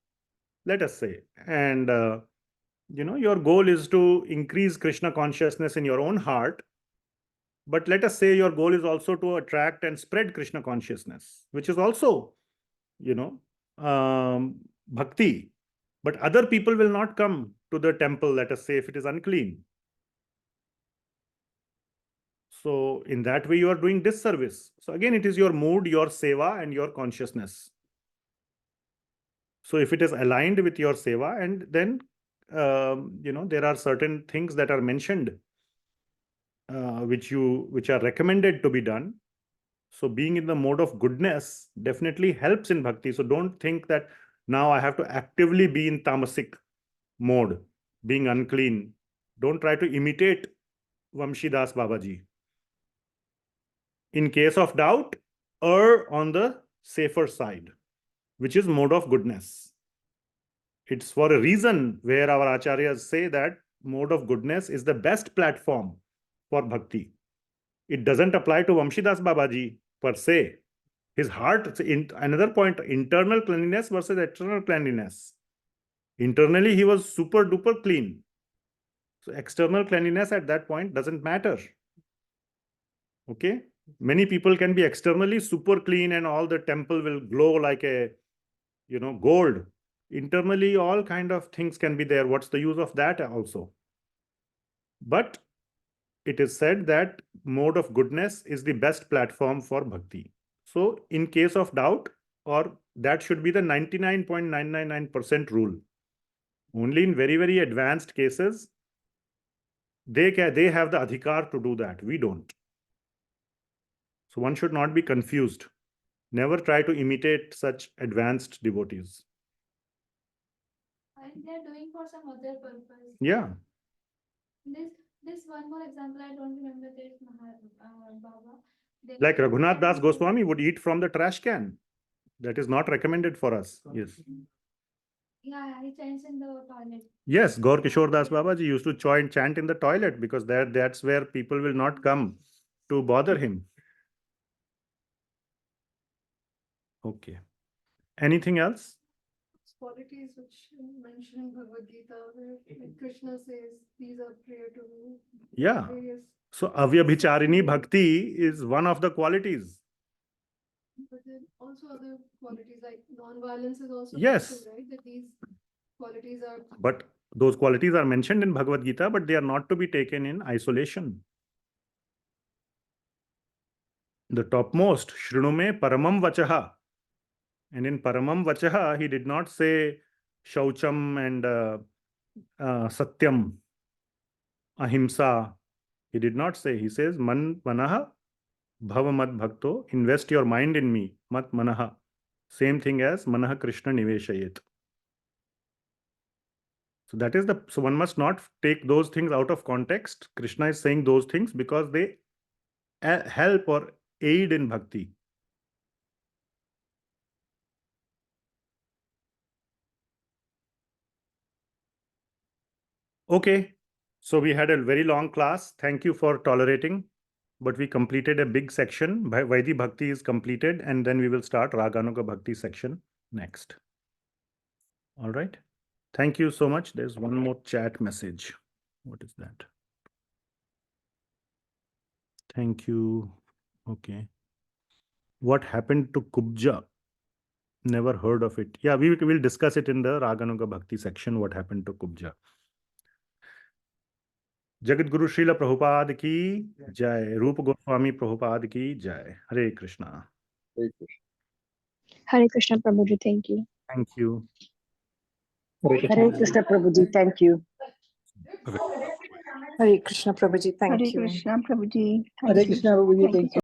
let us say, and your goal is to increase Krishna consciousness in your own heart. But let us say your goal is also to attract and spread Krishna consciousness, which is also, bhakti. But other people will not come to the temple, let us say, if it is unclean. So in that way, you are doing disservice. So again, it is your mood, your seva, and your consciousness. So if it is aligned with your seva, and then, there are certain things that are mentioned, which are recommended to be done. So being in the mode of goodness definitely helps in bhakti. So don't think that now I have to actively be in tamasic mode, being unclean. Don't try to imitate Vamshidas Babaji. In case of doubt, err on the safer side, which is mode of goodness. It's for a reason where our acharyas say that mode of goodness is the best platform for bhakti. It doesn't apply to Vamshidas Babaji per se. His heart, another point, internal cleanliness versus external cleanliness. Internally, he was super duper clean. So external cleanliness at that point doesn't matter. Okay? Many people can be externally super clean and all the temple will glow like a, gold. Internally, all kind of things can be there. What's the use of that also? But it is said that mode of goodness is the best platform for bhakti. So in case of doubt, or that should be the 99.999% rule. Only in very, very advanced cases, they have the adhikar to do that. We don't. So one should not be confused. Never try to imitate such advanced devotees. And they're doing for some other purpose. Yeah. This one more example, I don't remember this Baba. Like Raghunath Das Goswami would eat from the trash can. That is not recommended for us. Yes. Yeah, he chants in the toilet. Yes, Gaur Kishore Das Babaji used to chant in the toilet because that's where people will not come to bother him. Okay. Anything else? Qualities which mentioned in Bhagavad Gita, where Krishna says these are prior to me. Yeah. Various, So avyabhicharini bhakti is one of the qualities. but then also other qualities like non-violence is also Yes. mentioned, right? That these qualities are. But those qualities are mentioned in Bhagavad Gita, but they are not to be taken in isolation. The topmost, Shrinume Paramam Vachaha. And in Paramam Vachaha, he did not say Shaucham and Satyam, Ahimsa. He did not say. He says, Manaha Bhava Mad Bhakto, invest your mind in me, Mat Manaha. Same thing as Manaha Krishna Niveshayet. So that is so one must not take those things out of context. Krishna is saying those things because they help or aid in bhakti. Okay, so we had a very long class. Thank you for tolerating, but we completed a big section. Vaidhi Bhakti is completed, and then we will start Raganuga Bhakti section next. All right. Thank you so much. There's one more chat message. What is that? Thank you. Okay. What happened to Kubja? Never heard of it. Yeah, we will discuss it in the Raganuga Bhakti section. What happened to Kubja? Jagat Guru Srila Prabhupada ki jai. Rupa Goswami Prabhupada ki jai. Hare Krishna. Hare Krishna. Hare Krishna Prabhuji, thank you. Thank you. Hare Krishna Prabhuji, thank you. Hare Krishna Prabhuji, thank Hare you. Krishna Prabhuji. Hare Krishna Prabhuji, thank you.